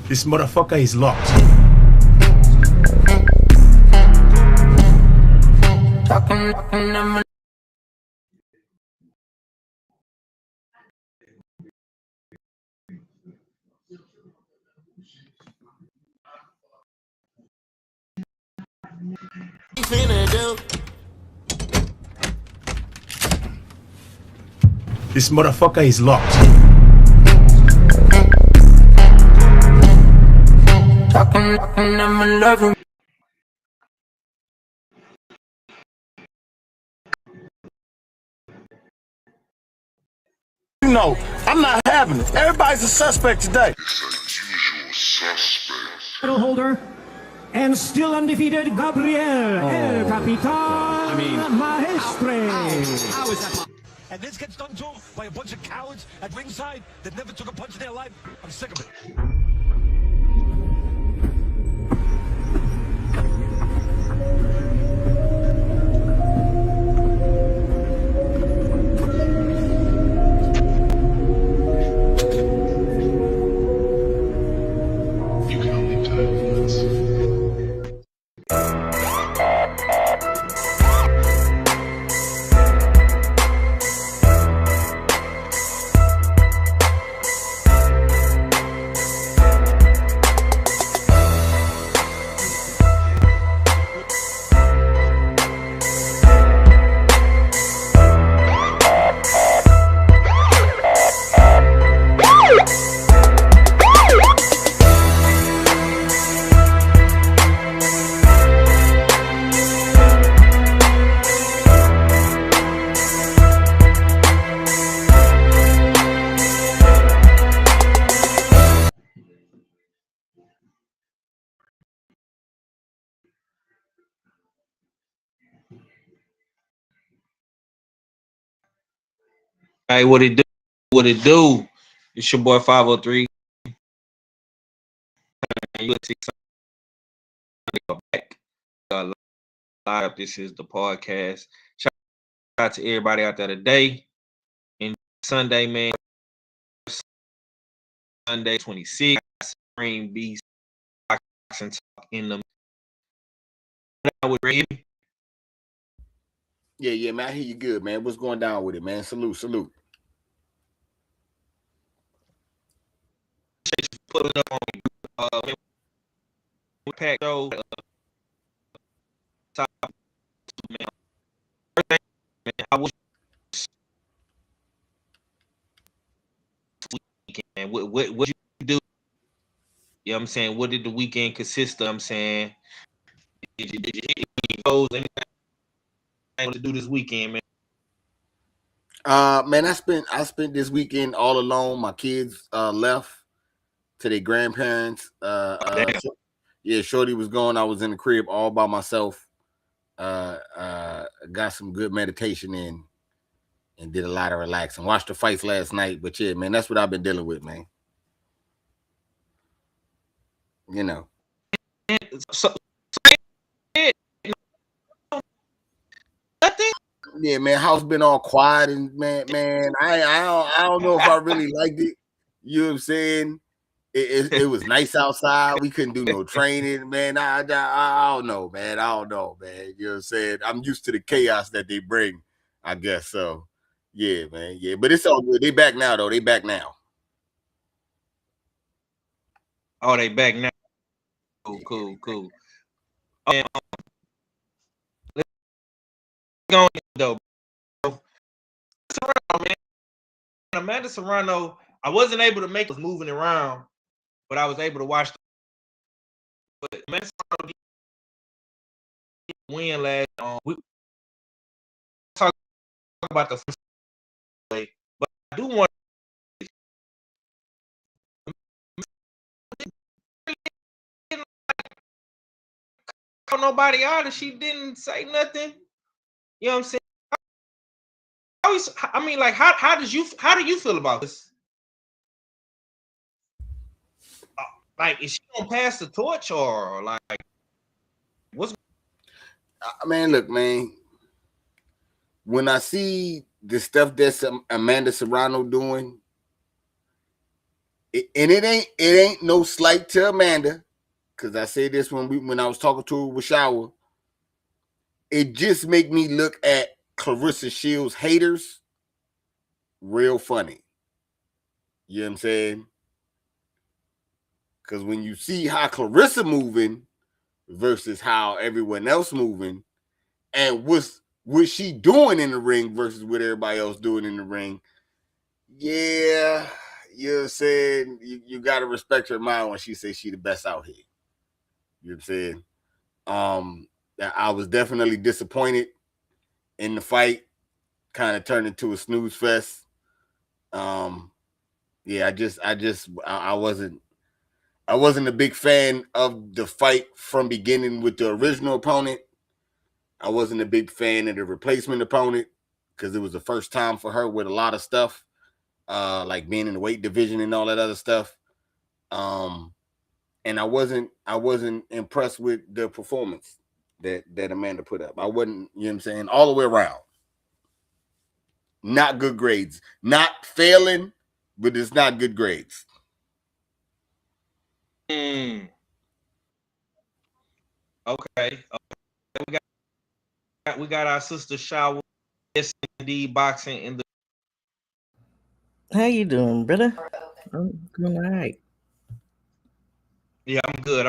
This motherfucker is locked. This motherfucker is locked. You know, I'm not having it. Everybody's a suspect today. Title holder and still undefeated Gabriel El Capitan Maestre. How is that? And this gets done to by a bunch of cowards at ringside that never took a punch in their life. I'm sick of it. Hey, what it do? What it do? It's your boy 503. US6 Sundays back. Live. This is the podcast. Shout out to everybody out there today. And Sunday, man. Sunday 26. Supreme Beast. Boxing talk in the. Yeah, man. I hear you good, man. What's going down with it, man? Salute. Put it up on Impact Show. Top man. I wish weekend. What you do? Yeah, I'm saying, what did the weekend consist of? I'm saying, did you hit anything to do this weekend, man? Man, I spent this weekend all alone. My kids left to their grandparents. Damn. Shorty was gone. I was in the crib all by myself. Got some good meditation in and did a lot of relaxing. Watched the fights last night, but yeah, man, that's what I've been dealing with, man. You know. So nothing. Yeah, man, house been all quiet and man, I don't know if I really liked it. You know what I'm saying? It was nice outside. We couldn't do no training, man. I don't know, man. I don't know, man. You know what I'm saying? I'm used to the chaos that they bring, I guess. So, yeah, man. Yeah, but it's all good. They back now, though. They back now. Oh, they back now. Cool. And, let's go though, bro. Serrano, man. Amanda Serrano, I wasn't able to make us moving around, but I was able to watch. But Amanda Serrano did win last. We talk about the play, but I do want call nobody out, and she didn't say nothing. You know what I'm saying? I mean, like, how do you feel about this? Like, is she gonna pass the torch or like what's? Man, look, man. When I see the stuff that's Amanda Serrano doing, and it ain't no slight to Amanda, because I said this when I was talking to her with Shower. It just make me look at Claressa Shields haters real funny. You know what I'm saying? Because when you see how Claressa moving versus how everyone else moving, and what's she doing in the ring versus what everybody else doing in the ring, yeah, you know what I'm saying? You got to respect her mind when she says she the best out here. You know what I'm saying? I was definitely disappointed in the fight. Kind of turned into a snooze fest. Yeah, I wasn't a big fan of the fight from beginning with the original opponent. I wasn't a big fan of the replacement opponent because it was the first time for her with a lot of stuff, like being in the weight division and all that other stuff. And I wasn't impressed with the performance that Amanda put up. I wasn't, you know what I'm saying, all the way around. Not good grades. Not failing, but it's not good grades. Okay. We got our sister Shower, S&D boxing in the. How you doing, brother? I'm doing all right. Yeah, I'm good,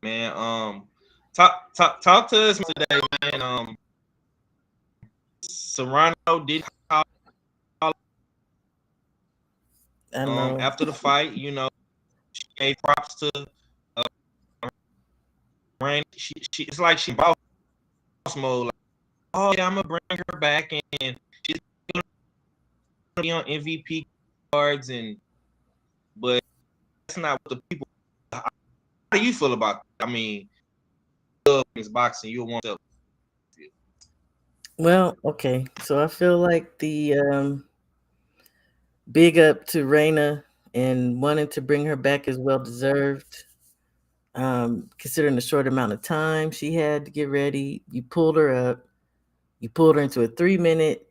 man. Talk to us today, man. Serrano did call I know. after the fight, you know, she gave props to Rain. She it's like she boss mode, like, oh yeah, I'm gonna bring her back and she's gonna be on MVP cards, but that's not what the people. How do you feel about that? I mean, it's boxing, you want to. Well, okay. So I feel like the big up to Raina and wanting to bring her back is well deserved. Considering the short amount of time she had to get ready, you pulled her up. You pulled her into a 3-minute,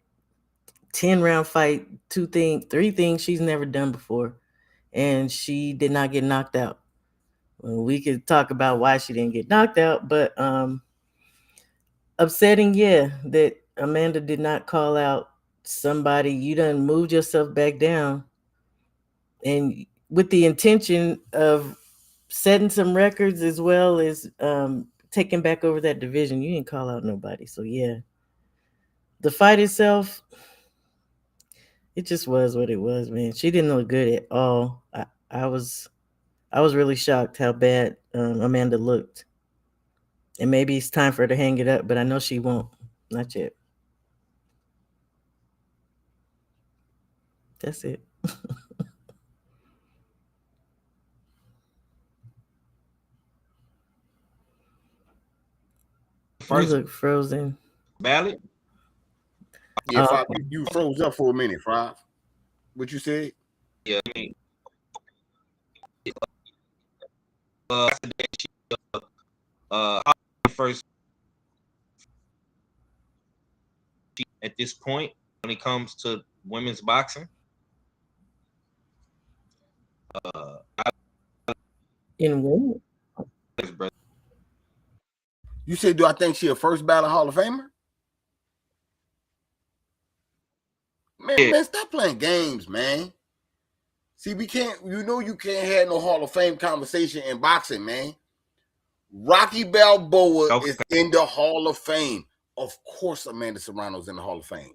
10-round fight, three things she's never done before, and she did not get knocked out. Well, we could talk about why she didn't get knocked out, but upsetting, yeah, that Amanda did not call out somebody. You done moved yourself back down, and with the intention of setting some records as well as taking back over that division. You didn't call out nobody. So yeah, the fight itself, it just was what it was, man. She didn't look good at all. I was really shocked how bad Amanda looked. And maybe it's time for her to hang it up, but I know she won't. Not yet. That's it. You First look frozen. ballot. Yeah, Oh, Five, you froze up for a minute, Five. What you said? Yeah, I mean, first at this point when it comes to women's boxing. in women. You said, do I think she a first ballot Hall of Famer? Man, stop playing games, man. See, we can't, you can't have no Hall of Fame conversation in boxing, man. Rocky Balboa is in the Hall of Fame. Of course, Amanda Serrano's in the Hall of Fame.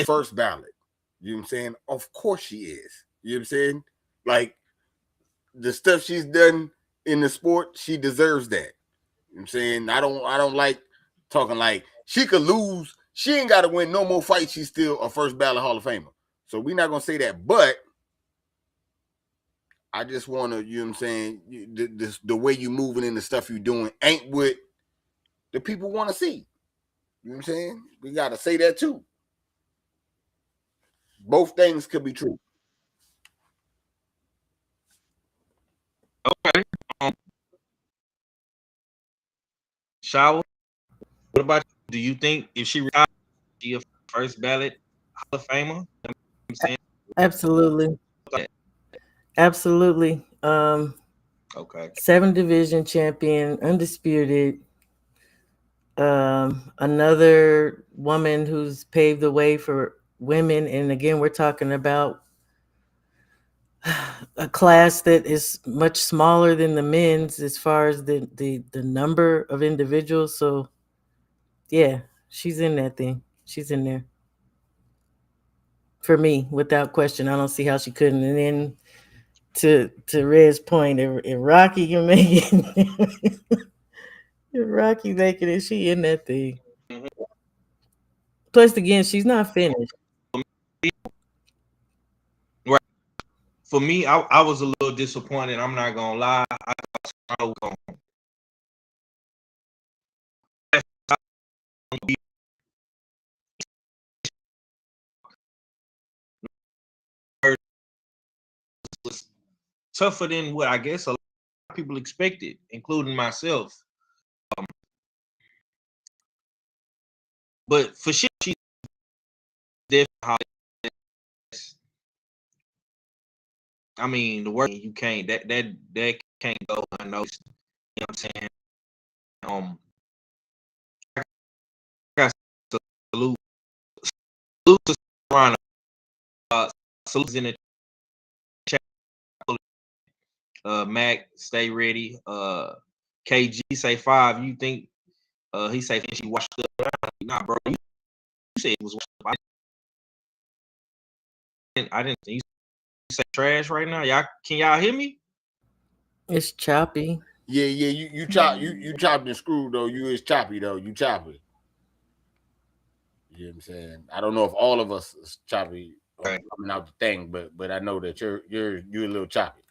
First ballot. You know what I'm saying? Of course she is. You know what I'm saying? Like, the stuff she's done in the sport, she deserves that. You know what I'm saying? I don't like talking like she could lose. She ain't got to win no more fights. She's still a first ballot Hall of Famer. So we're not going to say that. But I just want to, you know what I'm saying, the way you moving and the stuff you doing ain't what the people want to see. You know what I'm saying? We got to say that too. Both things could be true. Okay. Shower. What about you? Do you think if she retires, she a first ballot Hall of Famer? You know what I'm saying? Absolutely. Absolutely. Okay. 7 division champion, undisputed. Another woman who's paved the way for women. And again, we're talking about a class that is much smaller than the men's as far as the number of individuals. So yeah, she's in that thing. She's in there. For me, without question. I don't see how she couldn't. And then to Red's point, if Rocky can make it, if Rocky making it, she in that thing. Mm-hmm. Plus, again, she's not finished. Right. For me, I was a little disappointed. I'm not gonna lie. I thought Serrano was gonna be was tougher than what I guess a lot of people expected, including myself. But for sure, she's definitely. I mean, the work you can't that can't go unnoticed. You know what I'm saying? I got to salute to Serrano. Salute in the chat. Mac, stay ready. KG say 5. You think he say she washed up? Nah, bro. You said it was washed up. I didn't think you say trash right now. Can y'all hear me? It's choppy. Yeah, you chopped and screwed though. You is choppy though. You choppy. You know what I'm saying? I don't know if all of us is choppy coming out the thing, but I know that you're a little choppy.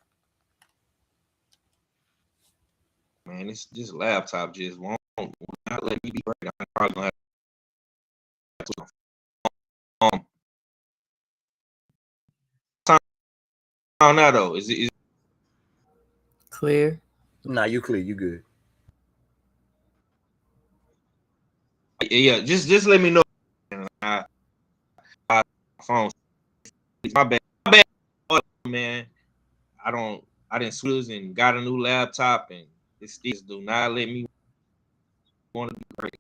Man, this laptop just won't not let me be right. I'm probably gonna have to time now though. Is Clear? Nah, you clear, you good. Yeah, just let me know. My phone. My bad, man. I didn't switch and got a new laptop, and this do not let me want to be great.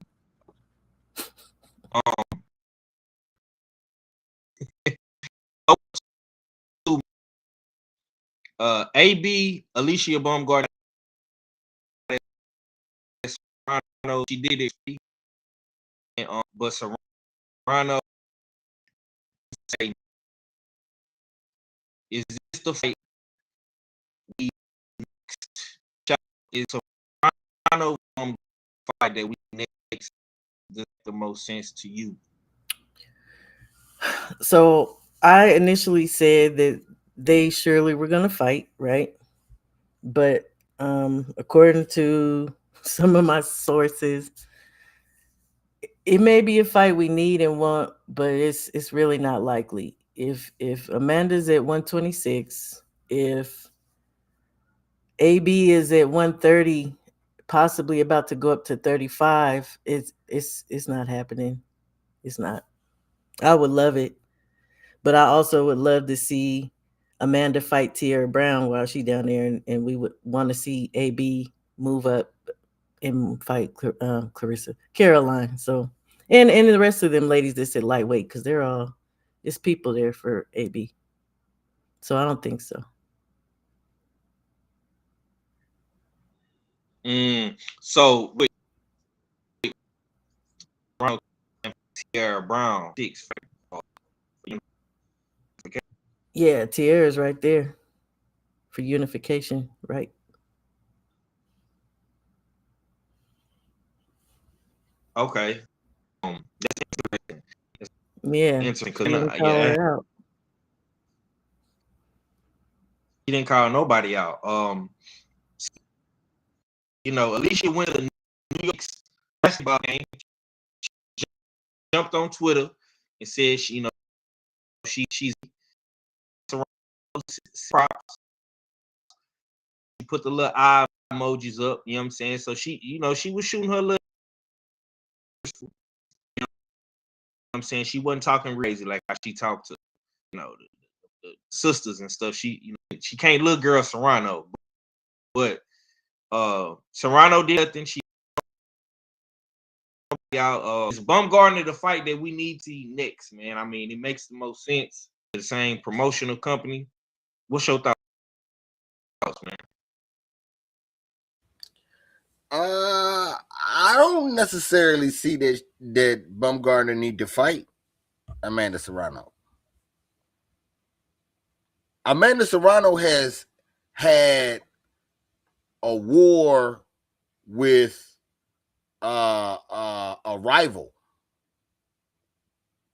AB Alicia Baumgart, she did it, and but Serrano say, is this the fight we next? Is Serrano fight that we next the most sense to you? So I initially said that they surely were going to fight, right? But according to some of my sources, it may be a fight we need and want, but it's really not likely. If Amanda's at 126, if AB is at 130, possibly about to go up to 35, it's not happening. It's not. I would love it, but I also would love to see Amanda fight Tierra Brown while she down there, and we would want to see AB move up and fight Clarissa Caroline. So and the rest of them ladies that said lightweight, because they're all, it's people there for AB. So I don't think so. So with Brown and Tierra Brown, Yeah, Tierra's right there for unification, right? okay. That's interesting. Yeah, Interesting she didn't because call her out. he didn't call nobody out. Alicia went to New York's basketball game, jumped on Twitter and said she's props. She put the little eye emojis up, you know what I'm saying? So she was shooting her little, you know what I'm saying? She wasn't talking crazy like how she talked to, the sisters and stuff. She can't look girl Serrano, but Serrano did nothing. She it's Bumgarner the fight that we need to see next, man. I mean, it makes the most sense. The same promotional company. What's your thoughts, man? I don't necessarily see that Bumgarner need to fight Amanda Serrano. Amanda Serrano has had a war with a rival.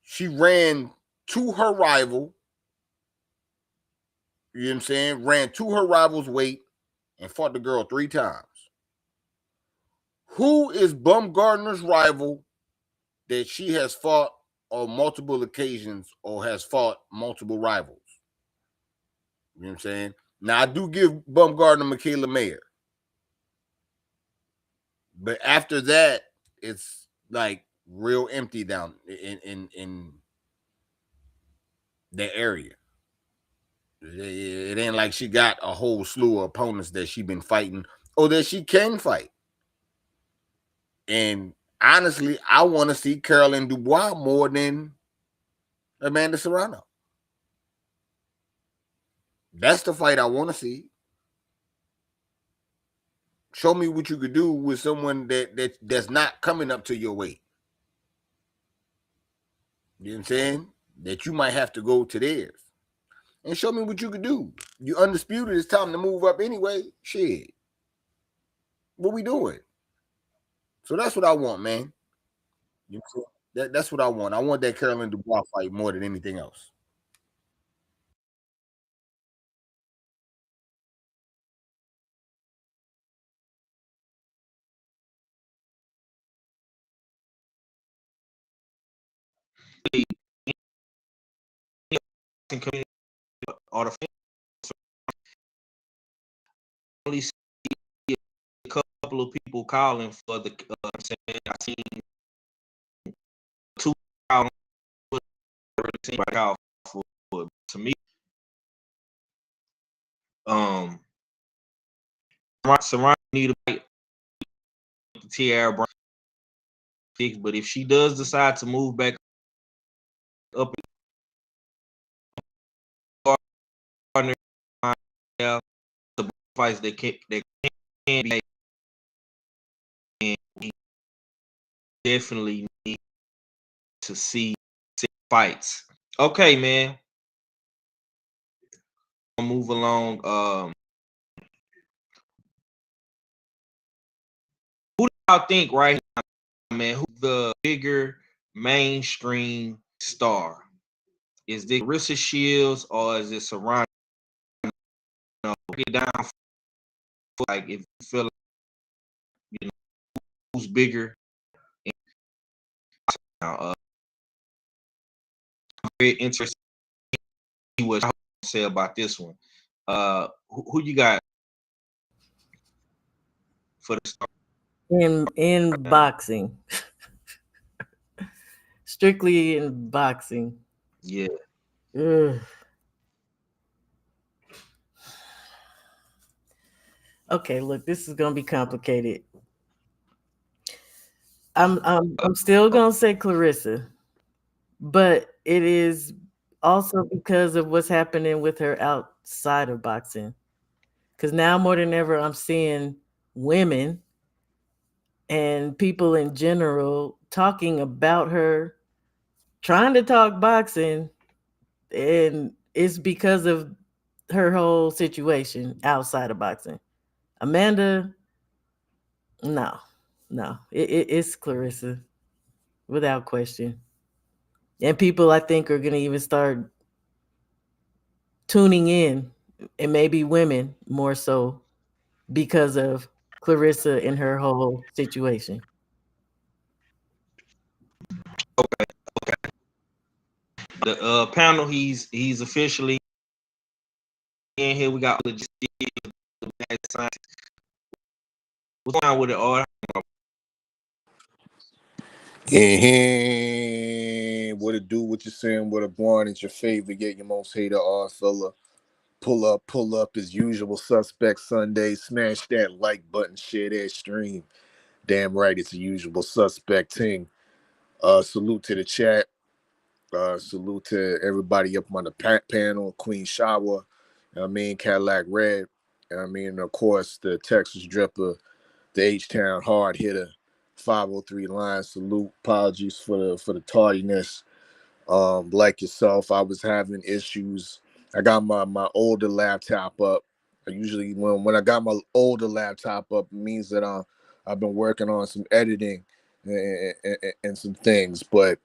She ran to her rival. You know what I'm saying? Ran to her rival's weight and fought the girl 3 times. Who is Bumgarner's rival that she has fought on multiple occasions or has fought multiple rivals? You know what I'm saying? Now, I do give Bumgarner Michaela Mayer. But after that, it's like real empty down in the area. It ain't like she got a whole slew of opponents that she been fighting or that she can fight. And honestly, I want to see Caroline Dubois more than Amanda Serrano. That's the fight I want to see. Show me what you could do with someone that's not coming up to your weight. You know what I'm saying? That you might have to go to theirs. And show me what you could do. You undisputed, it's time to move up anyway. Shit. What we doing? So that's what I want, man. You know, that's what I want. I want that Caroline Dubois fight more than anything else. Or the only see a couple of people calling for the. I seen 2 calling for to me. Serrano need to fight Tierra Brown, but if she does decide to move back up, the fights that can be, and we definitely need to see fights. Okay, man. I'll move along. Who do y'all think, right? man, who's the bigger mainstream star? Is it Claressa Shields or is it Serrano? Get down, like if you feel like, you know, who's bigger. I'm very interested in what I say about this one. Who you got for the star? In boxing. Strictly in boxing. Yeah. Ugh. Okay, look, this is gonna be complicated. I'm still gonna say Claressa, but it is also because of what's happening with her outside of boxing. Because now more than ever, I'm seeing women and people in general talking about her, trying to talk boxing, and it's because of her whole situation outside of boxing. Amanda, no, it's Claressa without question. And people, I think, are going to even start tuning in, and maybe women more so because of Claressa and her whole situation. Okay. The panel, he's officially in here. We got legit science. What's going on with it all? What it do, what you saying, what a born, it's your favorite, yet your most hated R fella. Pull up as usual suspect Sundays. Smash that like button, share that stream. Damn right, it's a usual suspect thing. Salute to the chat. Salute to everybody up on the panel, Queen Shower, Cadillac Red, of course, the Texas Dripper, the H-Town hard hitter, 503 line salute. Apologies for the tardiness. Like yourself, I was having issues. I got my older laptop up. I usually when I got my older laptop up, it means that I've been working on some editing and some things. But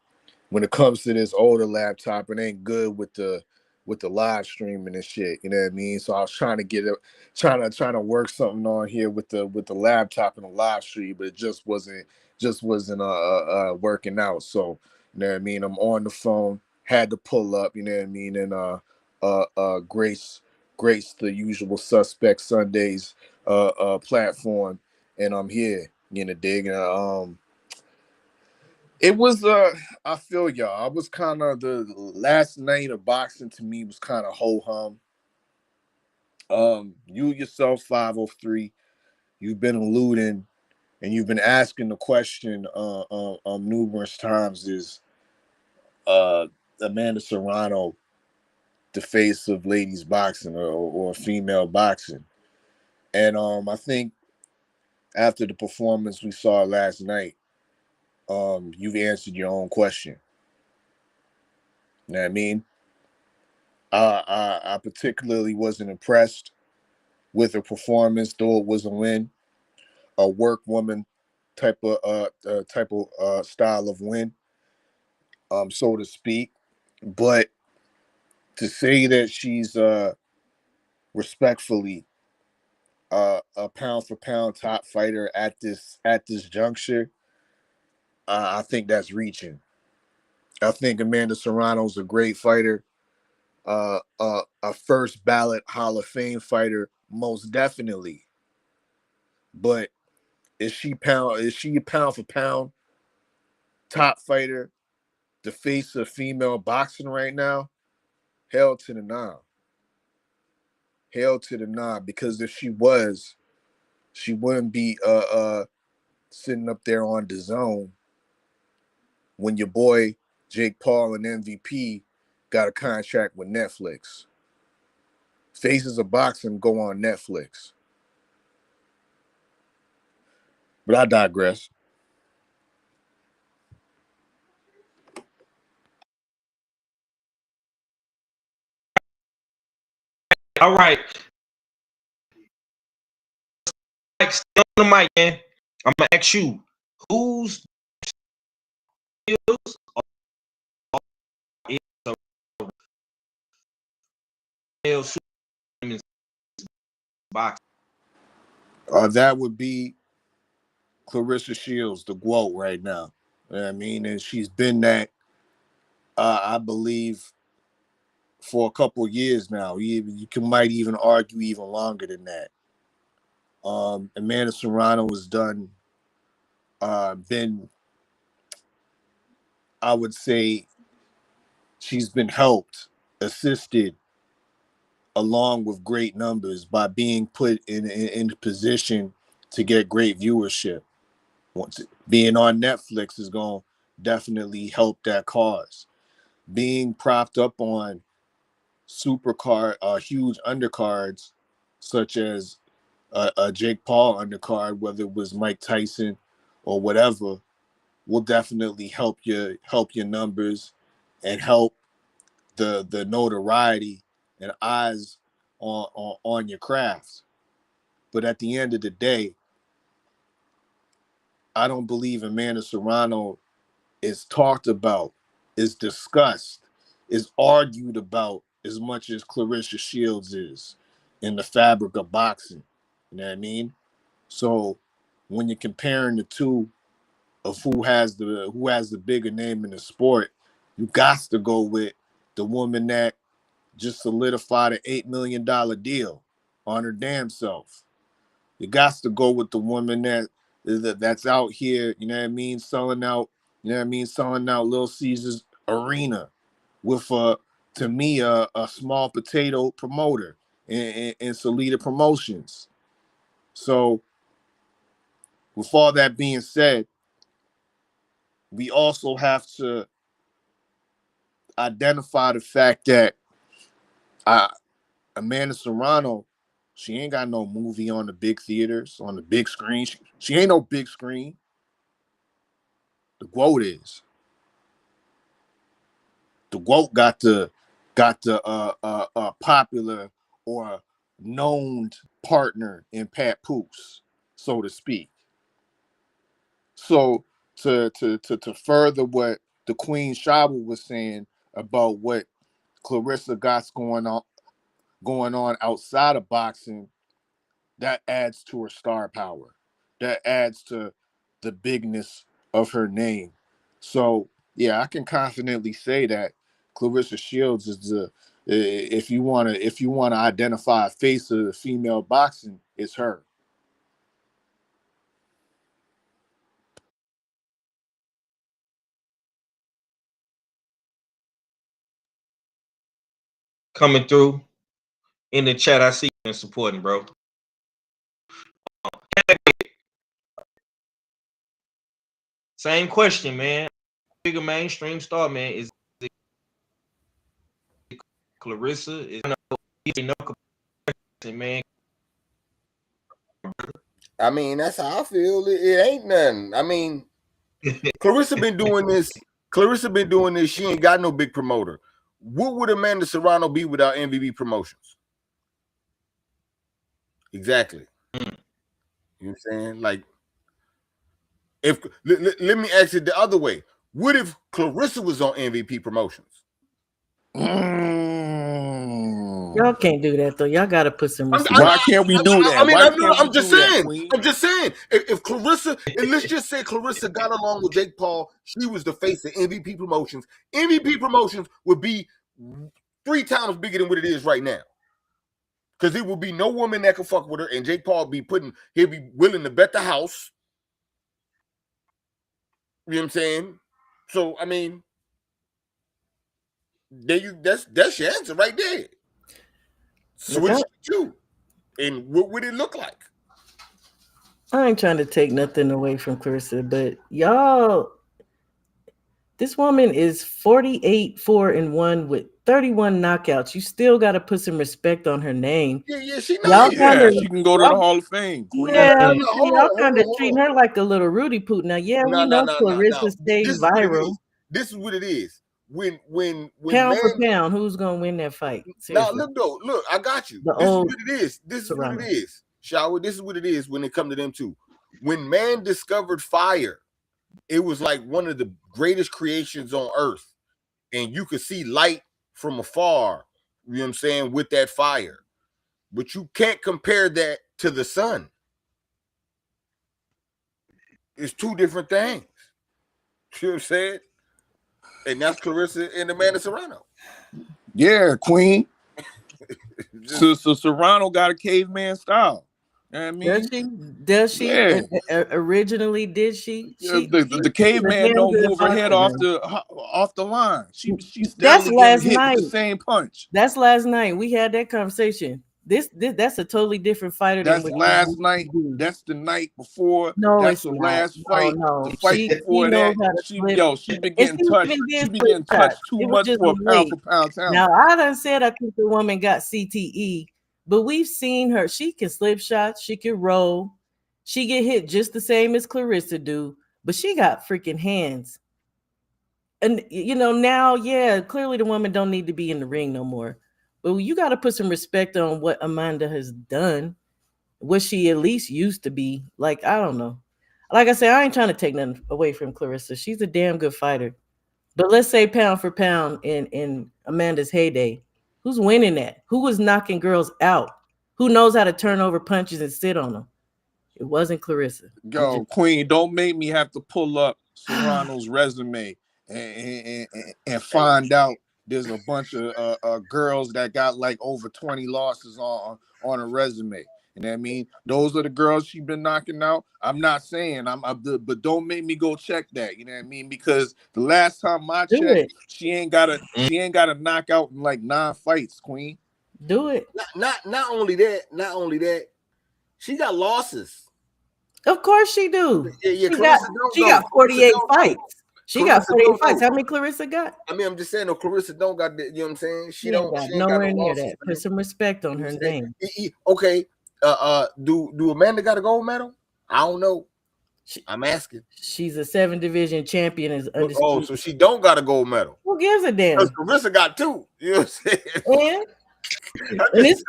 when it comes to this older laptop, it ain't good with the live streaming and shit. You know what I mean? So I was trying to get it, trying to work something on here with the laptop and the live stream, but it just wasn't working out. So you know what I mean? I'm on the phone, had to pull up. You know what I mean? And grace the usual suspect Sundays platform, and I'm here. You know, digging. It was I feel y'all. I was kind of the last night of boxing to me was kind of ho hum. You yourself 503, you've been alluding and you've been asking the question numerous times, is Amanda Serrano the face of ladies boxing or female boxing? And I think after the performance we saw last night, you've answered your own question. You know what I mean? I particularly wasn't impressed with her performance, though it was a win, a work woman type of style of win, so to speak. But to say that she's respectfully a pound for pound top fighter at this juncture, I think that's reaching. I think Amanda Serrano's a great fighter, a first ballot Hall of Fame fighter, most definitely. But is she a pound for pound top fighter, the face of female boxing right now? Hell to the nah. Hell to the nah. Because if she was, she wouldn't be sitting up there on the zone when your boy Jake Paul and MVP got a contract with Netflix. Faces of boxing go on Netflix. But I digress. All right. Stay on the mic, man. I'm gonna ask you, who's Shields is a male women's boxing. That would be Claressa Shields, the GOAT right now. You know what I mean? And she's been that, I believe, for a couple of years now. Might even argue even longer than that. Amanda Serrano has been, I would say, she's been helped, assisted, along with great numbers by being put in a position to get great viewership. Being on Netflix is going to definitely help that cause. Being propped up on huge undercards, such as a Jake Paul undercard, whether it was Mike Tyson or whatever, will definitely help your numbers and help the notoriety and eyes on your craft. But at the end of the day, I don't believe Amanda Serrano is talked about, is discussed, is argued about as much as Claressa Shields is in the fabric of boxing. You know what I mean? So when you're comparing the two of who has the bigger name in the sport, you got to go with the woman that just solidified an $8 million deal on her damn self. You got to go with the woman that's out here, you know what I mean, selling out Little Caesars Arena with to me a small potato promoter in Salida Promotions. So with all that being said, we also have to identify the fact that Amanda Serrano, she ain't got no movie on the big theaters, on the big screen. She ain't no big screen. The GOAT is. The GOAT got the popular or known partner in Pat Poose, so to speak. So to further what the Queen Shaba was saying about what Claressa got going on outside of boxing, that adds to her star power. That adds to the bigness of her name. So yeah, I can confidently say that Claressa Shields is if you want to identify a face of the female boxing, it's her. Coming through in the chat, I see you and supporting, bro. Same question, man. Bigger mainstream star, man. Is it Claressa? Is no comparison, man. I mean, that's how I feel. It ain't nothing. I mean, Claressa been doing this. She ain't got no big promoter. What would Amanda Serrano be without MVP Promotions? Exactly. You know what I'm saying? Like, if let me ask it the other way. What if Claressa was on MVP Promotions? Y'all can't do that though. Y'all gotta put some respect. Why can't we do that? I'm just saying. If Claressa, and let's just say Claressa got along with Jake Paul, she was the face of MVP Promotions. MVP Promotions would be 3 times bigger than what it is right now. Because there will be no woman that can fuck with her, and Jake Paul he'll be willing to bet the house. You know what I'm saying? So I mean, that's your answer right there. Switch to, and what would it look like? I ain't trying to take nothing away from Claressa, but y'all, this woman is 48-4-1 with 31 knockouts. You still got to put some respect on her name. Yeah, she knows. She can go to the Hall of Fame. Yeah, y'all kind of treating her like a little Rudy Poot. Now, we know Claressa stays viral. This is what it is. When pound for pound, who's gonna win that fight? Seriously. Now look, I got you. This is what it is. This is what it is. Shower. This is what it is when it comes to them two. When man discovered fire, it was like one of the greatest creations on earth. And you could see light from afar, you know what I'm saying, with that fire. But you can't compare that to the sun. It's two different things. You know what I'm saying? And that's Claressa and Amanda Serrano. Yeah, Queen. So Serrano got a caveman style. You know what I mean? Does she? Yeah. Originally, did she? The caveman don't move her head off the line. She's That's steadily last getting hit night. with the same punch. That's last night. We had that conversation. That's a totally different fighter. That's than last night. That's the night before. No, that's it's the not. last fight. No. The fight before that. She's been getting touched. She's been getting touched too much for a pound for pound talent. Now I done said I think the woman got CTE, but we've seen her. She can slip shots. She can roll. She get hit just the same as Claressa do, but she got freaking hands. And now, yeah, clearly the woman don't need to be in the ring no more. But you got to put some respect on what Amanda has done, what she at least used to be. Like, I don't know. Like I said, I ain't trying to take nothing away from Claressa. She's a damn good fighter. But let's say pound for pound in Amanda's heyday, who's winning that? Who was knocking girls out? Who knows how to turn over punches and sit on them? It wasn't Claressa. Yo, Queen, don't make me have to pull up Serrano's resume and find out there's a bunch of girls that got like over 20 losses on a resume. You know what I mean? Those are the girls she's been knocking out. I'm not saying but don't make me go check that. You know what I mean? Because the last time I checked, she ain't got a knockout in like 9 fights, Queen. Do it. Not only that, she got losses. Of course she do. Yeah, she got 48 fights. She got 48 fights. How many Claressa got? I mean, I'm just saying, no, Claressa don't got the, you know what I'm saying? She don't got nowhere near that. Put some respect on her name. Okay. Do Amanda got a gold medal? I don't know. I'm asking. She's a 7 division champion. Is undisputed. Oh, so she don't got a gold medal. Who gives a damn? Because Claressa got 2. You know what I'm saying? And it's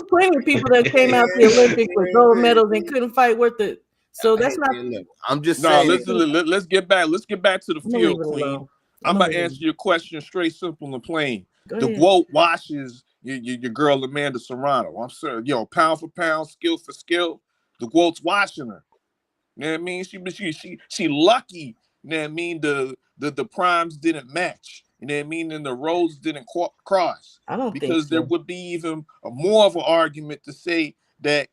plenty of people that came out the Olympics with gold medals and couldn't fight worth it. So that's not. I'm just saying. Let's get back. Let's get back to the field, Queen. I'm gonna answer your question straight, simple, and plain. The quote washes your girl Amanda Serrano. I'm sorry, pound for pound, skill for skill. The quote's washing her. You know what I mean? She lucky. You know what I mean? The primes didn't match. You know what I mean? And the roads didn't cross. I don't because think so. There would be even more of an argument to say that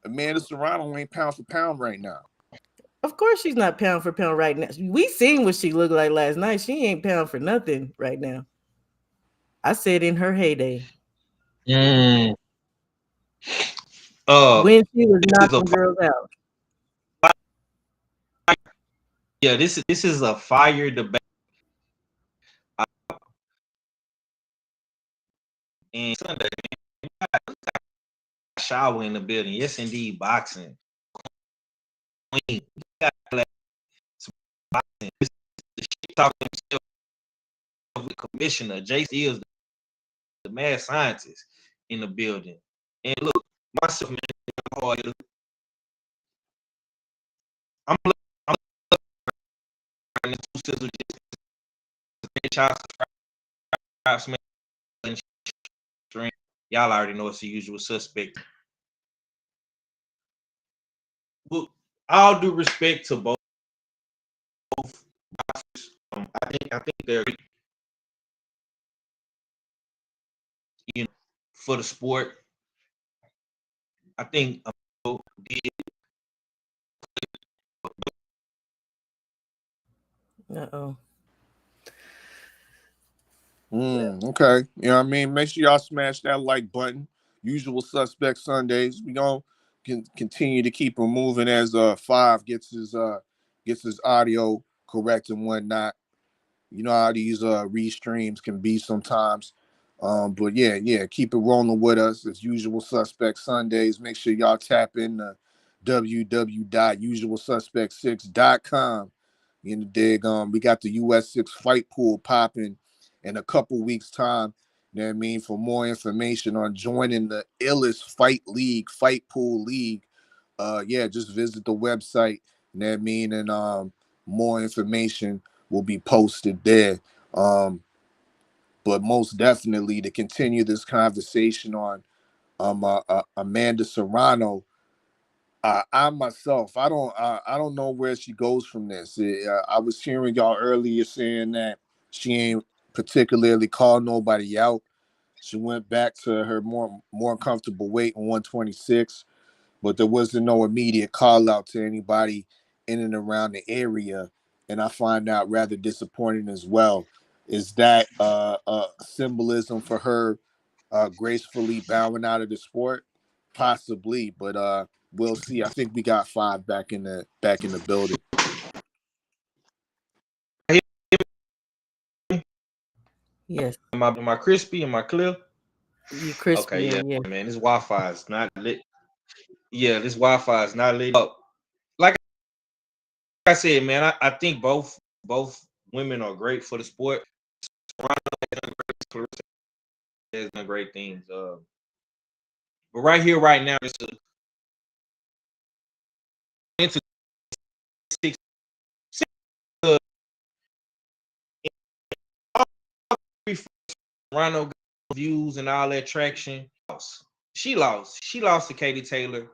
Amanda Serrano ain't pound for pound right now. Of course she's not pound for pound right now. We seen what she looked like last night. She ain't pound for nothing right now. I said in her heyday. When she was knocking girls out. Yeah, this is a fire debate. And Sunday, shower in the building. Yes, indeed, boxing. Queen, boxing. This is the talking with Commissioner JC is the mad scientist in the building. And look, myself, man, I'm y'all already know it's the usual suspect. Well, all due respect to both boxers, I think they're for the sport. I think did. Okay. You know what I mean? Make sure y'all smash that like button. Usual Suspect Sundays. We gonna continue to keep them moving as 5 gets his audio correct and whatnot. You know how these restreams can be sometimes. But yeah, keep it rolling with us as Usual Suspect Sundays. Make sure y'all tap in www.usualsuspect6.com. You know, dig we got the US6 fight pool popping in a couple weeks' time. You know what I mean? For more information on joining the illest fight pool league, just visit the website. You know what I mean? And more information will be posted there. But most definitely to continue this conversation on Amanda Serrano, I myself, I don't know where she goes from this. I was hearing y'all earlier saying that she ain't particularly called nobody out. She went back to her more comfortable weight in 126, but there wasn't no immediate call out to anybody in and around the area. And I find that rather disappointing as well. Is that symbolism for her gracefully bowing out of the sport? Possibly, but we'll see. I think we got 5 back in the building. Yes, Am I crispy? Am I clear? you crispy. Okay, yeah, Yeah. man. This Wi-Fi is not lit. Yeah, this Wi-Fi is not lit up. Like I said, man, I think both women are great for the sport. Claressa has done great things. But right here, right now, it's into six Rhino views and all that traction. She lost. She lost to Katie Taylor.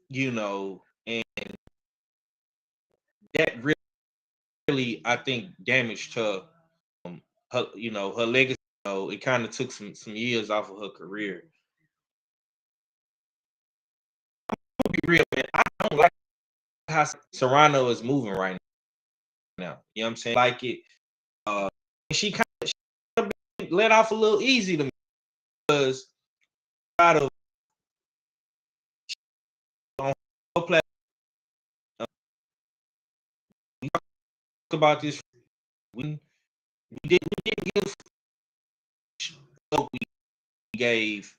You know, and that really, I think, damaged her. Her, you know, her legacy. You know, it kind of took some years off of her career. To be real, man, I don't like how Serrano is moving right now. You know what I'm saying? Like it. She kind of let off a little easy to me because out of on her platform, we talked about this. We didn't give what we gave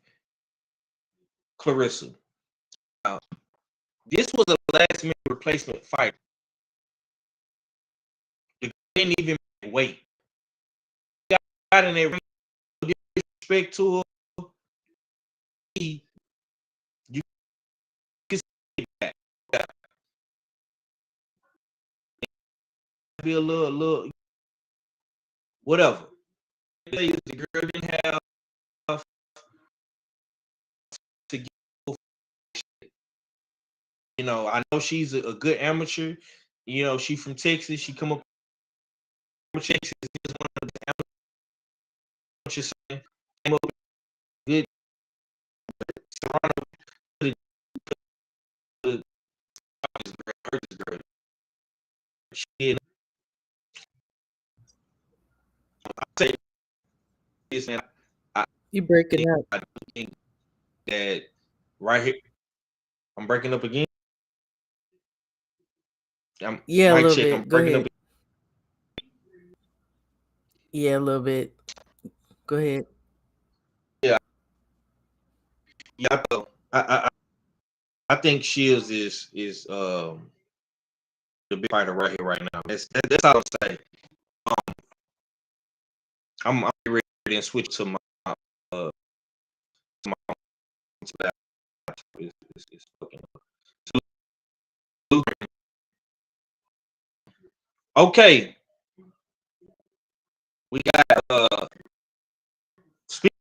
Claressa. This was a last minute replacement fight. They didn't even wait. Got in there, disrespect to her. You can see that. Be a little, whatever. The girl didn't have to give. You know, I know she's a good amateur. You know, she from Texas. She come up from Texas. Is one of the amateurs. Came up good. She, I say this, man. You breaking up. I think that right here, I'm breaking up again. Yeah, a Mic little check. I'm bit. Go breaking ahead. up. Yeah, a little bit. Go ahead. Yeah, I think Shields is the big fighter right here, right now. That's all I'll say. I'm ready to switch to my to my it's fucking okay. We got speaking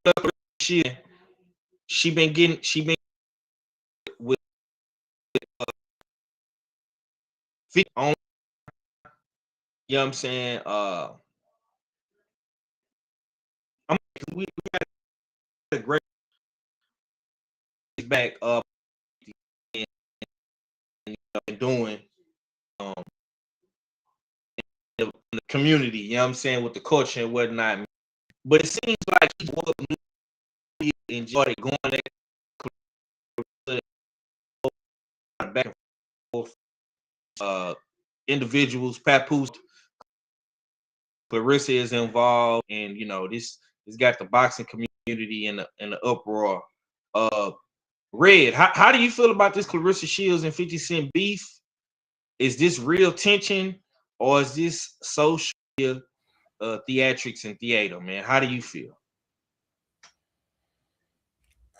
of she been with fit on, you know what I'm saying? We got a great back up and, doing um in the community, you know what I'm saying, with the culture and whatnot. But it seems like people enjoy going there back and forth. Individuals, Papoose, Claressa is involved, and you know this got the boxing community in the uproar. Red, how do you feel about this Claressa Shields and 50 Cent beef? Is this real tension or is this social theatrics and theater, man? How do you feel?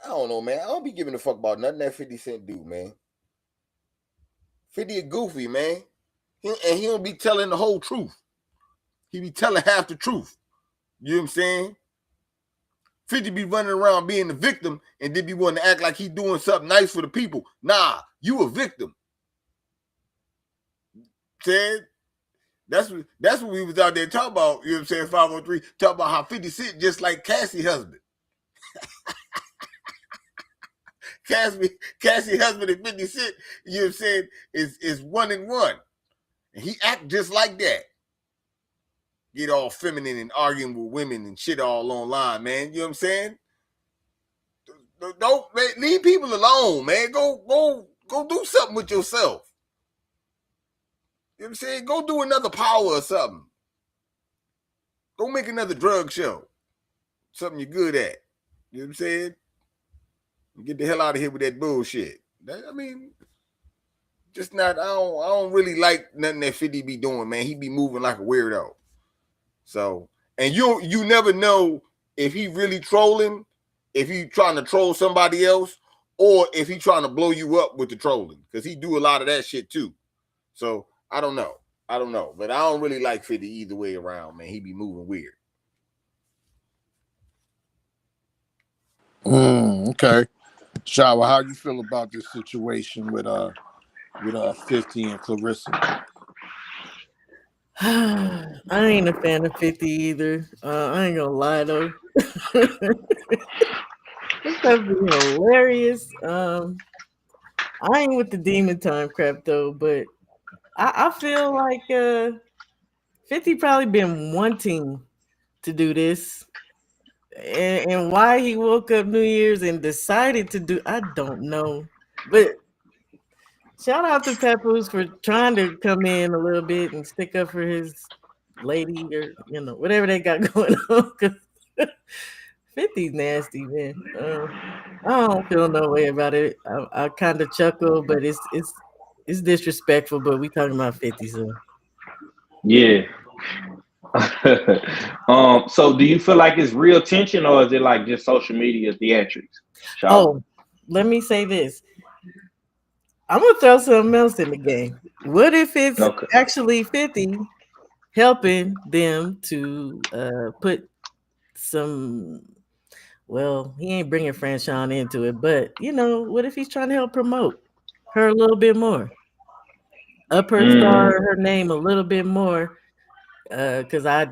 I don't know, man. I don't be giving a fuck about nothing that 50 Cent do, man. 50 a goofy, man. And he don't be telling the whole truth. He be telling half the truth. You know what I'm saying? 50 be running around being the victim and then be wanting to act like he doing something nice for the people. Nah, you a victim. Said that's what we was out there talking about. You know what I'm saying? 503 talk about how 50 Cent just like Cassie husband. Cassie husband and 50 Cent, you know what I'm saying, is 1 and 1. And he act just like that. Get all feminine and arguing with women and shit all online, man. You know what I'm saying? Don't man, leave people alone, man. Go do something with yourself. You know what I'm saying? Go do another power or something. Go make another drug show. Something you're good at. You know what I'm saying? Get the hell out of here with that bullshit. I mean, just not. I don't really like nothing that 50 be doing, man. He be moving like a weirdo. So, and you never know if he really trolling, if he trying to troll somebody else, or if he trying to blow you up with the trolling, because he do a lot of that shit too. So I don't know, but I don't really like 50 either way around, man. He be moving weird. Okay. Shower, how you feel about this situation with 50 and Clarissa? I ain't a fan of 50 either. I ain't gonna lie though. This stuff be hilarious. I ain't with the demon time crap though, but I feel like 50 probably been wanting to do this. And why he woke up New Year's and decided to do, I don't know. But shout out to Papoose for trying to come in a little bit and stick up for his lady or, whatever they got going on. Because 50's nasty, man. I don't feel no way about it. I kind of chuckle, but it's disrespectful. But we talking about 50, so. Yeah. So do you feel like it's real tension or is it like just social media theatrics? Oh, let me say this. I'm gonna throw something else in the game. What if it's actually 50 helping them to put some? Well, he ain't bringing Franchon into it, but what if he's trying to help promote her a little bit more, up her star, her name a little bit more? Because I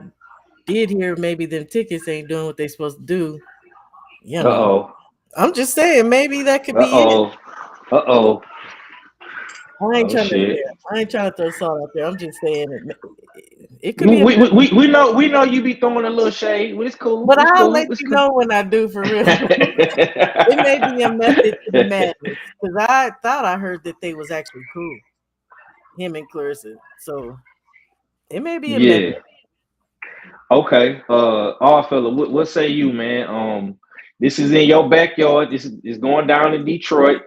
did hear maybe them tickets ain't doing what they supposed to do. I'm just saying maybe that could be it. I ain't trying to throw salt out there. I'm just saying it could be. We know you be throwing a little shade. It's cool. But I'll let you know when I do for real. It may be a method to the madness because I thought I heard that they was actually cool, him and Clarissa. So it may be a method. Okay. Fella, what say you, man? This is in your backyard. This is going down in Detroit.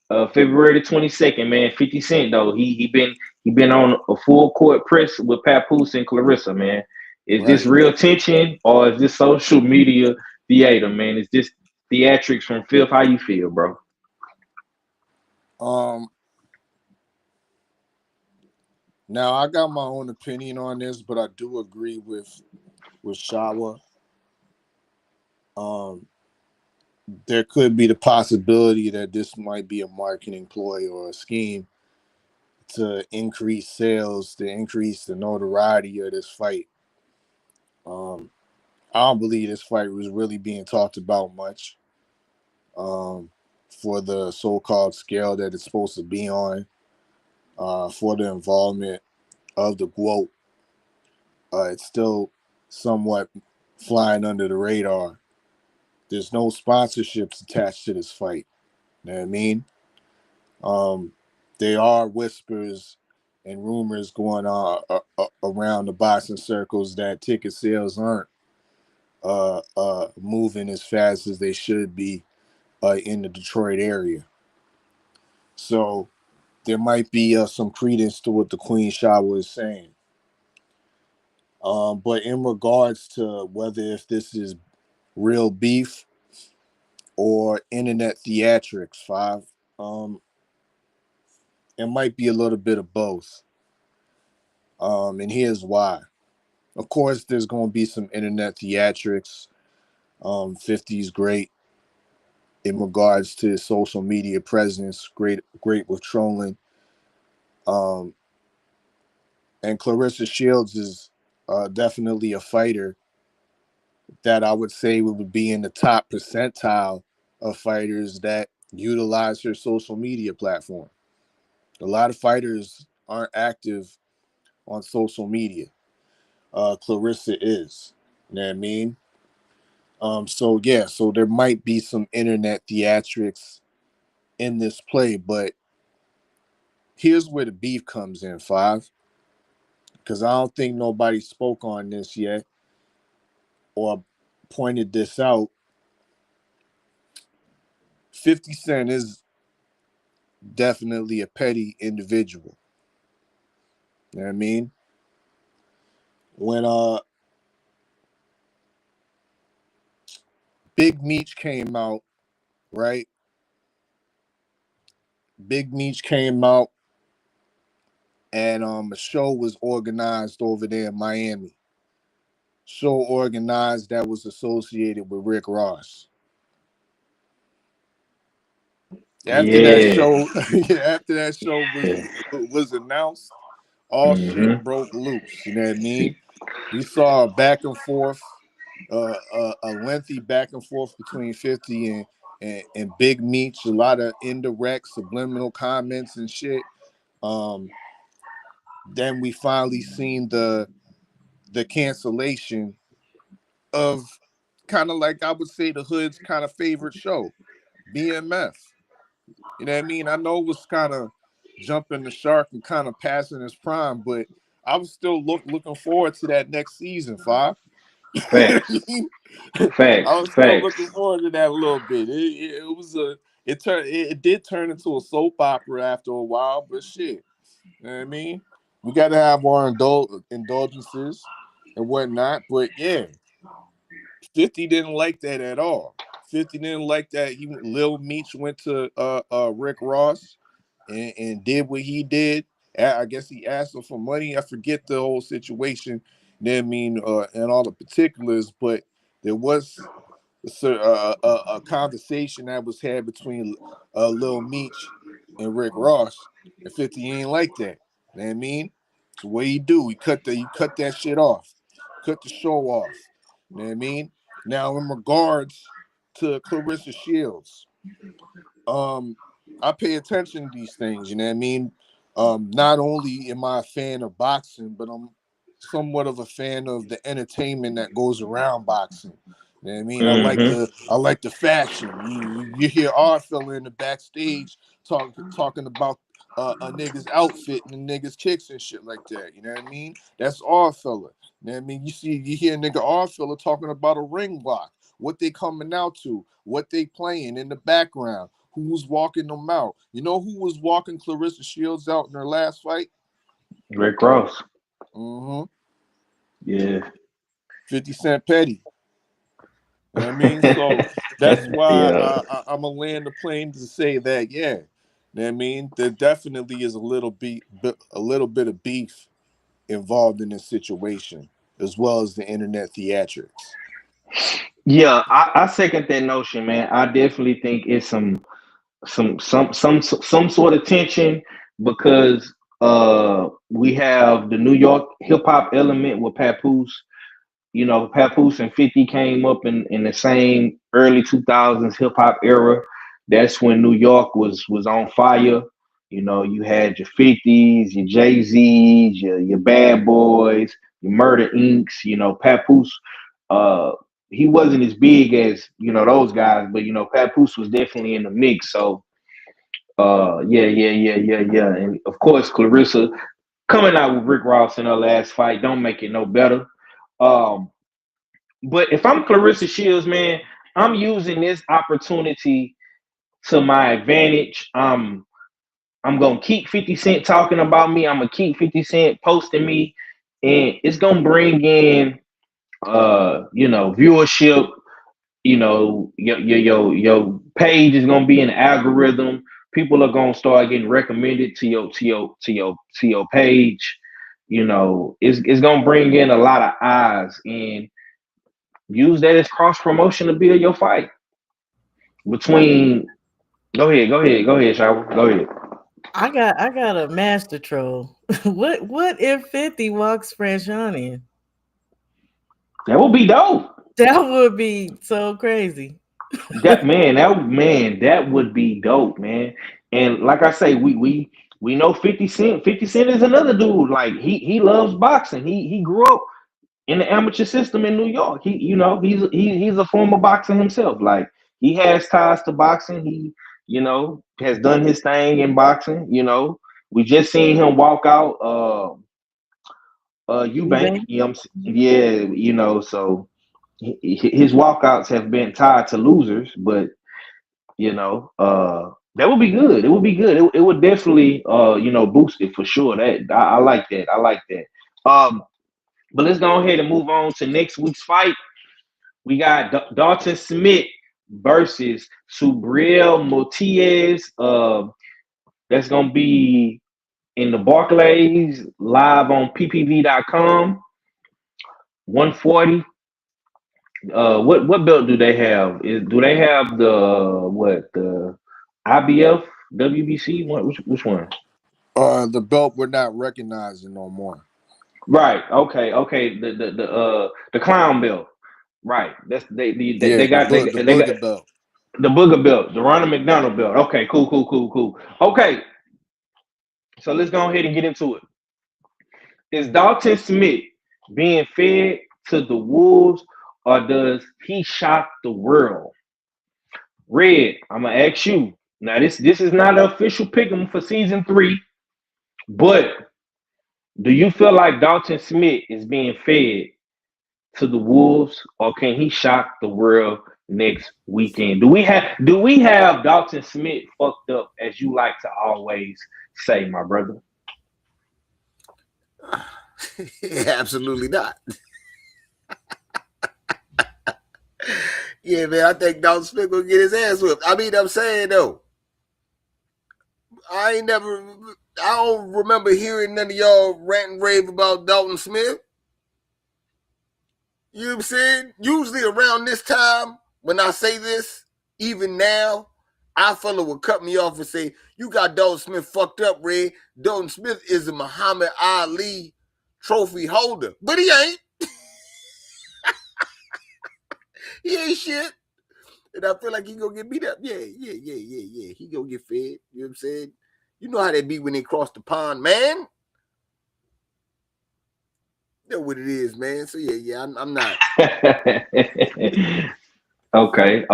February the 22nd, man. 50 Cent though. He been on a full court press with Papoose and Clarissa, man. Is this real tension or is this social media theater, man? Is this theatrics from Fifth? How you feel, bro? Now I got my own opinion on this, but I do agree with Shawa. There could be the possibility that this might be a marketing ploy or a scheme to increase sales, to increase the notoriety of this fight. I don't believe this fight was really being talked about much for the so-called scale that it's supposed to be on, for the involvement of the GWOT. It's still somewhat flying under the radar. There's no sponsorships attached to this fight. You know what I mean? There are whispers and rumors going on around the boxing circles that ticket sales aren't moving as fast as they should be in the Detroit area. So there might be some credence to what the Queen Shawa is saying. But in regards to whether if this is real beef or internet theatrics, It might be a little bit of both. And here's why. Of course, there's going to be some internet theatrics. 50's great in regards to his social media presence, great with trolling. And Claressa Shields is definitely a fighter that I would say would be in the top percentile of fighters that utilize her social media platform. A lot of fighters aren't active on social media. Claressa is. You know what I mean? So there might be some internet theatrics in this play, but here's where the beef comes in, Five, because I don't think nobody spoke on this yet or pointed this out. 50 Cent is definitely a petty individual. You know what I mean? When Big Meech came out, right? Big Meech came out and a show was organized over there in Miami. Show organized that was associated with Rick Ross. After that show was announced, all shit broke loose. You know what I mean? We saw a back and forth, a lengthy back and forth between 50 and Big Meech, a lot of indirect subliminal comments and shit. Then we finally seen the cancellation of kind of like I would say the hood's kind of favorite show, BMF. You know what I mean? I know it was kind of jumping the shark and kind of passing his prime, but I was still looking forward to that next season, Five. Facts. I was still looking forward to that a little bit. It did turn into a soap opera after a while, but shit. You know what I mean? We got to have our indulgences and whatnot, but yeah, 50 didn't like that at all. 50 didn't like that. Lil Meech went to Rick Ross and did what he did. I guess he asked him for money. I forget the whole situation. You know what I mean? And all the particulars, but there was a conversation that was had between Lil Meech and Rick Ross, and 50 ain't like that. You know what I mean? So what he do? He cut that shit off, cut the show off. You know what I mean? Now, in regards to Claressa Shields, I pay attention to these things. You know what I mean? Not only am I a fan of boxing, but I'm somewhat of a fan of the entertainment that goes around boxing. You know what I mean? I like the fashion. You hear our fella in the backstage talking about a nigga's outfit and the nigga's kicks and shit like that. You know what I mean? That's our fella. You know what I mean? You hear a nigga our fella talking about a ring block, what they coming out to, what they playing in the background, who's walking them out. You know who was walking Claressa Shields out in her last fight? Rick Ross. Mm-hmm. Yeah. 50 Cent Petty. You know what I mean? So that's why I'm going to land the plane to say that, yeah. You know what I mean? There definitely is a little bit of beef involved in this situation, as well as the internet theatrics. Yeah, I second that notion, man. I definitely think it's some sort of tension because we have the New York hip hop element with Papoose. You know, Papoose and 50 came up in the same early 2000s hip hop era. That's when New York was on fire. You know, you had your 50s, your Jay-Z's, your Bad Boys, your Murder Incs. You know, Papoose, he wasn't as big as, you know, those guys, but, you know, Papoose was definitely in the mix. So, yeah. And, of course, Claressa coming out with Rick Ross in her last fight don't make it no better. But if I'm Claressa Shields, man, I'm using this opportunity to my advantage. I'm gonna keep 50 Cent talking about me. I'm gonna keep 50 Cent posting me, and it's gonna bring in viewership. You know, your page is gonna be in the algorithm. People are gonna start getting recommended to your page. You know, it's gonna bring in a lot of eyes, and use that as cross promotion to build your fight between. Go ahead, Shower. Go ahead. I got a master troll. What if 50 walks Franchon in? That would be dope. That would be so crazy. That would be dope, man. And like I say, we know 50 Cent. 50 Cent is another dude. Like he loves boxing. He grew up in the amateur system in New York. He's a former boxer himself. Like he has ties to boxing. He has done his thing in boxing. We just seen him walk out Eubank. Eubank? You know what I'm saying? Yeah, so his walkouts have been tied to losers, but that would be good. It would be good. It would definitely boost it for sure. That I like that. I like that. But let's go ahead and move on to next week's fight. We got Dalton Smith versus Subriel Matias. That's gonna be in the Barclays live on ppv.com. 140. What belt do they have? Do they have the IBF WBC? Which one? The belt we're not recognizing no more. Right. Okay. The clown belt. Right. That's they got the booger belt. The booger belt, the Ronald McDonald belt. Okay. Cool. Okay. So let's go ahead and get into it. Is Dalton Smith being fed to the wolves, or does he shock the world? Red, I'm gonna ask you. Now, this is not an official pick'em for season 3, but do you feel like Dalton Smith is being fed to the wolves, or can he shock the world next weekend? Do we have Dalton Smith fucked up, as you like to always say, my brother? Absolutely not. Yeah, man, I think Dalton Smith gonna get his ass whipped. I mean, I'm saying though, I don't remember hearing none of y'all rant and rave about Dalton Smith. You know what I'm saying? Usually around this time, when I say this, even now, our fella will cut me off and say, "You got Dalton Smith fucked up, Ray. Dalton Smith is a Muhammad Ali trophy holder." But he ain't. He ain't shit. And I feel like he gonna get beat up. Yeah. He gonna get fed. You know what I'm saying? You know how they be when they cross the pond, man. You know what it is, man. So yeah, I'm not. Okay.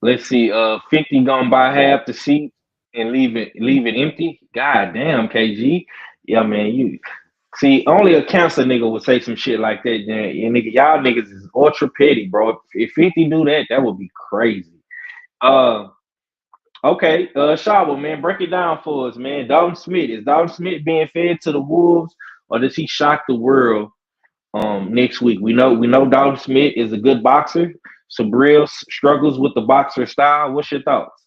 Let's see. 50 gonna buy half the seat and leave it empty. God damn, KG. Yeah, man. You see, only a cancer nigga would say some shit like that. Yeah, nigga, y'all niggas is ultra petty, bro. If 50 do that, that would be crazy. Okay, Shaba, man, break it down for us, man. Dalton Smith, is Dalton Smith being fed to the wolves, or does he shock the world next week? We know Dalton Smith is a good boxer. Subriel struggles with the boxer style. What's your thoughts?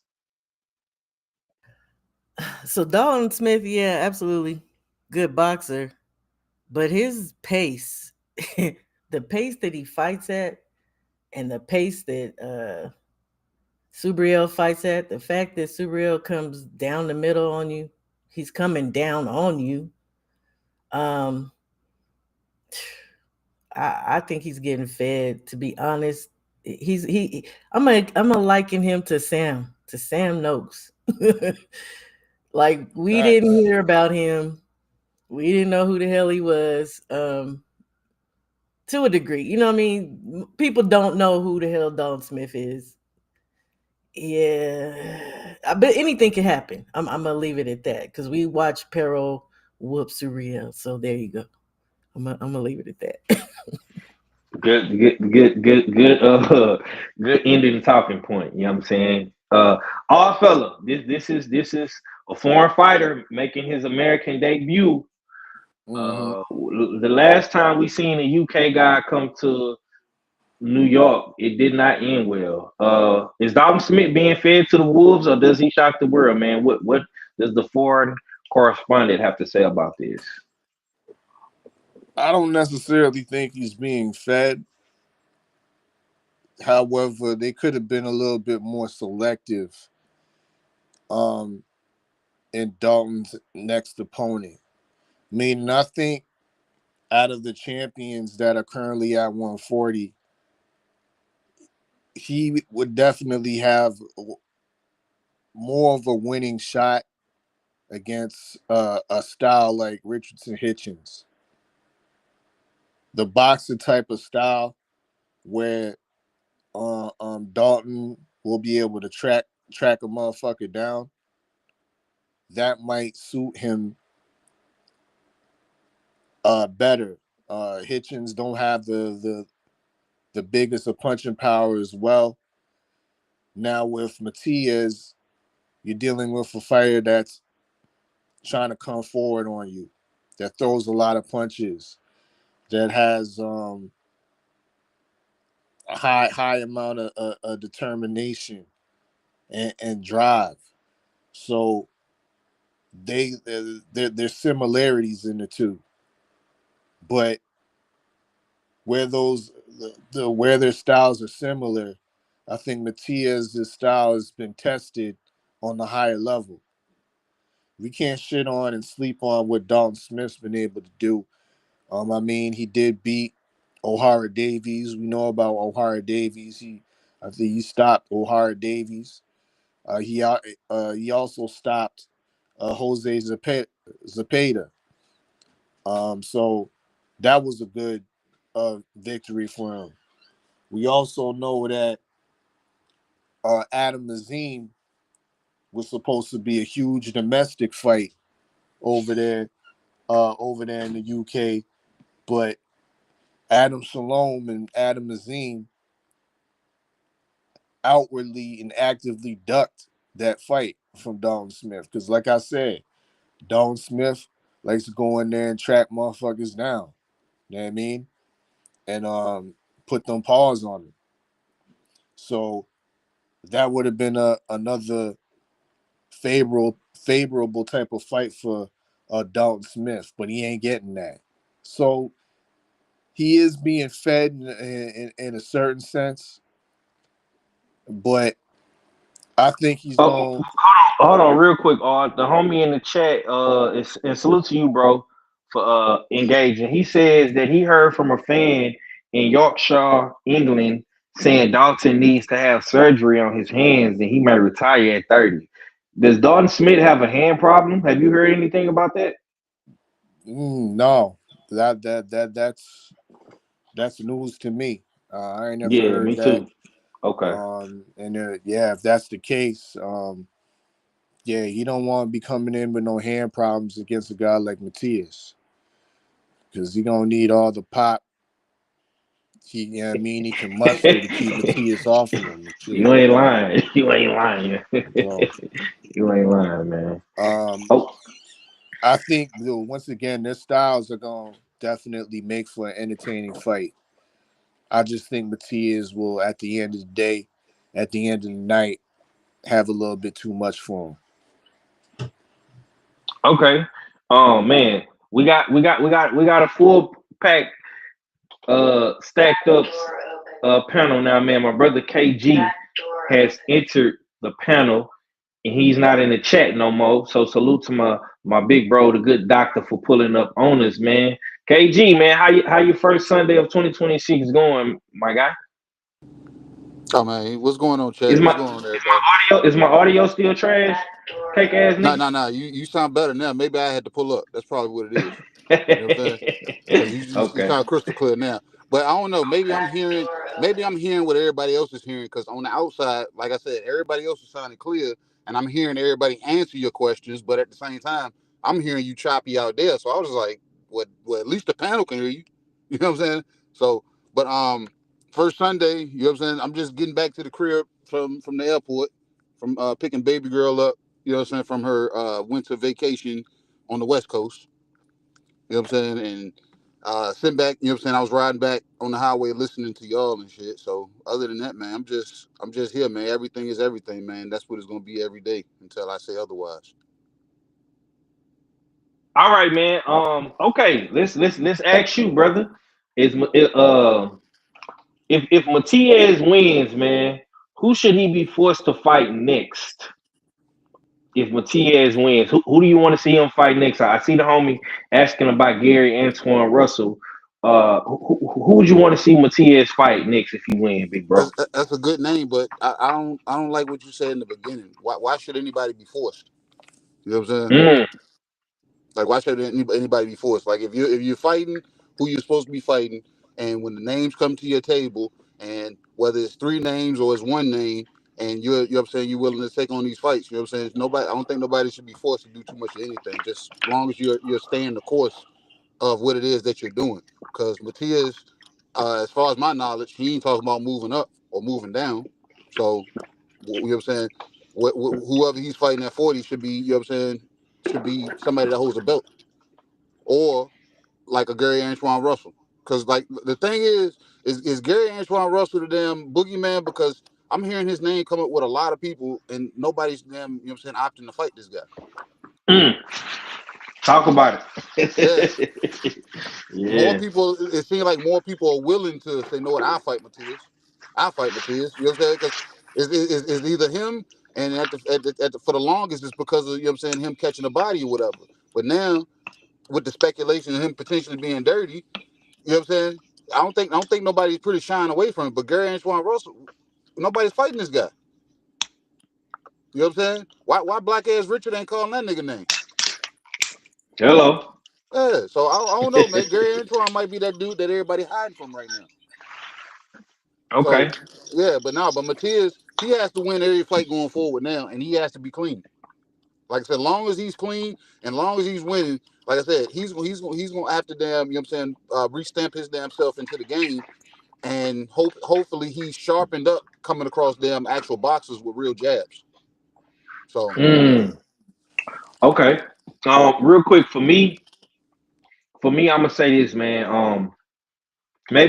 So Dalton Smith, yeah, absolutely good boxer, but his pace, the pace that he fights at, and the pace that Subriel fights at, the fact that Subriel comes down the middle on you, he's coming down on you. I think he's getting fed. To be honest, I'm gonna liken him to Sam Noakes. Like we didn't hear about him, we didn't know who the hell he was. To a degree, you know what I mean. People don't know who the hell Dalton Smith is. Yeah, I bet anything can happen. I'm gonna leave it at that because we watched Peril whoop Subriel. So there you go. I'm gonna leave it at that. Good ending talking point. You know what I'm saying? All fella, this is a foreign fighter making his American debut. Mm-hmm. The last time we seen a UK guy come to New York, it did not end well. Is Dalton Smith being fed to the wolves, or does he shock the world, man? What does the foreign correspondent have to say about this? I don't necessarily think he's being fed. However, they could have been a little bit more selective um, in Dalton's next opponent. Meaning, I think out of the champions that are currently at 140, he would definitely have more of a winning shot against a style like Richardson Hitchens. The boxer type of style where Dalton will be able to track a motherfucker down. That might suit him better. Hitchens don't have the biggest of punching power as well. Now with Matias, you're dealing with a fighter that's trying to come forward on you, that throws a lot of punches, that has a high amount of determination and drive. So there's similarities in the two, but where where their styles are similar, I think Matias' style has been tested on the higher level. We can't shit on and sleep on what Dalton Smith's been able to do. I mean, he did beat O'Hara Davies. We know about O'Hara Davies. I think he stopped O'Hara Davies. He also stopped Jose Zepeda. So that was a good victory for him. We also know that Adam Nazim was supposed to be a huge domestic fight over there in the UK, but Adam Shalom and Adam Nazim outwardly and actively ducked that fight from Dalton Smith. Because like I said, Dalton Smith likes to go in there and track motherfuckers down. You know what I mean? And put them paws on him. So that would have been another favorable type of fight for Dalton Smith, but he ain't getting that. So he is being fed in a certain sense, but I think he's Oh, going. hold on, real quick. The homie in the chat, and salute to you, bro, for engaging. He says that he heard from a fan in Yorkshire, England, saying Dalton needs to have surgery on his hands and he may retire at 30. Does Dalton Smith have a hand problem? Have you heard anything about that? No, that's news to me. I ain't never Yeah, heard me that. too. Okay. Yeah, if that's the case, yeah, he don't want to be coming in with no hand problems against a guy like Matias, because he gonna need all the pop he can muster to keep Matias off of him and shit. You ain't lying. You ain't lying. So, You ain't lying, man. um, Oh, I think once again their styles are gonna definitely make for an entertaining fight. I just think Matias will, at the end of the day, at the end of the night, have a little bit too much for him. okay. Oh man, we got a full pack stacked up panel now, man. My brother KG has entered the panel and he's not in the chat no more. So salute to my big bro, the good doctor, for pulling up on us, man. KG, man, how your first Sunday of 2026 going, my guy? Oh man, what's going on, Is Chad? my What's going on, everybody? is my audio still trash? Cake ass No, nigga. no, no. You sound better now. Maybe I had to pull up. That's probably what it is. You know what I'm saying? Because you Okay. sound crystal clear now. But I don't know. Maybe I'm hearing what everybody else is hearing. Because on the outside, like I said, everybody else is sounding clear, and I'm hearing everybody answer your questions. But at the same time, I'm hearing you choppy out there. So I was like, what? Well, at least the panel can hear you. You know what I'm saying? So, but first Sunday, you know what I'm saying? I'm just getting back to the crib from the airport, from picking baby girl up. You know what I'm saying, from her winter vacation on the West Coast. You know what I'm saying? And Sitting back, you know what I'm saying? I was riding back on the highway listening to y'all and shit. So other than that, man, I'm just here, man. Everything is everything, man. That's what it's gonna be every day until I say otherwise. All right, man. Okay, let's ask you, brother. If Matias wins, man, who should he be forced to fight next? If Matias wins, who do you want to see him fight next? I see the homie asking about Gary Antoine Russell. Who would you want to see Matias fight next if he win, big bro? That's a good name, but I don't like what you said in the beginning. Why should anybody be forced? You know what I'm saying? Mm, Like, why should anybody be forced? Like, if you're fighting who you're supposed to be fighting, and when the names come to your table, and whether it's three names or it's one name, and you know what I'm saying, you're willing to take on these fights. You know what I'm saying? Nobody. I don't think nobody should be forced to do too much of anything. Just as long as you're staying the course of what it is that you're doing. Because Matias, as far as my knowledge, he ain't talking about moving up or moving down. So, you know what I'm saying? Whoever he's fighting at 40 should be, you know what I'm saying, should be somebody that holds a belt. Or like a Gary Antoine Russell. Because, like, the thing is Gary Antoine Russell the damn boogeyman? Because I'm hearing his name come up with a lot of people and nobody's damn, you know what I'm saying, opting to fight this guy. mm. Talk about Yeah. it. More Yeah. people, it seems like more people are willing to say, no, what, I'll fight Matias. I'll fight Matias. You know what I'm saying? Because it's either him, and for the longest, it's because of, you know what I'm saying, him catching a body or whatever. But now, with the speculation of him potentially being dirty, you know what I'm saying? I don't think nobody's pretty shying away from it. But Gary Antoine Russell, nobody's fighting this guy. You know what I'm saying? Why black ass Richard ain't calling that nigga name? Hello. Yeah, so I don't know, man. Gary Antoine might be that dude that everybody hiding from right now. So Okay. yeah, but Matias, he has to win every fight going forward now, and he has to be clean. Like I said, long as he's clean and long as he's winning, like I said, he's gonna have to damn, you know what I'm saying, restamp his damn self into the game, and hopefully he's sharpened up coming across damn actual boxers with real jabs. So Mm. Okay. Real quick for me, I'm gonna say this, man.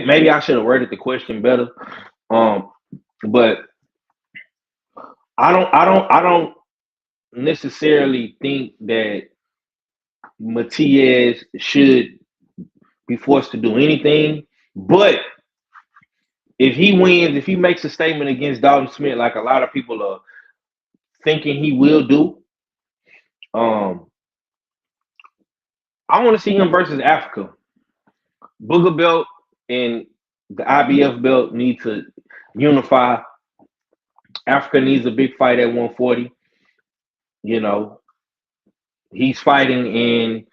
Maybe I should have worded the question better. Um, but I don't necessarily think that Matias should be forced to do anything. But if he wins, if he makes a statement against Dalton Smith, like a lot of people are thinking he will do, um, I want to see him versus Africa. Booger belt and the IBF belt need to unify. Africa needs a big fight at 140. You know, he's fighting in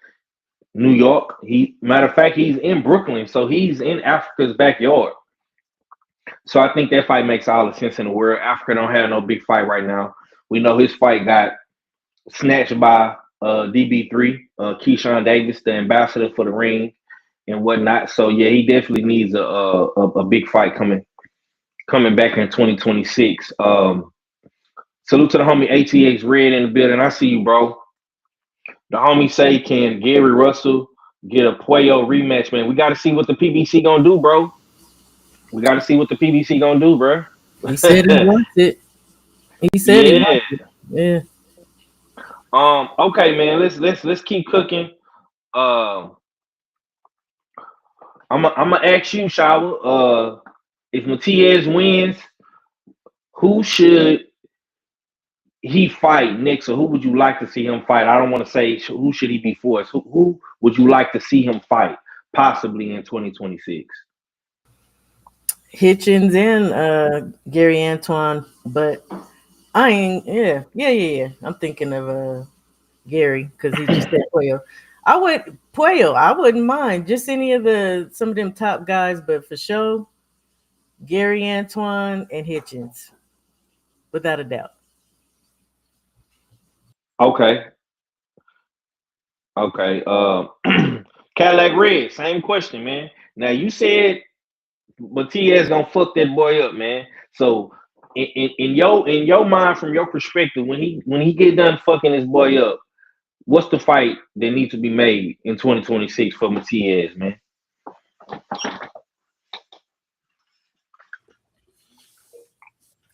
New York. Matter of fact, he's in Brooklyn, so he's in Africa's backyard. So I think that fight makes all the sense in the world. Africa don't have no big fight right now. We know his fight got snatched by DB3, Keyshawn Davis, the ambassador for the ring and whatnot. So yeah, he definitely needs a big fight coming back in 2026. Salute to the homie ATX Red in the building. I see you, bro. The homie say, can Gary Russell get a Puello rematch, man? We got to see what the PBC gonna do, bro. We got to see what the PBC gonna do, bro. He said he wants it. He said he Yeah. wants it. Yeah. Okay, man. Let's keep cooking. I'm gonna ask you, Shower. If Matias wins, who should he fight next, or who would you like to see him fight? I don't want to say who should he be forced. Who would you like to see him fight, possibly in 2026? Hitchens and Gary Antoine, but I ain't. Yeah. I'm thinking of Gary because he just said Puello. I wouldn't mind just any of some of them top guys, but for sure, Gary Antoine and Hitchens, without a doubt. Okay. Cadillac Red, same question, man. Now you said Matias gonna fuck that boy up, man. So in your mind, from your perspective, when he get done fucking this boy up, what's the fight that needs to be made in 2026 for Matias, man?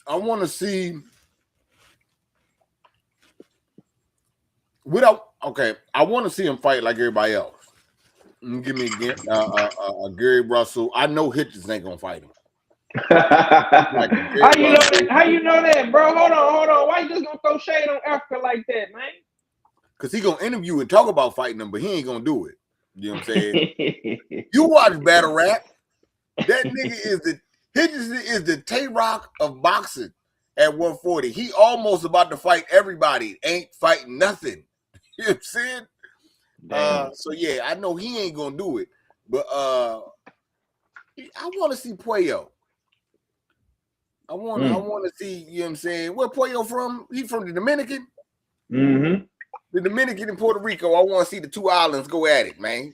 I want to see I want to see him fight like everybody else. Give me Gary Russell. I know Hitchens ain't gonna fight him. How you know that? How you know that, bro? Hold on. Why you just gonna throw shade on Africa like that, man? Because he gonna interview and talk about fighting him, but he ain't gonna do it. You know what I'm saying? You watch battle rap. That nigga Hitchens is the Tay-Rock of boxing at 140. He almost about to fight everybody. Ain't fighting nothing. You know what I'm saying? So yeah, I know he ain't gonna do it, but I want to see Puello. I want to see, you know what I'm saying? Where Puello from? He from the Dominican? Mm-hmm. The Dominican and Puerto Rico. I want to see the two islands go at it, man.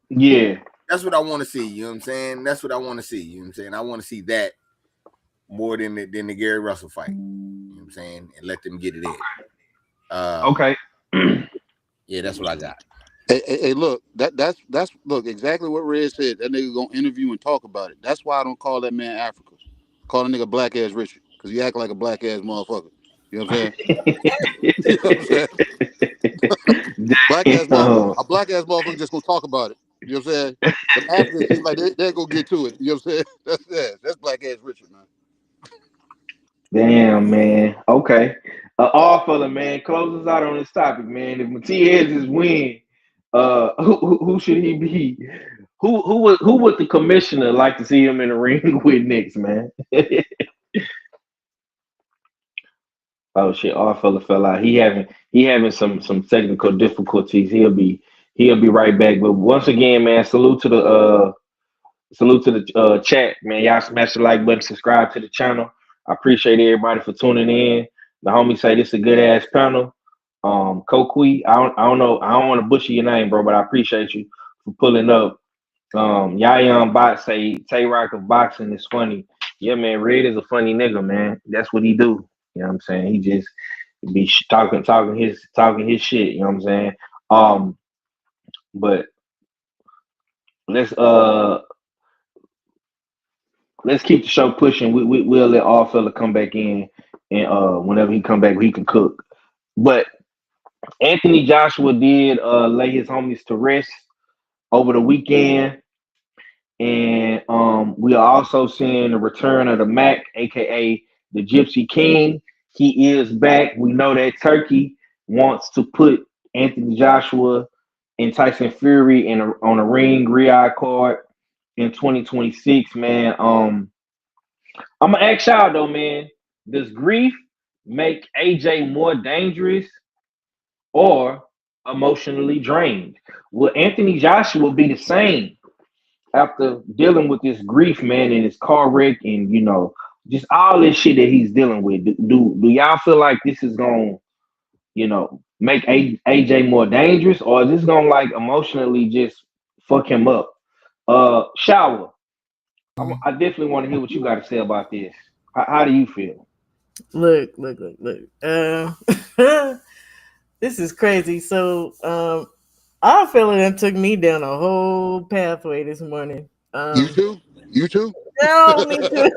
Yeah. That's what I want to see, you know what I'm saying? That's what I want to see, you know what I'm saying? I want to see that more than the Gary Russell fight. You know what I'm saying? And let them get it in. Okay. Yeah, that's what I got. Hey, look, that's look exactly what Red said. That nigga gonna interview and talk about it. That's why I don't call that man Africa. Call a nigga black ass Richard, because he act like a black ass motherfucker. You know what I'm saying? You know what I'm saying? A black ass motherfucker just gonna talk about it. You know what I'm saying? But Africans seem like they're gonna get to it. You know what I'm saying? That's black ass Richard, man. Damn, man. Okay. All fella, man. Close us out on this topic, man. If Matias is win, who should he be? Who would the commissioner like to see him in the ring with next, man? Oh shit, all fella fell out. He having some technical difficulties. He'll be right back. But once again, man, salute to the chat, man. Y'all smash the like button, subscribe to the channel. I appreciate everybody for tuning in. The homies say this is a good ass panel. Kokui, I don't know, I don't want to butcher your name, bro, but I appreciate you for pulling up. Yayan Bot say Tay Rock of boxing is funny. Yeah, man, Red is a funny nigga, man. That's what he do. You know what I'm saying? He just be talking his shit. You know what I'm saying? But let's keep the show pushing. We'll let all fella come back in, and whenever he come back, he can cook. But Anthony Joshua did lay his homies to rest over the weekend. And we are also seeing the return of the Mac, aka the Gypsy King. He is back. We know that Turkey wants to put Anthony Joshua and Tyson Fury on a ring Riyadh card in 2026, man. I'm gonna ask y'all though, man. Does grief make AJ more dangerous or emotionally drained? Will Anthony Joshua be the same after dealing with this grief, man, and his car wreck, and just all this shit that he's dealing with? Do y'all feel like this is gonna, make AJ more dangerous, or is this gonna like emotionally just fuck him up? Shower. I definitely want to hear what you got to say about this. How do you feel? Look. This is crazy. So, our fella that took me down a whole pathway this morning. You too? No, me too.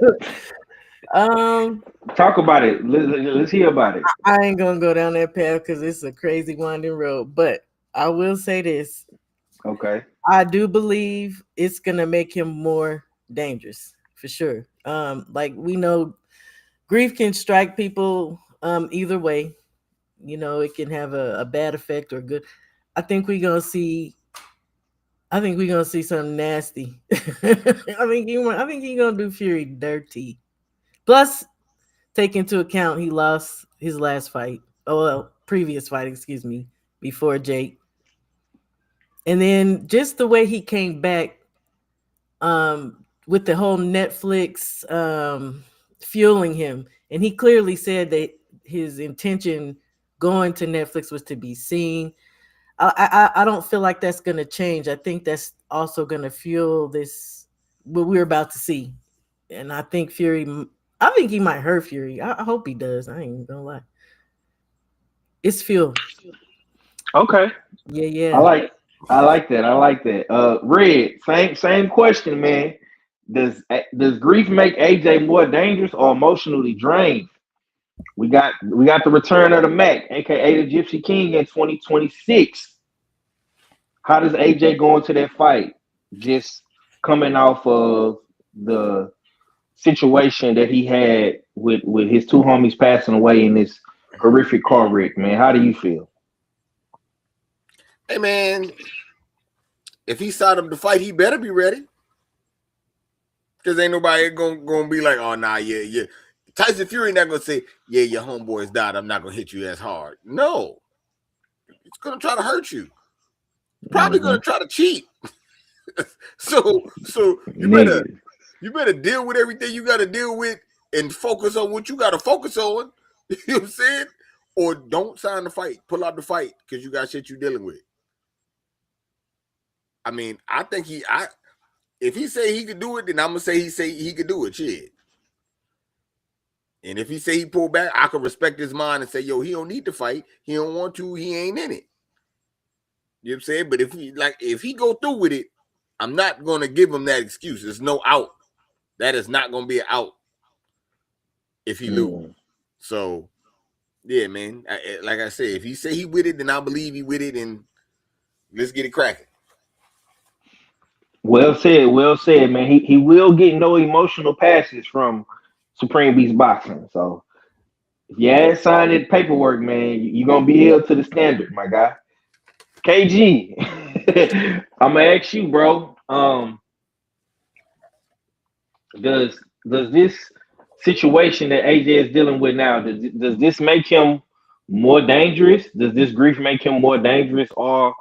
Talk about it. Let's hear about it. I ain't gonna go down that path because it's a crazy winding road. But I will say this. Okay. I do believe it's gonna make him more dangerous for sure. Like we know, grief can strike people either way. It can have a bad effect or good. I think we're gonna see something nasty. I think he's gonna do Fury dirty. Plus, take into account he lost his last fight. Oh well, previous fight, excuse me, before Jake. And then just the way he came back, with the whole Netflix fueling him, and he clearly said that his intention going to Netflix was to be seen. I don't feel like that's going to change. I think that's also going to fuel this, what we're about to see. And I think I think he might hurt Fury. I hope he does. I ain't gonna lie. It's fuel. Okay. Yeah. I like I like that. I like that. Red, same question, man. Does grief make AJ more dangerous or emotionally drained? We got the return of the Mac, aka the Gypsy King, in 2026. How does AJ go into that fight? Just coming off of the situation that he had with his two homies passing away in this horrific car wreck, man. How do you feel? Hey man, if he signed up to fight, he better be ready. Because ain't nobody gonna be like, oh nah, yeah. Tyson Fury not gonna say, yeah, your homeboys died. I'm not gonna hit you as hard. No, it's gonna try to hurt you. Probably gonna try to cheat. so you better deal with everything you gotta deal with and focus on what you gotta focus on. You know what I'm saying? Or don't sign the fight, pull out the fight because you got shit you dealing with. I mean, I think if he say he could do it, then I'm gonna say he could do it. Shit. And if he say he pulled back, I could respect his mind and say, yo, he don't need to fight. He don't want to. He ain't in it. You know what I'm saying? But if he go through with it, I'm not gonna give him that excuse. There's no out. That is not gonna be an out if he lose. So, yeah, man. Like I said, if he say he with it, then I believe he with it, and let's get it cracking. Well said, man. He will get no emotional passes from Supreme Beast Boxing. So if you ain't signed that paperwork, man, you're gonna be held to the standard, my guy. KG, I'm gonna ask you, bro. Does this situation that AJ is dealing with now, does this make him more dangerous? Does this grief make him more dangerous, or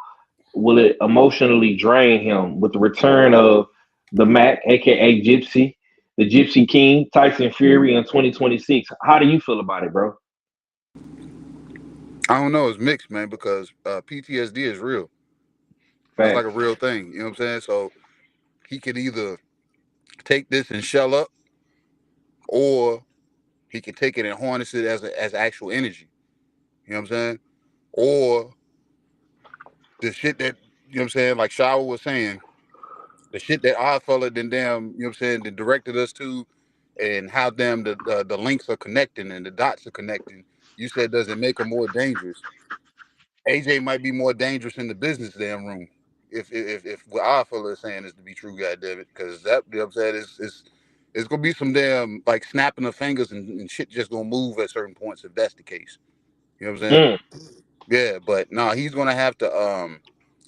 will it emotionally drain him with the return of the Mac, aka Gypsy, the Gypsy King, Tyson Fury in 2026? How do you feel about it, bro? I don't know. It's mixed, man, because PTSD is real. That's like a real thing. You know what I'm saying? So he could either take this and shell up, or he could take it and harness it as actual energy. You know what I'm saying? Or the shit that, you know what I'm saying, like Shower was saying, the shit that our fella then damn, you know what I'm saying, that directed us to, and how damn the links are connecting and the dots are connecting. You said, does it make him more dangerous? AJ might be more dangerous in the business damn room if what our fella is saying is to be true, goddammit, because that, you know what I'm saying, it's gonna be some damn like snapping of fingers and shit just gonna move at certain points if that's the case. You know what I'm saying? Yeah, but no, he's gonna have to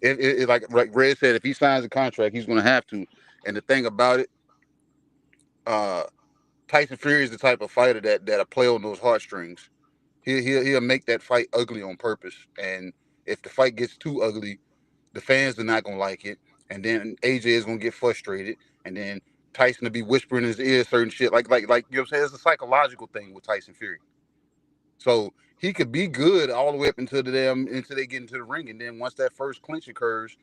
if like Red said, if he signs a contract, he's gonna have to. And the thing about it, Tyson Fury is the type of fighter that'll play on those heartstrings. He'll make that fight ugly on purpose. And if the fight gets too ugly, the fans are not gonna like it. And then AJ is gonna get frustrated. And then Tyson will be whispering in his ear certain shit. Like you know what I'm saying? It's a psychological thing with Tyson Fury. So he could be good all the way up until until they get into the ring. And then once that first clinch occurs,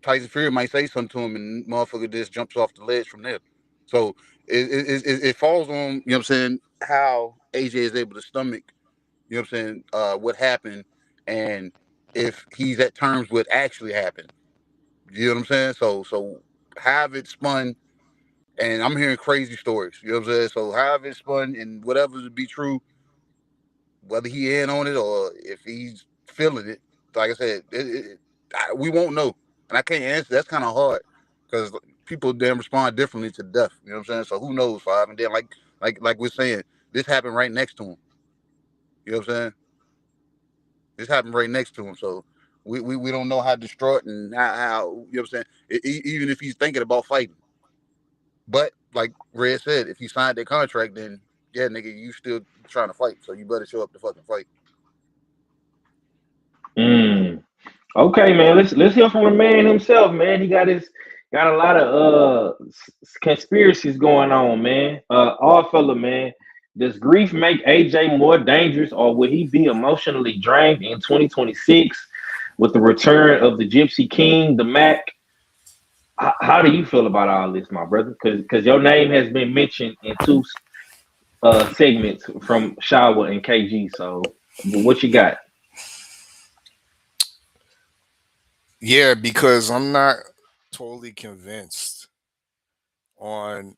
Tyson Fury might say something to him, and motherfucker just jumps off the ledge from there. So it falls on, you know what I'm saying, how AJ is able to stomach, you know what I'm saying, what happened, and if he's at terms with actually happened. You know what I'm saying? So have it spun, and I'm hearing crazy stories. You know what I'm saying? So have it spun, and whatever to be true, whether he in on it or if he's feeling it, like I said, we won't know. And I can't answer. That's kind of hard because people damn respond differently to death. You know what I'm saying? So who knows, Five? And then like we're saying, this happened right next to him. You know what I'm saying? This happened right next to him. So we don't know how distraught and how you know what I'm saying. Even if he's thinking about fighting, but like Red said, if he signed that contract, then yeah, nigga, you still trying to fight. So you better show up to fucking fight. Okay, man. Let's hear from the man himself, man. He got a lot of conspiracies going on, man. All fella, man. Does grief make AJ more dangerous, or would he be emotionally drained in 2026 with the return of the Gypsy King, the Mac? How do you feel about all this, my brother? Because your name has been mentioned in two segments from Shawa and KG. So, what you got? Yeah, because I'm not totally convinced on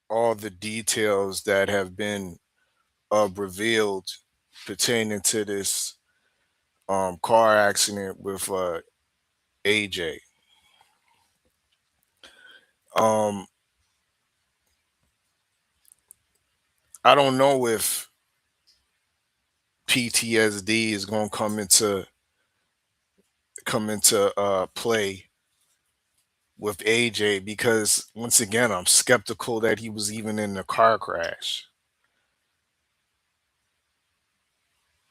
all the details that have been revealed pertaining to this car accident with AJ. Um, I don't know if PTSD is going to come into play with AJ because once again I'm skeptical that he was even in the car crash.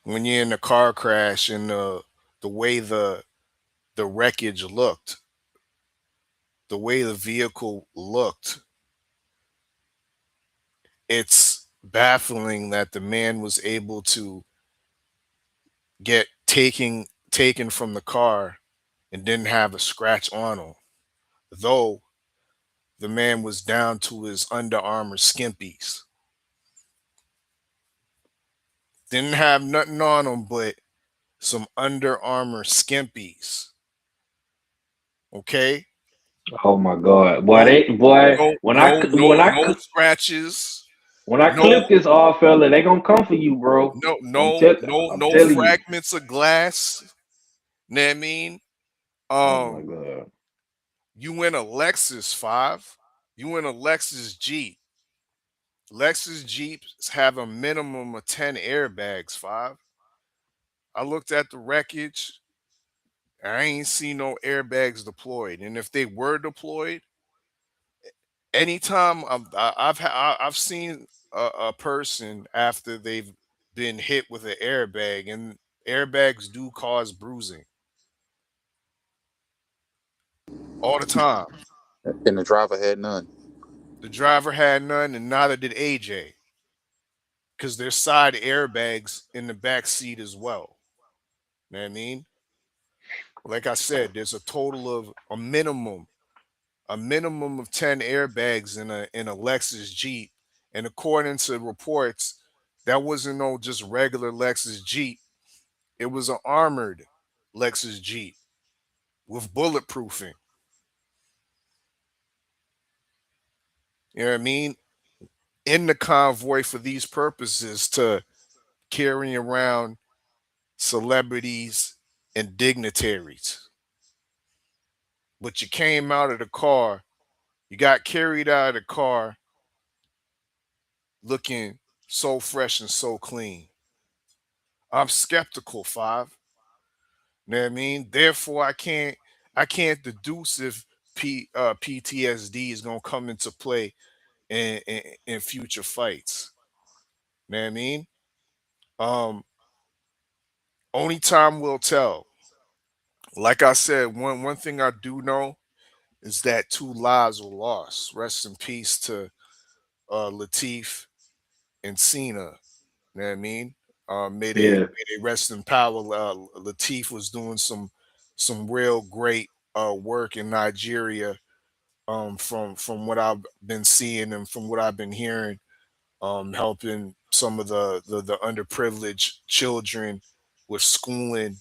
When you're in the car crash and the way the wreckage looked, the way the vehicle looked, it's baffling that the man was able to get taken from the car and didn't have a scratch on him, though the man was down to his Under Armour skimpies. Didn't have nothing on him but some Under Armour skimpies. Okay, Oh my God, boy! no, They boy no, when I no, cl- no, when I no cl- scratches. when I No, clip this off, fella, they gonna come for you, bro. no, I'm no, tell no, I'm no telling you. fragments of glass. Know what I mean? Oh my Um, God. you in a Lexus 5. You in a Lexus Jeep. Lexus Jeeps have a minimum of 10 airbags, 5. I looked at the wreckage. I ain't seen no airbags deployed. And if they were deployed, anytime I've seen a person after they've been hit with an airbag, and airbags do cause bruising all the time. And the driver had none. The driver had none, and neither did AJ, because there's side airbags in the back seat as well. You know what I mean? Like I said, there's a total of a minimum of 10 airbags in a Lexus Jeep. And according to reports, that wasn't no just regular Lexus Jeep. It was an armored Lexus Jeep with bulletproofing. You know what I mean? In the convoy for these purposes to carry around celebrities and dignitaries. But you came out of the car, you got carried out of the car looking so fresh and so clean. I'm skeptical, 5. You know what I mean? Therefore, I can't deduce if PTSD is gonna come into play in future fights. You know what I mean? Um, only time will tell. Like I said, one thing I do know is that 2 lives were lost. Rest in peace to Latif and Cena. You know what I mean? Yeah. May they rest in power. Latif was doing some real great work in Nigeria. From what I've been seeing and from what I've been hearing, helping some of the underprivileged children with schooling,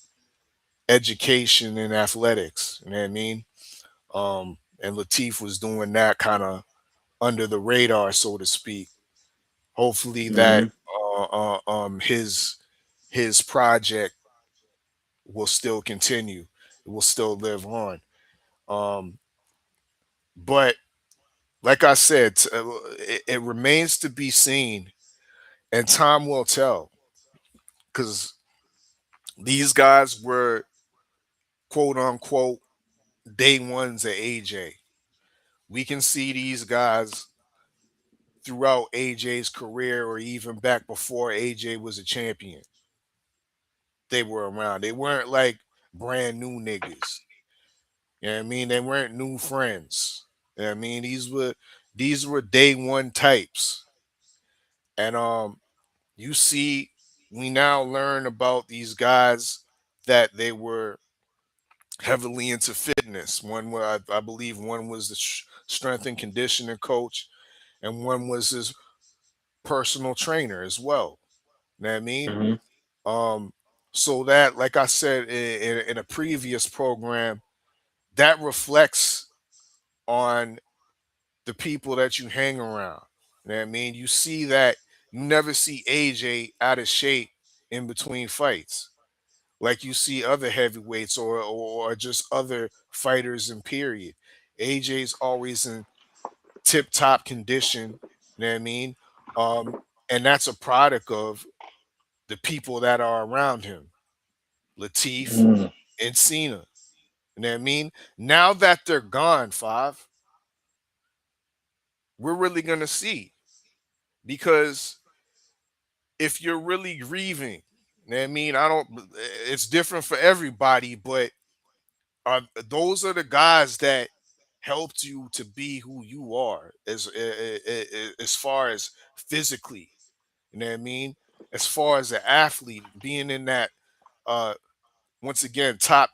education, and athletics. You know what I mean? And Latif was doing that kind of under the radar, so to speak. Hopefully that Hmm. his project will still continue. It will still live on. Um, but like I said, it remains to be seen, and time will tell. Because these guys were quote unquote day ones at AJ. We can see these guys throughout AJ's career, or even back before AJ was a champion. They were around. They weren't like brand new niggas. You know what I mean? They weren't new friends. You know what I mean? These were day one types. And you see, we now learn about these guys that they were heavily into fitness. One where I believe one was the strength and conditioning coach, and one was his personal trainer as well. You know what I mean? Hmm. Um, so that, like I said in a previous program, that reflects on the people that you hang around. You know what I mean? You see that you never see AJ out of shape in between fights, like you see other heavyweights or just other fighters in period. AJ's always in tip top condition. You know what I mean? And that's a product of the people that are around him, Latif Mm. and Cena. You know what I mean? Now that they're gone, Five, we're really gonna see, because if you're really grieving, you know what I mean, I don't. It's different for everybody, but those are the guys that helped you to be who you are, as far as physically. You know what I mean? As far as an athlete being in that, uh, once again, top,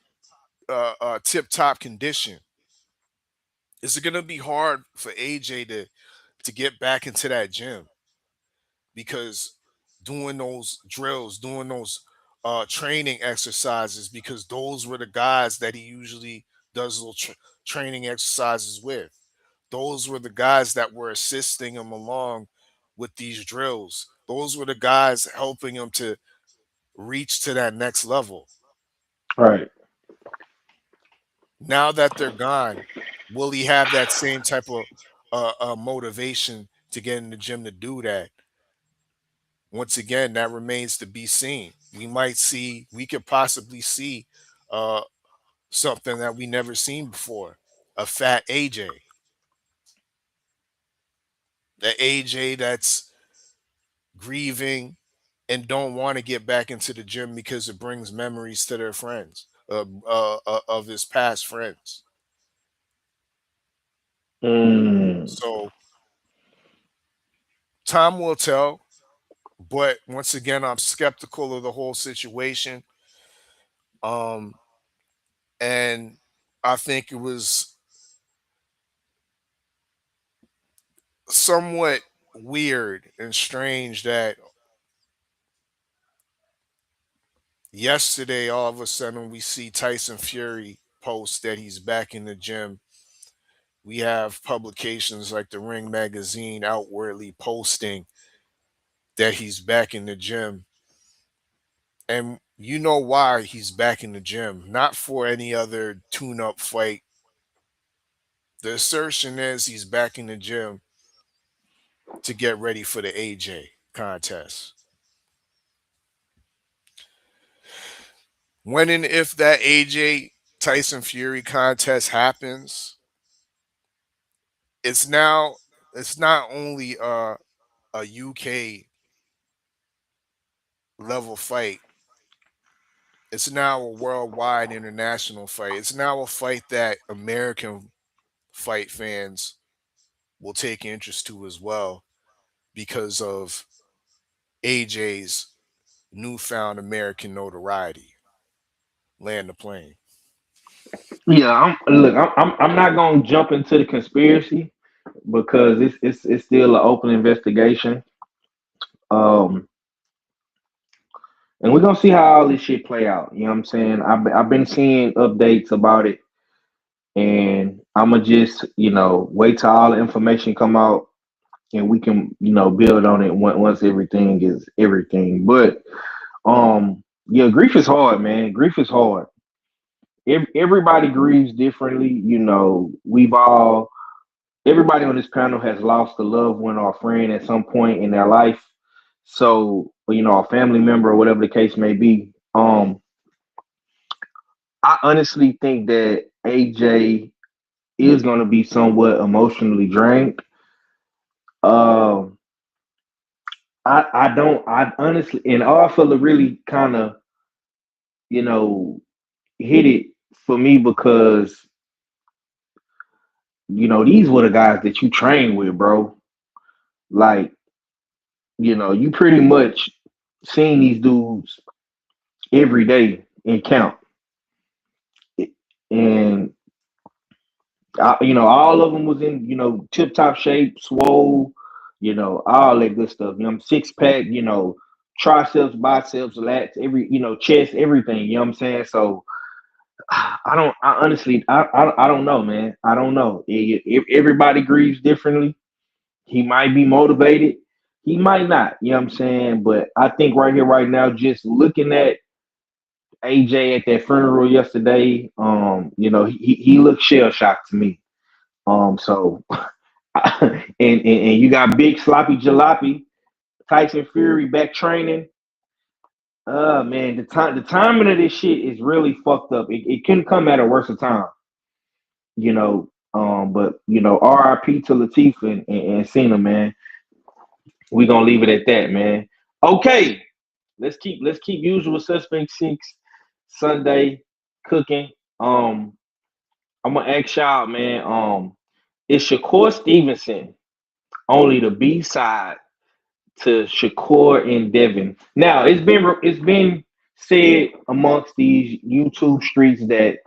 tip top condition. Is it gonna be hard for AJ to get back into that gym? Because doing those drills, doing those training exercises, because those were the guys that he usually does little training exercises with. Those were the guys that were assisting him along with these drills. Those were the guys helping him to reach to that next level. Right. Now that they're gone, will he have that same type of motivation to get in the gym to do that? Once again, that remains to be seen. We could possibly see uh, something that we never seen before, a fat AJ, the AJ that's grieving and don't want to get back into the gym because it brings memories to their friends, of his past friends. Mm. So time will tell. But once again, I'm skeptical of the whole situation. Um, and I think it was somewhat weird and strange that yesterday, all of a sudden, we see Tyson Fury post that he's back in the gym. We have publications like the Ring Magazine outwardly posting that he's back in the gym. And you know why he's back in the gym, not for any other tune up fight. The assertion is he's back in the gym to get ready for the AJ contest. When and if that AJ Tyson Fury contest happens, it's now it's not only a UK level fight, it's now a worldwide international fight. It's now a fight that American fight fans will take interest to as well, because of AJ's newfound American notoriety. Land the plane. Yeah, I'm not gonna jump into the conspiracy because it's still an open investigation. Um, and we're gonna see how all this shit play out. You know what I'm saying? I've been seeing updates about it, and I'ma just wait till all the information come out, and we can build on it once everything is everything. But yeah, grief is hard, man. Grief is hard. Everybody grieves differently. We've all everybody on this panel has lost a loved one or a friend at some point in their life. So, a family member or whatever the case may be. I honestly think that AJ is going to be somewhat emotionally drained. Um, I honestly, and all fella really kind of, you know, hit it for me because, these were the guys that you train with, bro. Like, you pretty much seen these dudes every day in count. And all of them was in, tip top shape, swole, all that good stuff. Six pack, triceps, biceps, lats, chest, everything. You know what I'm saying? So I honestly, I don't know, man. I don't know. Everybody grieves differently. He might be motivated. He might not. You know what I'm saying? But I think right here, right now, just looking at AJ at that funeral yesterday, he looked shell shocked to me. So and you got big sloppy jalopy, Tyson Fury back training. Man, the timing of this shit is really fucked up. It couldn't come at a worse time, you know. But RIP to Latifah and Cena, man. We gonna leave it at that, man. Okay, let's keep usual suspect 6 Sunday cooking. I'm gonna ask y'all, man. Is Shakur Stevenson only the B side to Shakur and Devin? Now it's been said amongst these YouTube streets that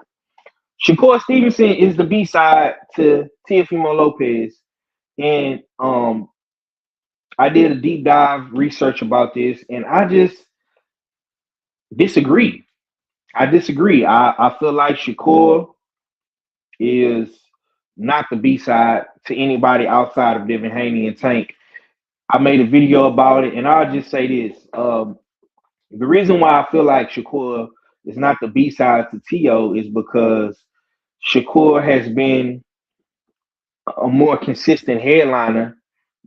Shakur Stevenson is the B side to Teofimo Lopez, and I did a deep dive research about this, and I just disagree. I disagree. I feel like Shakur is not the B side to anybody outside of Devin Haney and Tank. I made a video about it, and I'll just say this: the reason why I feel like Shakur is not the B side to Tio is because Shakur has been a more consistent headliner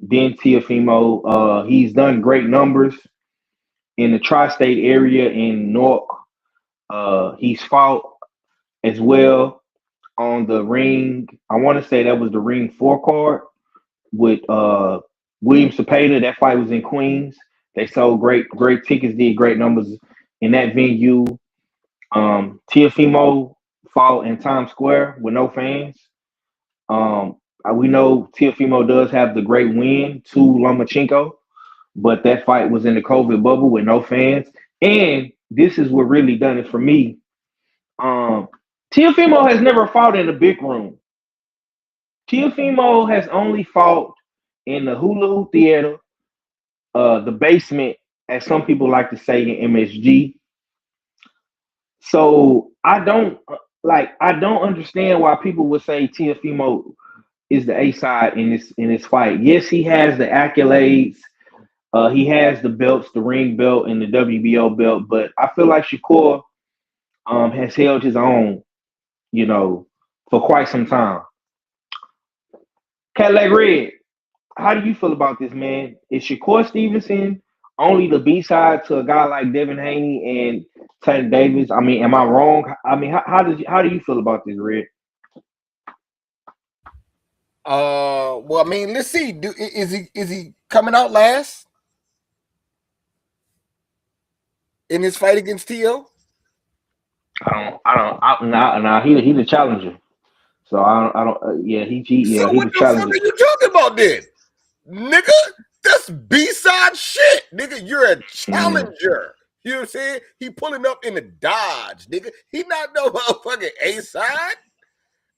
than Teofimo. He's done great numbers in the tri-state area in Newark. He's fought as well on the ring. I want to say that was the ring 4 card with William Cepeda. That fight was in Queens. They sold great tickets, did great numbers in that venue. Teofimo fought in Times Square with no fans. We know Teofimo does have the great win to Lomachenko, but that fight was in the COVID bubble with no fans. And this is what really done it for me. Teofimo has never fought in a big room. Teofimo has only fought in the Hula Hoop Theater, the basement, as some people like to say, in MSG. So I don't understand why people would say Teofimo is the A side in this fight. Yes, he has the accolades. He has the belts, the ring belt and the WBO belt, but I feel like Shakur has held his own, for quite some time. Cadillac Red, how do you feel about this, man? Is Shakur Stevenson only the B side to a guy like Devin Haney and Tank Davis? I mean, am I wrong? I mean, how do you feel about this, Red? Well, I mean, let's see. Is he coming out last in his fight against Tio? He the challenger. So I don't. Yeah, he So he what the the fuck challenger. are you talking about then, nigga? That's B-side shit, nigga. You're a challenger. You know what I'm saying? He pulling up in the Dodge, nigga. He not no motherfucking A-side.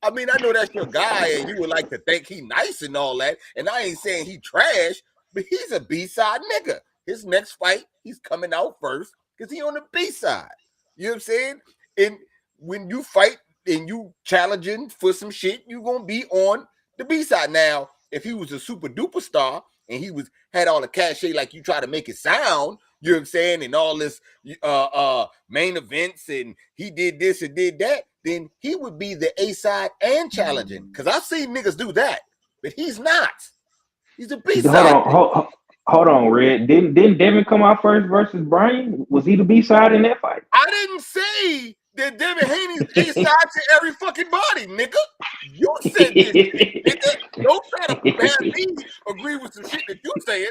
I mean, I know that's your guy, and you would like to think he nice and all that. And I ain't saying he trash, but he's a B-side nigga. His next fight, he's coming out first because he on the B-side. You know what I'm saying? And when you fight and you challenging for some shit, you gonna be on the B-side. Now, if he was a super duper star and he had all the cachet like you try to make it sound, you know what I'm saying, and all this main events, and he did this and did that, then he would be the A side and challenging. Because I've seen niggas do that, but he's not. He's a B side. Hold on, Red. Didn't Devin come out first versus Brian? Was he the B side in that fight? I didn't say that Devin Haney's A side to every fucking body, nigga. You said this shit, nigga. Don't try to have me agree with some shit that you said.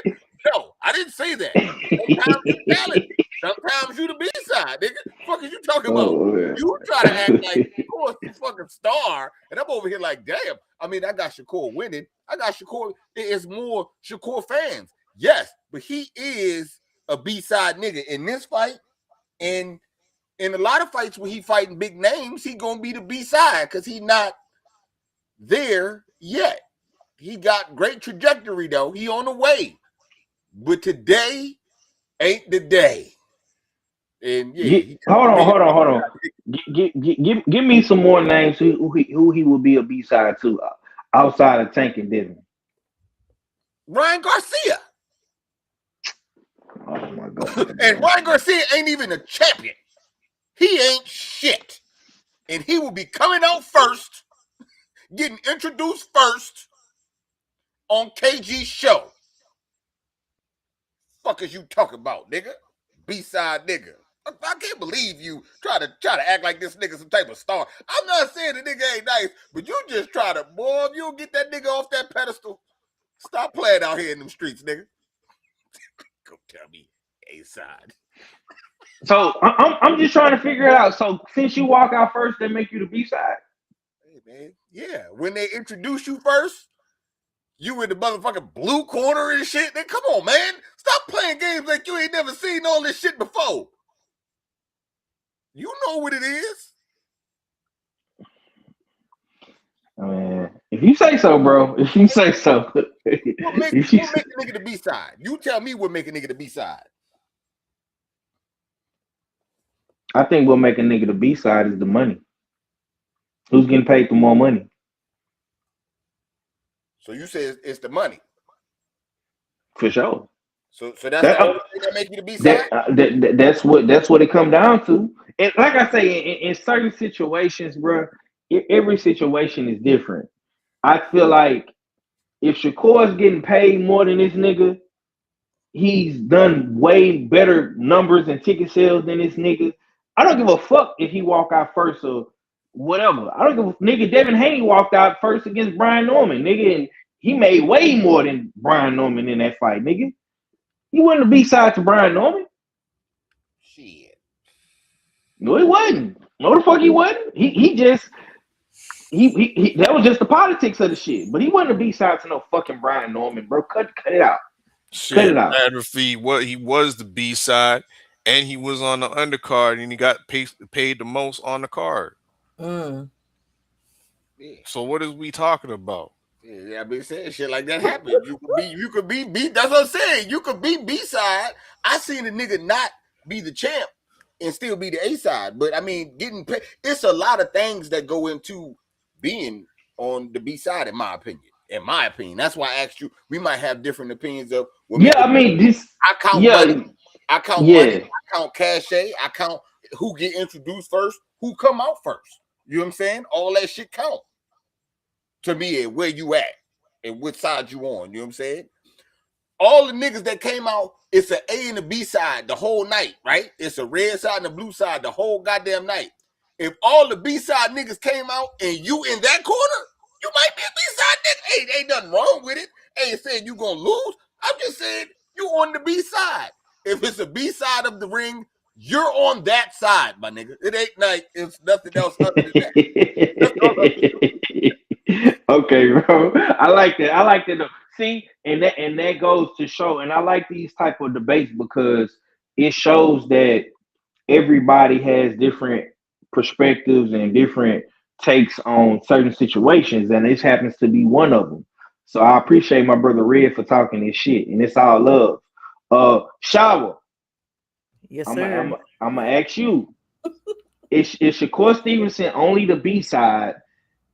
No, I didn't say that. Sometimes you challenge. Sometimes you the B side, nigga. Fuck is you talking about? You try to act like Shakur's the fucking star, and I'm over here like, damn. I mean, I got Shakur winning. I got Shakur. It's more Shakur fans. Yes, but he is a B-side nigga in this fight. And in a lot of fights where he fighting big names, he gonna be the B-side because he not there yet. He got great trajectory though. He on the way. But today ain't the day. And yeah, hold on. Give me some more names who he will be a B-side to outside of Tank and Devin. Ryan Garcia. Oh my god! And Ryan Garcia ain't even a champion. He ain't shit. And he will be coming out first, getting introduced first on KG's show. Fuck is you talking about, nigga? B-side nigga. I can't believe you try to act like this nigga some type of star. I'm not saying the nigga ain't nice, but you just try to, boy, if you don't get that nigga off that pedestal, stop playing out here in them streets, nigga. Go tell me A-side. So I'm just trying to figure it out. So since you walk out first, they make you the B-side. Hey man, yeah. When they introduce you first, you in the motherfucking blue corner and shit. Then come on, man. Stop playing games like you ain't never seen all this shit before. You know what it is. I mean, if you say so, bro. If you say so. What make a nigga the B-side? You tell me what make a nigga the B-side. I think what make a nigga the B-side is the money. Who's getting paid for more money? So you say it's the money. For sure. So that's the only thing that make you the B-side? That's what it come down to. And like I say, in certain situations, bro, every situation is different. I feel like if Shakur's getting paid more than this nigga, he's done way better numbers and ticket sales than this nigga. I don't give a fuck if he walk out first or whatever. I don't give a nigga. Devin Haney walked out first against Brian Norman, nigga, and he made way more than Brian Norman in that fight, nigga. He wasn't a B-side to Brian Norman. Shit. No, he wasn't. No, the fuck he wasn't. He just that was just the politics of the shit. But he wasn't a B-side to no fucking Brian Norman, bro. Cut it out. Shit, cut it out. Matter of fact, he was the B-side, and he was on the undercard, and he got paid the most on the card. Yeah. So what is we talking about? Yeah, I've been saying shit like that happen. You could be B. That's what I'm saying. You could be B-side. I seen a nigga not be the champ and still be the A-side. But I mean, getting paid. It's a lot of things that go into being on the B-side, in my opinion. That's why I asked you. We might have different opinions of. I count money. I count money. I count cachet. I count who get introduced first, who come out first. You know what I'm saying? All that shit count to me, and where you at and which side you on. You know what I'm saying? All the niggas that came out, it's an A and a B side the whole night, right? It's a red side and a blue side the whole goddamn night. If all the B side niggas came out and you in that corner, you might be a B side nigga. Hey, ain't nothing wrong with it. Ain't saying you gonna lose. I'm just saying you on the B side. If it's a B side of the ring, you're on that side, my nigga. It ain't like it's nothing else other than that. Okay, bro. I like that. I like that. See, and that goes to show, and I like these type of debates because it shows that everybody has different perspectives and different takes on certain situations, and this happens to be one of them. So I appreciate my brother Red for talking this shit, and it's all love. Shower. Yes, sir. I'm gonna ask you: Is Shakur Stevenson only the B side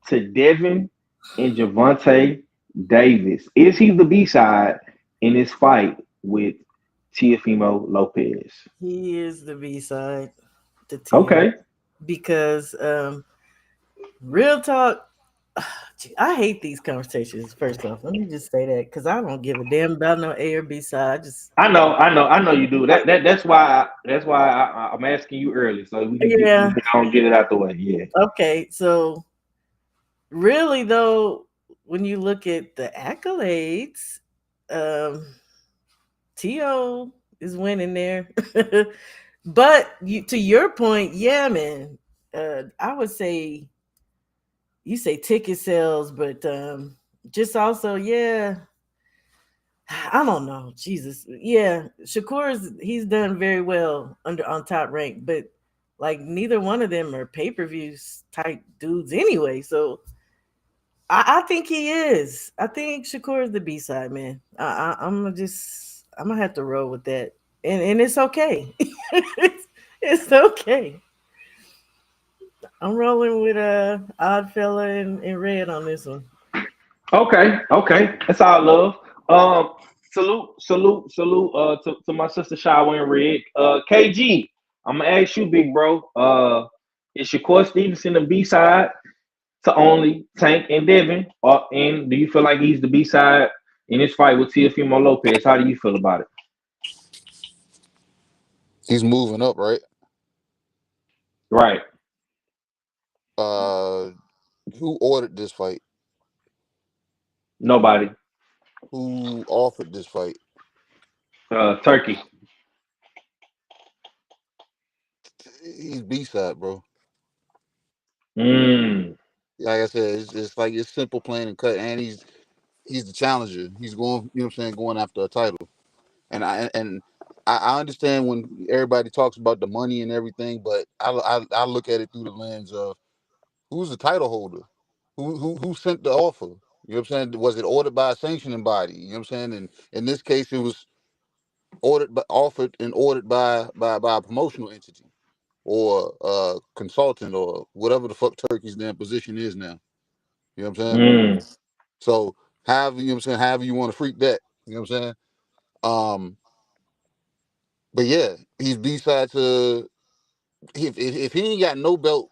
to Devin and Javante Davis? Is he the B side in this fight with Teofimo Lopez? He is the B side. Okay. Because real talk, I hate these conversations. First off, let me just say that because I don't give a damn about no A or B side. I know you do. That's why I'm asking you early so we can get it out the way. Yeah. Okay, so really though, when you look at the accolades, T.O. is winning there. But to your point, yeah, man, I would say you say ticket sales, but just also, yeah, I don't know, Jesus, yeah, he's done very well on Top Rank, but like neither one of them are pay-per-views type dudes anyway. So I think he is. I think Shakur is the B-side, man. I'm gonna have to roll with that, and it's okay. It's okay. I'm rolling with Oddfella and Red on this one. Okay. That's all love. Salute. To my sister Shaw and Red. KG. I'm gonna ask you, big bro. Is Shakur Stevenson the B side to only Tank and Devin, and do you feel like he's the B side in this fight with Teofimo Lopez? How do you feel about it? He's moving up, right? Right. Who ordered this fight? Nobody. Who offered this fight? Turkey. He's B side, bro. Mm. Like I said, it's like it's simple, plain and cut. And he's the challenger. He's going, you know what I'm saying, going after a title. And I understand when everybody talks about the money and everything, but I look at it through the lens of who's the title holder, who sent the offer. You know what I'm saying? Was it ordered by a sanctioning body? You know what I'm saying? And in this case, it was offered and ordered by a promotional entity or consultant or whatever the fuck Turkey's damn position is now. You know what I'm saying? Mm. So however, you know what I'm saying, however you want to freak that. You know what I'm saying? But yeah, he's B side to if he ain't got no belt,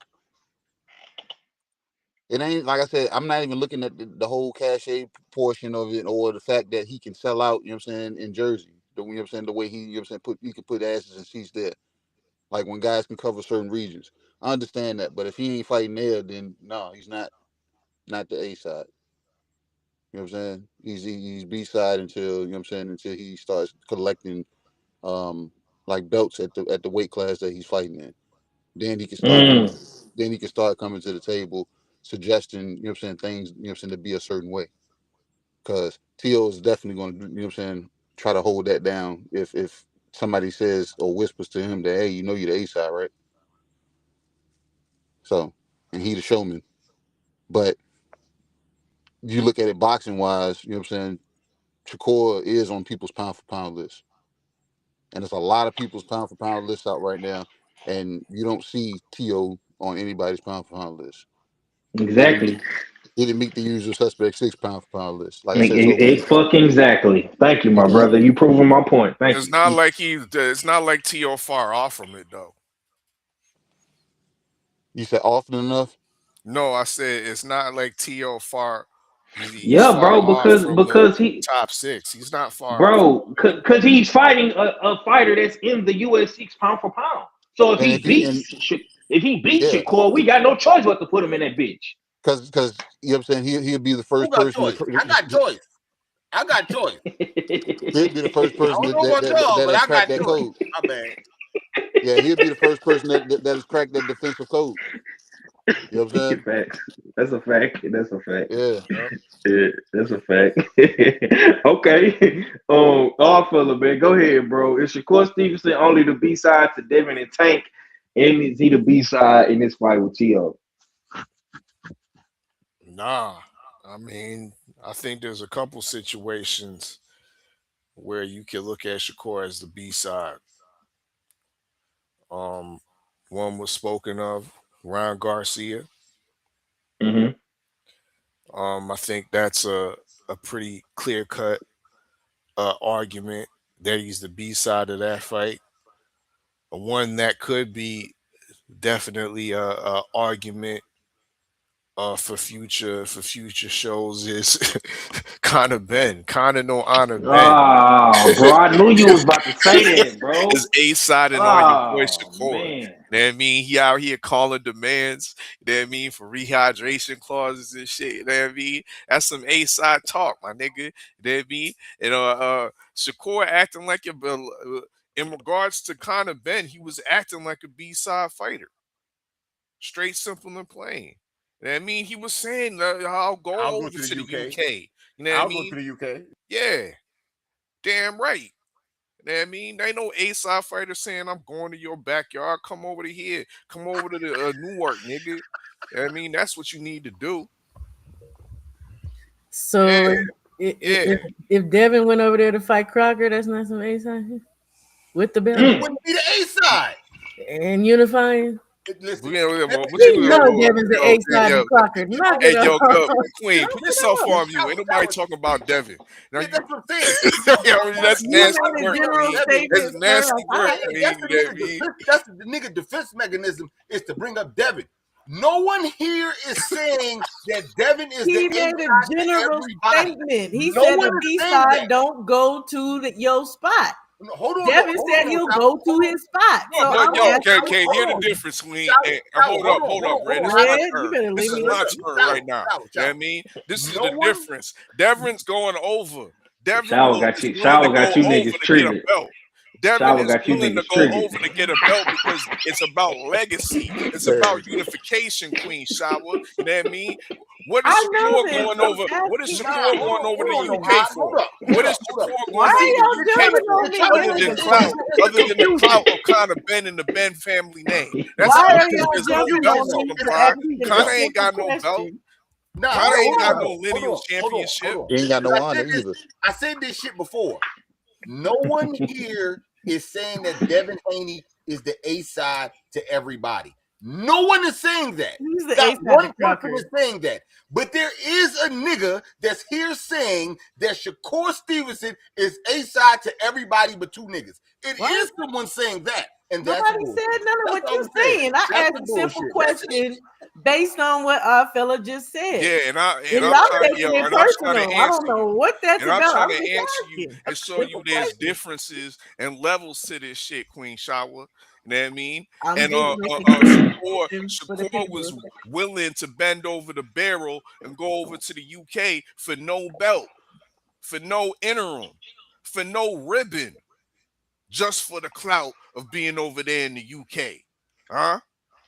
it ain't like I said, I'm not even looking at the whole cachet portion of it or the fact that he can sell out, you know what I'm saying, in Jersey. You know what I'm saying, the way he, you know what I'm saying, he could put asses and seats there. Like when guys can cover certain regions. I understand that, but if he ain't fighting there, then no, he's not the A side. You know what I'm saying? He's B side until, you know what I'm saying, until he starts collecting like belts at the weight class that he's fighting in. Then he can start coming. Then he can start coming to the table, suggesting, you know what I'm saying, things, you know what I'm saying, to be a certain way. Because T.O. is definitely going to, you know what I'm saying, try to hold that down if somebody says or whispers to him that, hey, you know, you're the A side, right? So, and he the showman. But you look at it boxing wise, you know what I'm saying, Shakur is on people's pound for pound list. And there's a lot of people's pound for pound lists out right now, and you don't see T.O. on anybody's pound for pound list. Exactly. He didn't meet the usual suspect 6 pound for pound list. Like I said, so Fucking exactly. Thank you, my brother. You proving my point. Thank It's you. not like it's not like T.O. far off from it though. You said often enough? No, I said it's not like T.O. far. He's Yeah, far bro, off from the because he, top 6. He's not far off. bro, because he's fighting a fighter that's in the US6 pound for pound. So if And he beats yeah, Shakur, we got no choice but to put him in that bitch. because you know what I'm saying, he'll be the Who first got person choice? I got choice. I got choice. he'll be the first I person don't know about y'all, that but has I cracked got that choice. code. My bad. Yeah, he'll be the first person that has cracked that defensive code. You know what I'm saying? Facts. That's a fact. That's a fact. Yeah. Yep. Yeah, that's a fact. Okay. All fella, man. Go ahead, bro. Is Shakur Stevenson only the B side to Devin and Tank? And is he the B side in this fight with T.O.? Nah. I mean, I think there's a couple situations where you can look at Shakur as the B side. Um, One was spoken of, Ryan Garcia. Mm-hmm. I think that's a pretty clear cut argument that he's the B side of that fight. One that could be definitely a argument for future shows is Conor Ben. Conor no honor Ben. Oh, bro. I knew you was about to say that, bro. Is A siding on your boy Oh, Shakur. man. You know what I mean? He out here calling demands, you know what I mean, for rehydration clauses and shit. You know what I mean? That's some A side talk, my nigga. You know what I mean? And Shakur acting like in regards to Conor Ben, he was acting like a B side fighter. Straight, simple, and plain. You know what I mean? He was saying, I'll go I'll go over to to the the UK. UK. You know what I I'll go mean? to the UK. Yeah, damn right. You know what I mean? There ain't no A-side fighter saying, I'm going to your backyard. Come over to here. Come over to the Newark, nigga. You know what I mean? That's what you need to do. So Yeah, yeah. if Devin went over there to fight Crocker, that's not some A side with the belt. Devin wouldn't be the A side. And unifying. Listen, You know Devin's the A side of Crocker. Knock it Hey, yo, off. go, Queen, put yourself on mute. Ain't nobody talking about Devin. Now, that's what I'm saying. that's You nasty made a work, general Queen. statement, That's sir. nasty All work, right. Queen. That's the nigga defense mechanism is to bring up Devin. No one here is saying that Devin is He the made A a side to general everybody. statement. He No said one the is B saying side that. don't go to your spot. No, hold on. Devin said he'll go to his spot. So But I'm yo, asking. can you hear the difference, Queen? Hey, hold up, Red. This is my Red, you turn. better This leave is me my alone. turn right now. You know what I mean? This is the difference. Devon's going over. Devin Shower is got you. willing Shower to got go you over niggas to get a triggered. belt. Devin Shower is got you willing to niggas go triggered. over to get a belt because it's about legacy. It's about unification, Queen Shower. You know what I mean? What is I know Shakur this. going I'm over? What is asking. Shakur going over to UK for? What is Shakur Why going over are y'all to UK jumping for? on me? Other than clout, of kind of Ben and the Ben family name. That's Why it. are Because y'all there's no jumping belts on on me the to block. ask me a Connor ain't simple got no belt. question? Connor ain't got no Hold lineal on. championship. He ain't got no I honor said this- either. I said this shit before. No one here is saying that Devin Haney is the A side to everybody. No one is saying that. Who's the Not A side one to person Crocker? is saying that. But there is a nigga that's here saying that Shakur Stevenson is A side to everybody but two niggas. It is someone saying that. And that's Nobody bullshit. said none of That's what all you're I'm saying. saying. I That's asked the a simple bullshit. question based on what our fella just said. Yeah, and I'm y'all trying taking it and I'm trying personal. to I answer don't know you. what that's And I'm about. trying I'm to just answer you asking. and show you there's differences and levels to this shit, Queen Shower. You know what I mean? I'm And just making a Shakur question for the people. was willing to bend over the barrel and go over to the UK for no belt, for no interim, for no ribbon, just for the clout of being over there in the UK. Huh?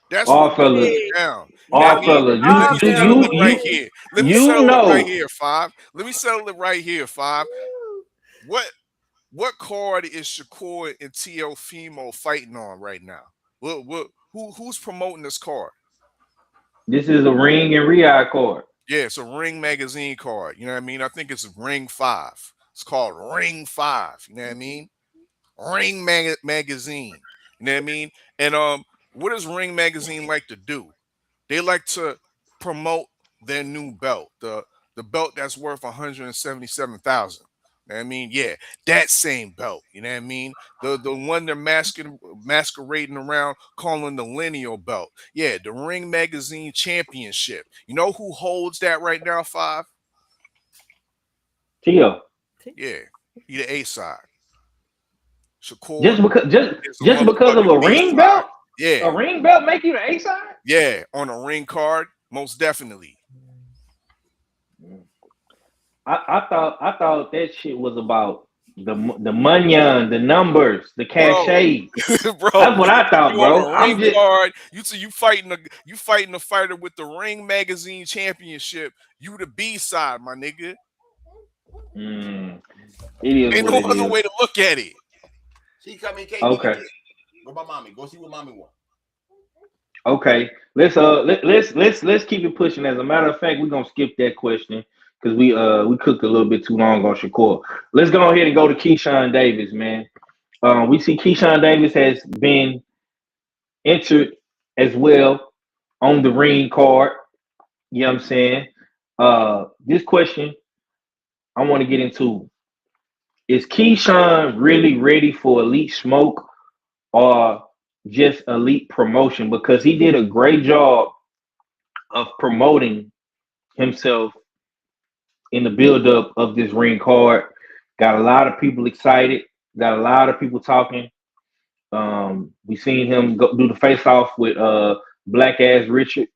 That's All what fellas, it down. You know what I all mean? fellas, Let me settle it right here. Let me you settle it right know. here, Five. Let me settle it right here, Five. What card is Shakur and T.O. Fimo fighting on right now? Who's promoting this card? This is a ring and Riyadh card. Yeah, it's a Ring magazine card. You know what I mean? I think it's Ring 5. It's called Ring 5. You know what I mean? Ring magazine. You know what I mean? And what does Ring magazine like to do? They like to promote their new belt, the belt that's worth 177,000. You know what I mean? Yeah, that same belt. You know what I mean? The one they're masquerading around calling the lineal belt. Yeah, the Ring Magazine Championship. You know who holds that right now, Five? Tio. Yeah, he the A side. Shakur Just is because of a ring belt? Yeah. A ring belt make you the A side? Yeah, on a ring card, most definitely. I thought that shit was about the money, the numbers, the cachet. Bro, that's what I thought, you bro. on a ring card. You fighting a fighter with the Ring Magazine Championship. You the B side, my nigga. It is Ain't what no it other is. way to look at it. She coming, okay. Go by mommy. Go see what mommy wants. Okay, let's keep it pushing. As a matter of fact, we're gonna skip that question because we cooked a little bit too long on Shakur. Let's go ahead and go to Keyshawn Davis, man. We see Keyshawn Davis has been entered as well on the ring card. You know what I'm saying? This question I want to get into: is Keyshawn really ready for elite smoke or just elite promotion? Because he did a great job of promoting himself in the buildup of this ring card. Got a lot of people excited. Got a lot of people talking. We seen him go do the face off with Black Ass Richard,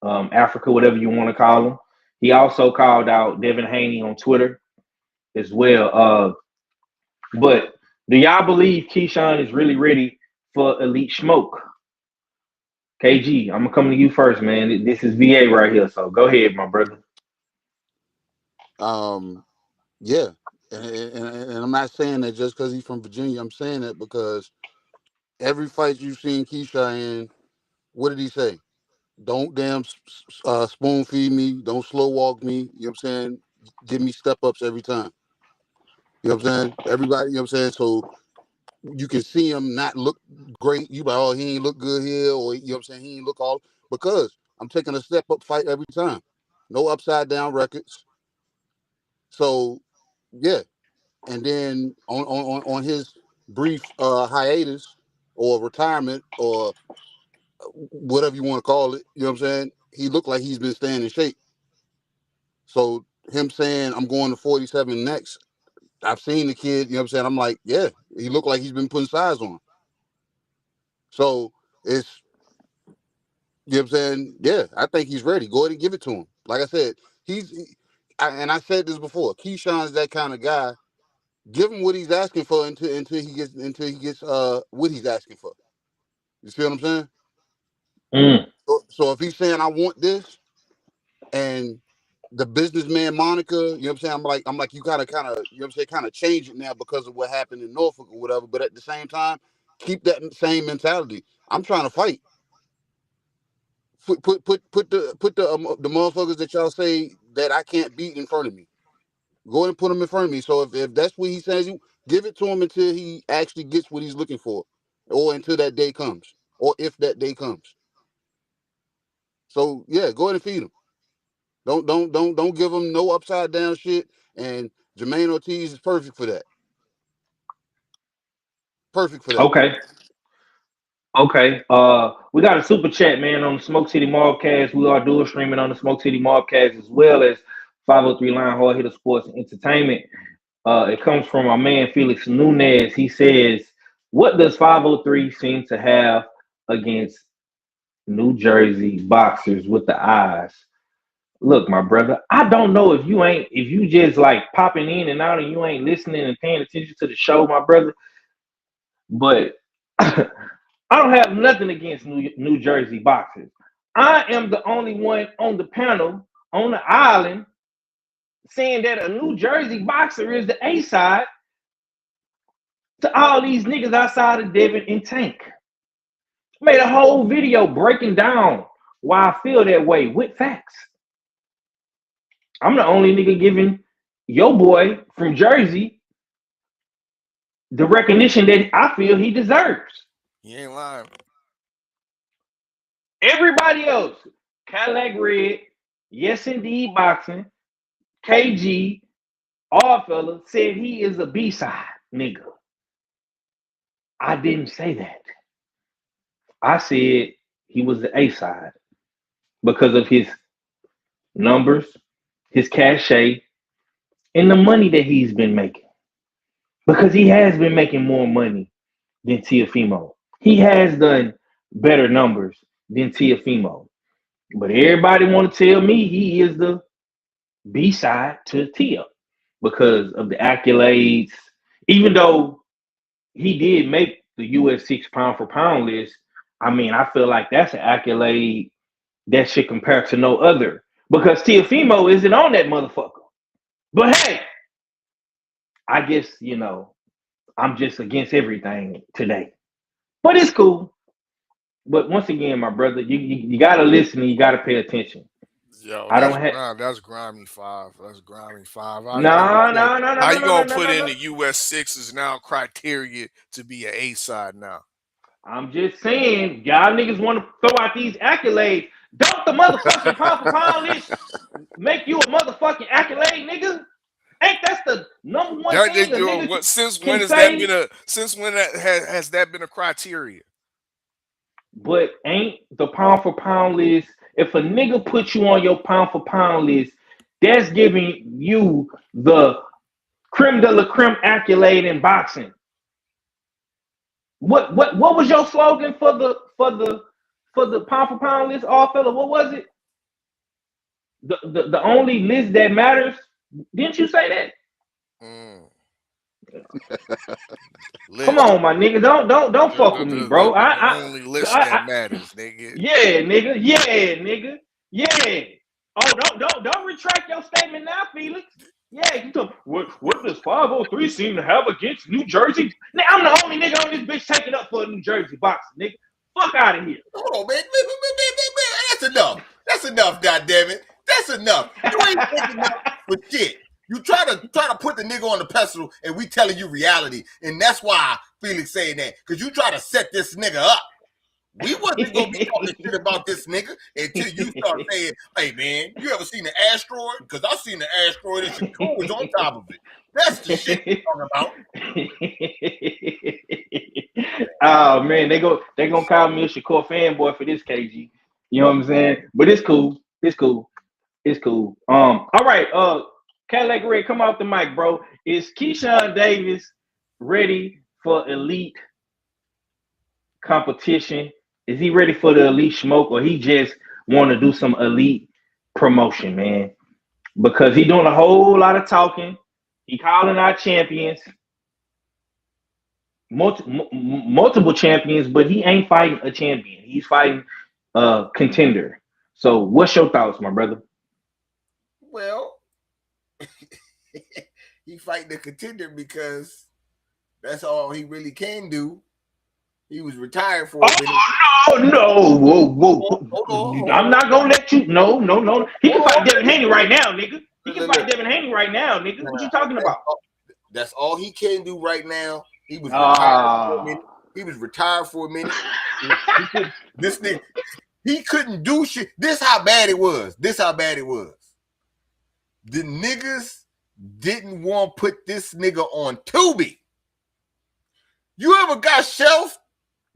Africa, whatever you want to call him. He also called out Devin Haney on Twitter as well. But do y'all believe Keyshawn is really ready for elite smoke? KG, I'm gonna come to you first, man. This is VA right here, so go ahead, my brother. Yeah, and I'm not saying that just because he's from Virginia. I'm saying that because every fight you've seen Keyshawn in, what did he say? Don't damn spoon feed me. Don't slow walk me. You know what I'm saying? Give me step ups every time. You know what I'm saying? Everybody, you know what I'm saying? So you can see him not look great. You like, oh, he ain't look good here, or you know what I'm saying, he ain't look all, because I'm taking a step up fight every time. No upside down records. So yeah. And then on his brief hiatus or retirement or whatever you want to call it, you know what I'm saying, he looked like he's been staying in shape. So him saying I'm going to 47 next, I've seen the kid, you know what I'm saying, I'm like, yeah, he looked like he's been putting size on. So it's, you know what I'm saying, yeah, I think he's ready. Go ahead and give it to him. Like I said, and I said this before, Keyshawn's that kind of guy. Give him what he's asking for until he gets what he's asking for. You see what I'm saying? Mm. So if he's saying I want this, and the businessman moniker, you know what I'm saying, I'm like you kind of, you know what I'm saying, kind of change it now because of what happened in Norfolk or whatever. But at the same time, keep that same mentality. I'm trying to fight. Put the motherfuckers that y'all say that I can't beat in front of me. Go ahead and put them in front of me. So if that's what he says, you give it to him until he actually gets what he's looking for, or until that day comes, or if that day comes. So yeah, go ahead and feed him. Don't give him no upside down shit. And Jermaine Ortiz is perfect for that. Perfect for that. Okay. We got a super chat, man, on the Smoke City Mobcast. We are dual streaming on the Smoke City Mobcast as well as 503 Line Hard Hitter Sports and Entertainment. It comes from our man Felix Nunez. He says, "What does 503 seem to have against New Jersey boxers with the eyes?" Look, my brother, I don't know if you just like popping in and out and you ain't listening and paying attention to the show, my brother. But I don't have nothing against New Jersey boxers. I am the only one on the panel on the island saying that a New Jersey boxer is the A side to all these niggas outside of Devin and Tank. Made a whole video breaking down why I feel that way with facts. I'm the only nigga giving your boy from Jersey the recognition that I feel he deserves. You ain't lying. Everybody else, Cadillac Red, Yes Indeed Boxing, KG, all fella said he is a B-side nigga. I didn't say that. I said he was the A-side because of his numbers, his cachet, and the money that he's been making. Because he has been making more money than Teofimo. He has done better numbers than Teofimo. But everybody want to tell me he is the B-side to Teo because of the accolades. Even though he did make the US6 pound for pound list, I mean, I feel like that's an accolade that should compare to no other because Teofimo isn't on that motherfucker. But hey, I guess, I'm just against everything today. But it's cool. But once again, my brother, you gotta listen and you gotta pay attention. Yo, that's grimy 5. That's grimy 5. No. How you gonna put in the US6's now criteria to be an A side now? I'm just saying, y'all niggas want to throw out these accolades. Don't the motherfucking pound for pound list make you a motherfucking accolade, nigga? Ain't that's the number one thing a nigga since can when has say? has that been a criteria? But ain't the pound for pound list, if a nigga put you on your pound for pound list, that's giving you the creme de la creme accolade in boxing. What was your slogan for the pound for pound list, all fella? What was it? The only list that matters. Didn't you say that? Come on, my nigga. Don't fuck with me, bro. The only list that matters, nigga. Yeah, nigga. Yeah, nigga. Yeah. Oh, don't retract your statement now, Felix. Yeah, you talk. What does 503 seem to have against New Jersey? Now, I'm the only nigga on this bitch taking up for a New Jersey boxer, nigga. Fuck out of here. Hold on, man. That's enough. That's enough, goddammit. That's enough. You ain't thinking enough for shit. You try to put the nigga on the pedestal, and we telling you reality, and that's why Felix saying that because you try to set this nigga up. We wasn't gonna be talking shit about this nigga until you start saying, "Hey man, you ever seen an asteroid? Because I seen the asteroid and Shakur was on top of it. That's the shit you're talking about." Oh man, they gonna call me a Shakur fanboy for this, KG. You know what I'm saying? But it's cool. It's cool. It's cool. All right. Cadillac Red, come off the mic, bro. Is Keyshawn Davis ready for elite competition? Is he ready for the elite smoke, or he just want to do some elite promotion, man? Because he doing a whole lot of talking. He calling out champions, multiple champions, but he ain't fighting a champion. He's fighting a contender. So, what's your thoughts, my brother? Well, he fighting the contender because that's all he really can do. He was retired for a minute. No. Whoa. Hold on. I'm not going to let you. No. He can fight Devin Haney right now, nigga. He can fight Devin Haney right now, nigga. What you talking about? That's all he can do right now. He was retired for a minute. He was retired for a minute. This nigga, he couldn't do shit. This how bad it was. The niggas didn't want to put this nigga on Tubi. You ever got shelved?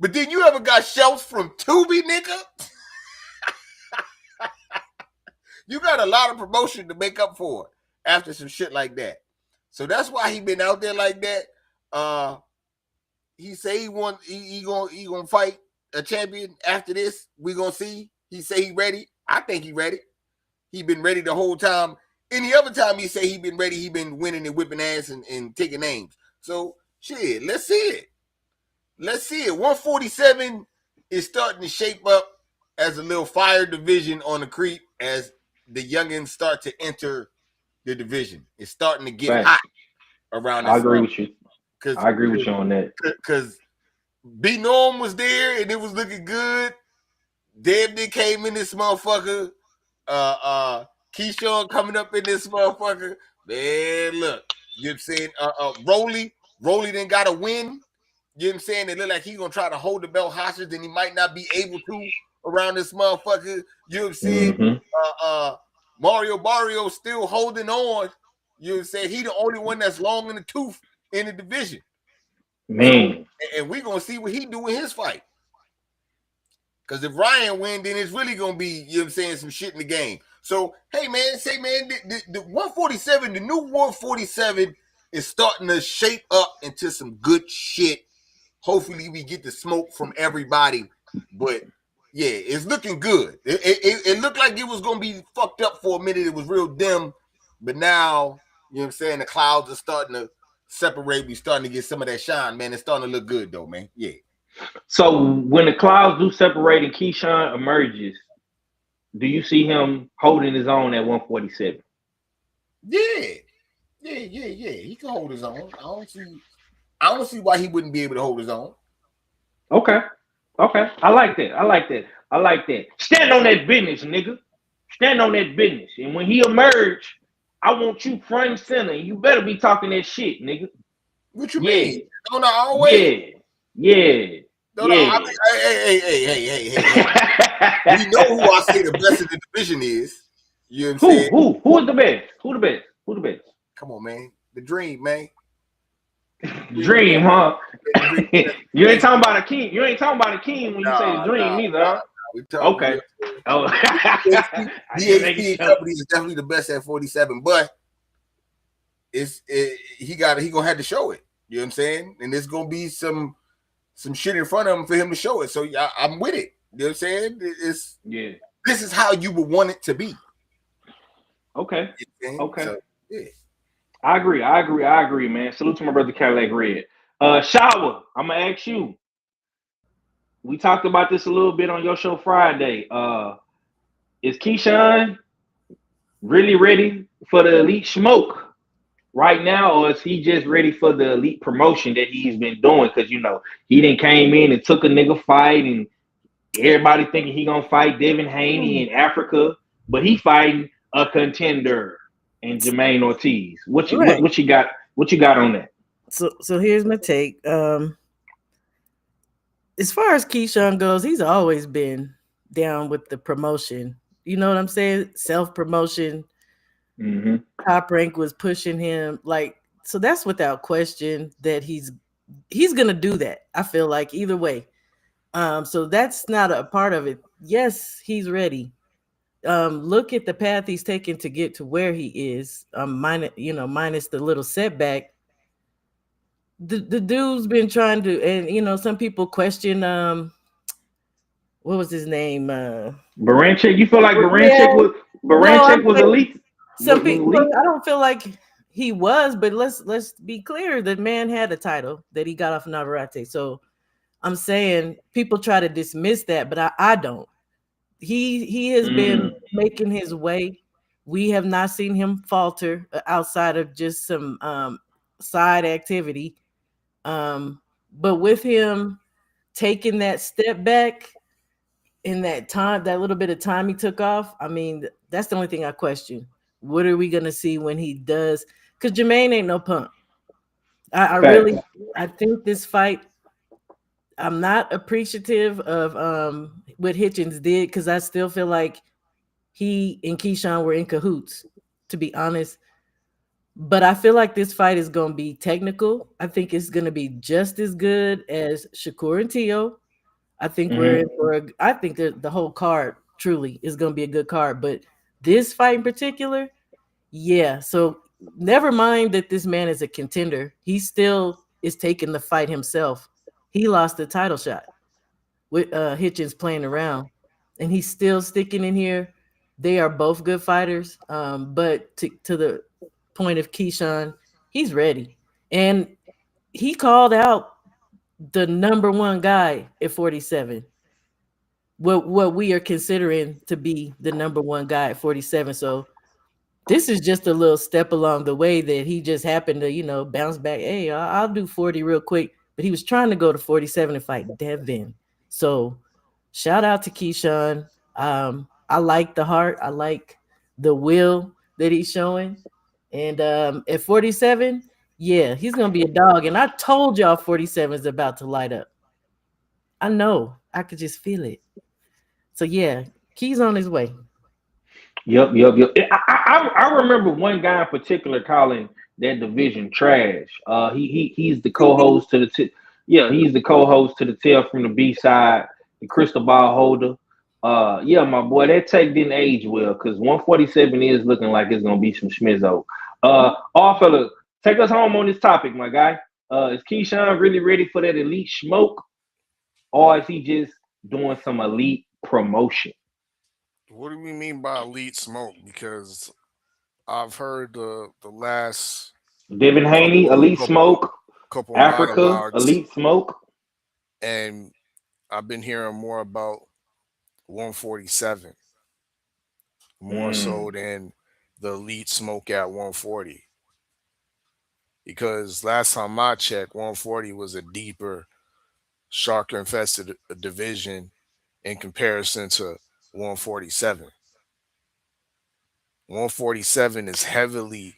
But then you ever got shelved from Tubi, nigga? You got a lot of promotion to make up for after some shit like that. So that's why he been out there like that. He say he gonna fight a champion after this. We gonna see. He say he ready. I think he ready. He been ready the whole time. Any other time he say he been ready, he been winning and whipping ass and taking names. So shit, let's see it. 147 is starting to shape up as a little fire division on the creep as the youngins start to enter the division. It's starting to get hot around this. I agree with you. I agree with you on that. Because B Norm was there and it was looking good. Devin came in this motherfucker. Keyshawn coming up in this motherfucker. Man, look. You know what I'm saying? Rolly done got a win. You know what I'm saying? It look like he's gonna try to hold the belt hostage and he might not be able to around this motherfucker. You know what I'm saying? Mm-hmm. Mario Barrio still holding on. You know what I'm saying? He the only one that's long in the tooth in the division. Man. So, and we're gonna see what he do in his fight. Because if Ryan win, then it's really gonna be, you know what I'm saying, some shit in the game. So, hey man, the 147, the new 147 is starting to shape up into some good shit. Hopefully we get the smoke from everybody. But yeah, it's looking good. It looked like it was gonna be fucked up for a minute. It was real dim, but now, you know what I'm saying, the clouds are starting to separate. We starting to get some of that shine, man. It's starting to look good though, man. Yeah. So when the clouds do separate and Keyshawn emerges, do you see him holding his own at 147? Yeah. He can hold his own. I don't see why he wouldn't be able to hold his own. Okay. I like that. Stand on that business, nigga. Stand on that business. And when he emerge, I want you front and center. You better be talking that shit, nigga. What you mean? Don't I always? Yeah. No, I mean, hey. We know who I say the best in the division is. You know what I'm saying? Who is the best? Who the best? Come on, man. The Dream, man. Dream, huh? You ain't talking about a king. You ain't talking about a king when you say the Dream either, huh? Okay. Oh. DHP company is definitely the best at 47, but he gonna have to show it. You know what I'm saying? And there's gonna be some shit in front of him for him to show it. So I'm with it. You know what I'm saying? This is how you would want it to be. Okay. You know okay. So, yeah. I agree, man. Salute to my brother Cadillac Red. Shower, I'm gonna ask you. We talked about this a little bit on your show Friday. Is Keyshawn really ready for the elite smoke right now, or is he just ready for the elite promotion that he's been doing? Because he done came in and took a nigga fight, and everybody thinking he gonna fight Devin Haney in Africa, but he fighting a contender in Jermaine Ortiz. What you got? What you got on that? So here's my take. as far as Keyshawn goes, he's always been down with the promotion. You know what I'm saying? Self promotion. Mm-hmm. Top Rank was pushing him, like, so that's without question that he's gonna do that. I feel like either way. So that's not a part of it. Yes, he's ready. Look at the path he's taken to get to where he is. Minus the little setback. The dude's been trying to, and some people question what was his name? Baranchik, you feel like Yeah, no, I'm Baranchik was saying elite? some Was people. elite? I don't feel like he was, but let's be clear. The man had a title that he got off Navarrete. So I'm saying people try to dismiss that, but I don't. He has been making his way. We have not seen him falter outside of just some side activity. But with him taking that step back in that time, that little bit of time he took off, I mean, that's the only thing I question. What are we gonna see when he does? Because Jermaine ain't no punk. I Facts. really, I think this fight, I'm not appreciative of what Hitchens did because I still feel like he and Keyshawn were in cahoots, to be honest. But I feel like this fight is going to be technical. I think it's going to be just as good as Shakur and Tio. I think we're in for I think the whole card truly is going to be a good card. But this fight in particular, yeah. So never mind that this man is a contender. He still is taking the fight himself. He lost the title shot with Hitchens playing around, and he's still sticking in here. They are both good fighters, but to the point of Keyshawn, he's ready, and he called out the number one guy at 47. What we are considering to be the number one guy at 47. So this is just a little step along the way that he just happened to, bounce back. Hey, I'll do 40 real quick. But he was trying to go to 47 and fight Devin. So shout out to Keyshawn. I like the heart. I like the will that he's showing. And at 47, yeah, he's going to be a dog. And I told y'all 47 is about to light up. I know. I could just feel it. So, yeah, Key's on his way. Yep. I remember one guy in particular calling that division trash. He's the co-host to he's the co-host to the Tale from the B side, the crystal ball holder. Yeah, my boy, that take didn't age well because 147 is looking like it's gonna be some schmizzo. All fella, take us home on this topic, my guy. Is Keyshawn really ready for that elite smoke, or is he just doing some elite promotion? What do we mean by elite smoke? Because I've heard the last Devin Haney, elite smoke. couple Africa, monologues, elite smoke. and I've been hearing more about 147, more so than the elite smoke at 140. Because last time I checked, 140 was a deeper, shark infested division in comparison to 147. 147 is heavily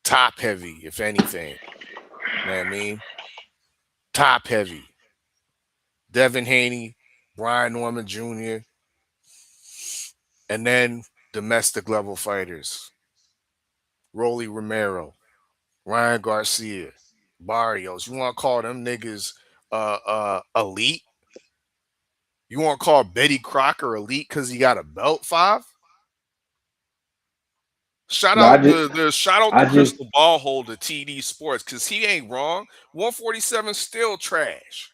top heavy, if anything. You know what I mean? Top heavy. Devin Haney, Brian Norman Jr., and then domestic level fighters. Rolly Romero, Ryan Garcia, Barrios. You want to call them niggas elite? You want to call Betty Crocker elite because he got a belt 5? Shout No, out the I just, crystal ball holder TD Sports because he ain't wrong. 147 still trash.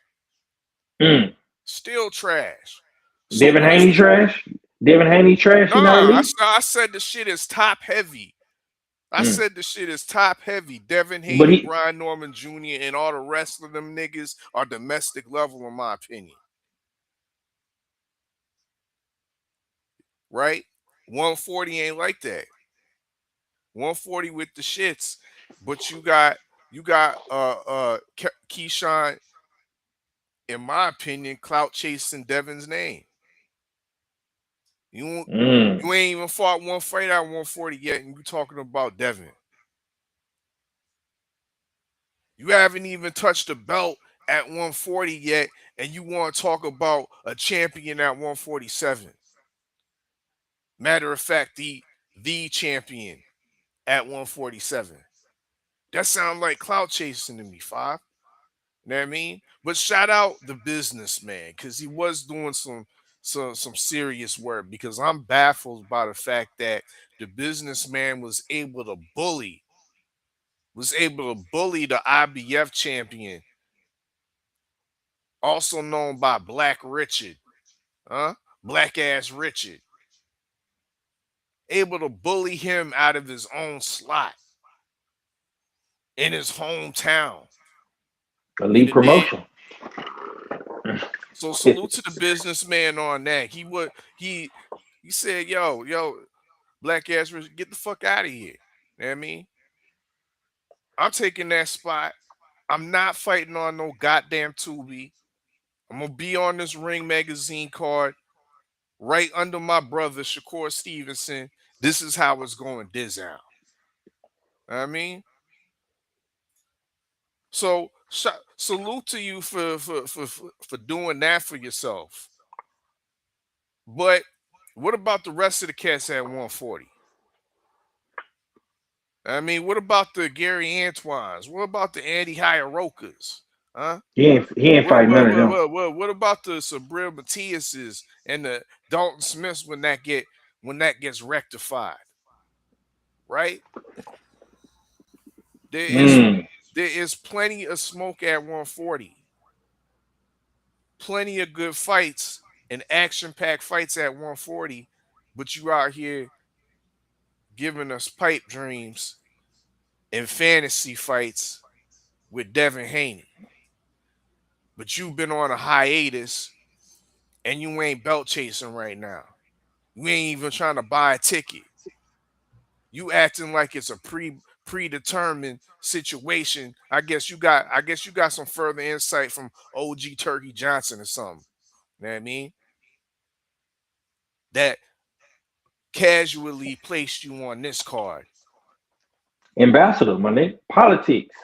Still trash. So Devin when it's Haney trash. Devin Haney trash. He not nah, elite. I said the shit is top heavy. I said the shit is top heavy. Devin But Haney, Brian Norman Jr., and all the rest of them niggas are domestic level, in my opinion. Right? 140 ain't like that. 140 with the shits, but you got Keyshawn, in my opinion, clout chasing Devin's name. You ain't even fought one fight at 140 yet, and you talking about Devin. You haven't even touched the belt at 140 yet, and you want to talk about a champion at 147. Matter of fact, the champion at 147. That sounds like clout chasing to me, Five. You know what I mean? But shout out the businessman, because he was doing some serious work, because I'm baffled by the fact that the businessman was able to bully the IBF champion, also known by Black Richard, Black ass Richard, able to bully him out of his own slot in his hometown. Elite promotion. So salute to the businessman on that. He said, yo, Black ass Richard, get the fuck out of here. You know what I mean? I'm taking that spot. I'm not fighting on no goddamn Tubi. I'm gonna be on this Ring Magazine card right under my brother Shakur Stevenson. This is how it's going down. I mean, so salute to you for doing that for yourself. But what about the rest of the cats at 140? I mean, what about the Gary Antoines? What about the Andy Hierocas? Huh? He ain't fighting none of them. What about the Subriel Matiases and the Dalton Smiths when that gets rectified? Right? There is plenty of smoke at 140. Plenty of good fights and action-packed fights at 140, but you out here giving us pipe dreams and fantasy fights with Devin Haney. But you've been on a hiatus and you ain't belt chasing right now. You ain't even trying to buy a ticket. You acting like it's a predetermined situation. I guess you got some further insight from OG Turkey Johnson or something. You know what I mean? That casually placed you on this card. Ambassador, my nigga. Politics.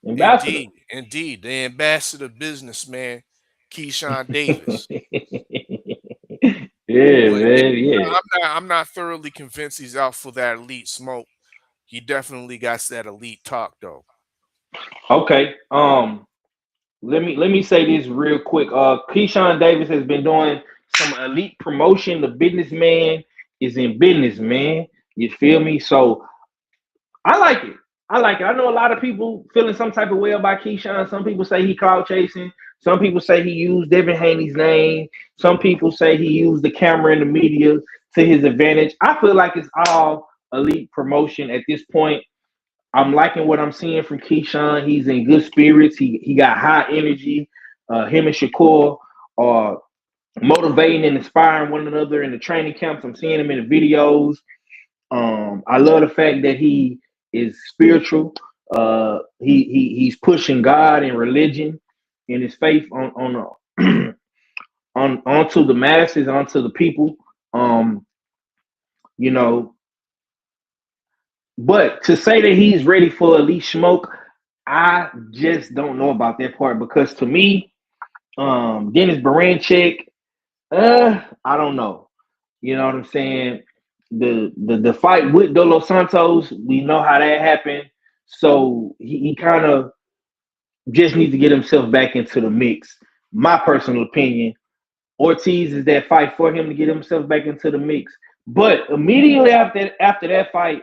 Ambassador. Indeed. The ambassador businessman, Keyshawn Davis. Yeah. I'm not thoroughly convinced he's out for that elite smoke. He definitely got that elite talk though. Okay. Let me say this real quick. Keyshawn Davis has been doing some elite promotion. The businessman is in business, man. You feel me? So I like it. I know a lot of people feeling some type of way about Keyshawn. Some people say he clout chasing. Some people say he used Devin Haney's name. Some people say he used the camera and the media to his advantage. I feel like it's all elite promotion at this point. I'm liking what I'm seeing from Keyshawn. He's in good spirits. He got high energy. Him and Shakur are motivating and inspiring one another in the training camps. I'm seeing him in the videos. I love the fact that he is spiritual. He's pushing God and religion and his faith on onto the masses, onto the people. You know, but to say that he's ready for elite smoke, I just don't know about that part, because to me, Dennis Baranchik, I don't know. You know what I'm saying? The fight with De Los Santos, we know how that happened. So he kind of just needs to get himself back into the mix. My personal opinion, Ortiz is that fight for him to get himself back into the mix. But immediately after that fight,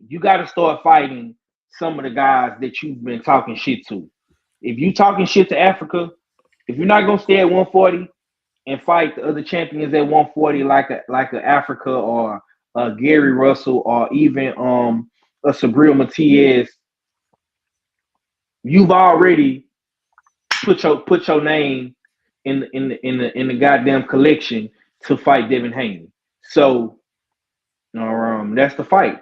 you got to start fighting some of the guys that you've been talking shit to. If you talking shit to Africa, if you're not gonna stay at 140 and fight the other champions at 140 like a Africa or a Gary Russell or even a Subriel Matias, you've already put your name in the goddamn collection to fight Devin Haney. So that's the fight.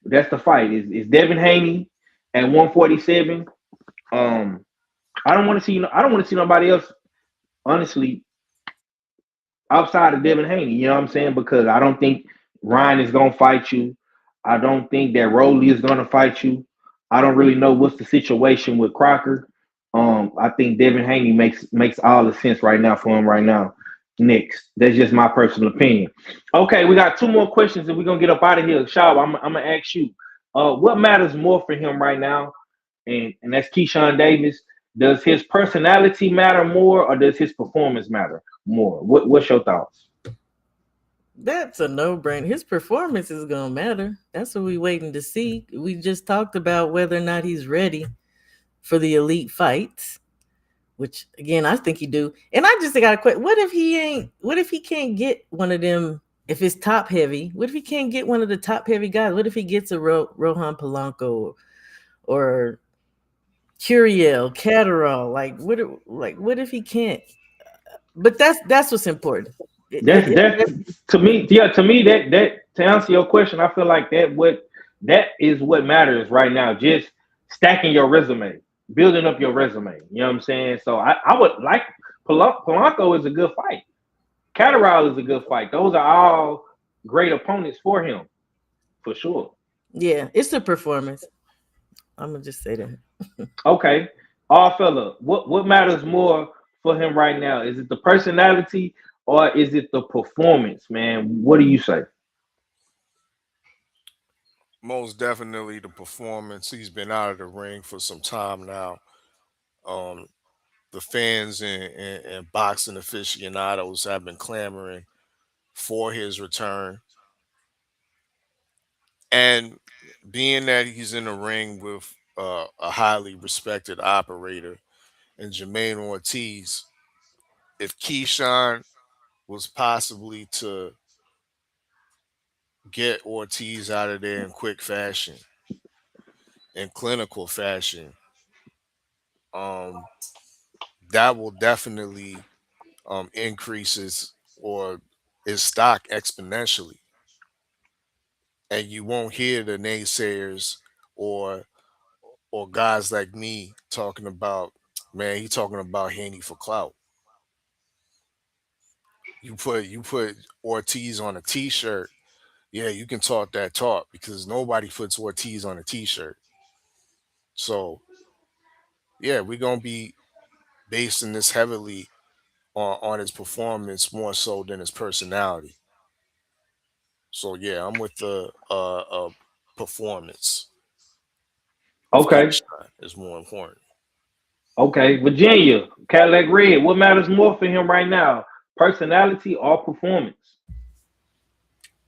That's the fight. Is Devin Haney at 147? I don't want to see nobody else, honestly, outside of Devin Haney. You know what I'm saying? Because I don't think Ryan is gonna fight you. I don't think that Rolly is gonna fight you. I don't really know what's the situation with Crocker. I think Devin Haney makes all the sense right now for him right now. Next, that's just my personal opinion. Okay, we got two more questions and we're gonna get up out of here. Shab, I'm gonna ask you, what matters more for him right now? And that's Keyshawn Davis. Does his personality matter more, or does his performance matter more? What's your thoughts? That's a no-brainer. His performance is gonna matter. That's what we waiting to see. We just talked about whether or not he's ready for the elite fights, which again I think he do. And I just got a question: what if he ain't? What if he can't get one of them? If it's top heavy, what if he can't get one of the top heavy guys? What if he gets a Rohan Polanco or Curiel, Catterall? What if he can't? But that's what's important. That's to me, yeah. To me, that to answer your question, I feel like that is what matters right now. Just stacking your resume, building up your resume. You know what I'm saying? So I would like Polanco is a good fight. Catterall is a good fight. Those are all great opponents for him, for sure. Yeah, it's the performance. I'm gonna just say that. Okay, all fella, what matters more for him right now? Is it the personality or is it the performance, man? What do you say? Most definitely the performance. He's been out of the ring for some time now. The fans and boxing aficionados have been clamoring for his return. And being that he's in the ring with a highly respected operator and Jermaine Ortiz, if Keyshawn was possibly to get Ortiz out of there in quick fashion, in clinical fashion, that will definitely increases or his stock exponentially. And you won't hear the naysayers or guys like me talking about, man, he talking about Haney for clout. You put Ortiz on a t-shirt, yeah, you can talk that talk because nobody puts Ortiz on a t-shirt. So yeah, we're gonna be basing this heavily on his performance more so than his personality. So yeah, I'm with the performance of Okay, Keyshawn is more important. okay, Virginia, Cadillac Red. What matters more for him right now? Personality or performance?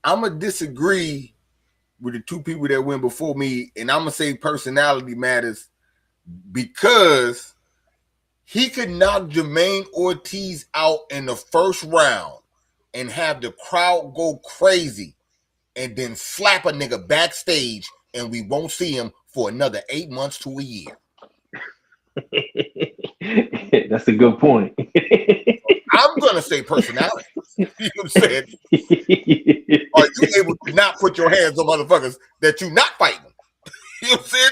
I'm gonna disagree with the two people that went before me, and I'm gonna say personality matters because he could knock Jermaine Ortiz out in the first round and have the crowd go crazy and then slap a nigga backstage and we won't see him for another 8 months to a year. That's a good point. I'm going to say personality. You know what I'm saying? Are you able to not put your hands on motherfuckers that you not fighting? You know what I'm saying?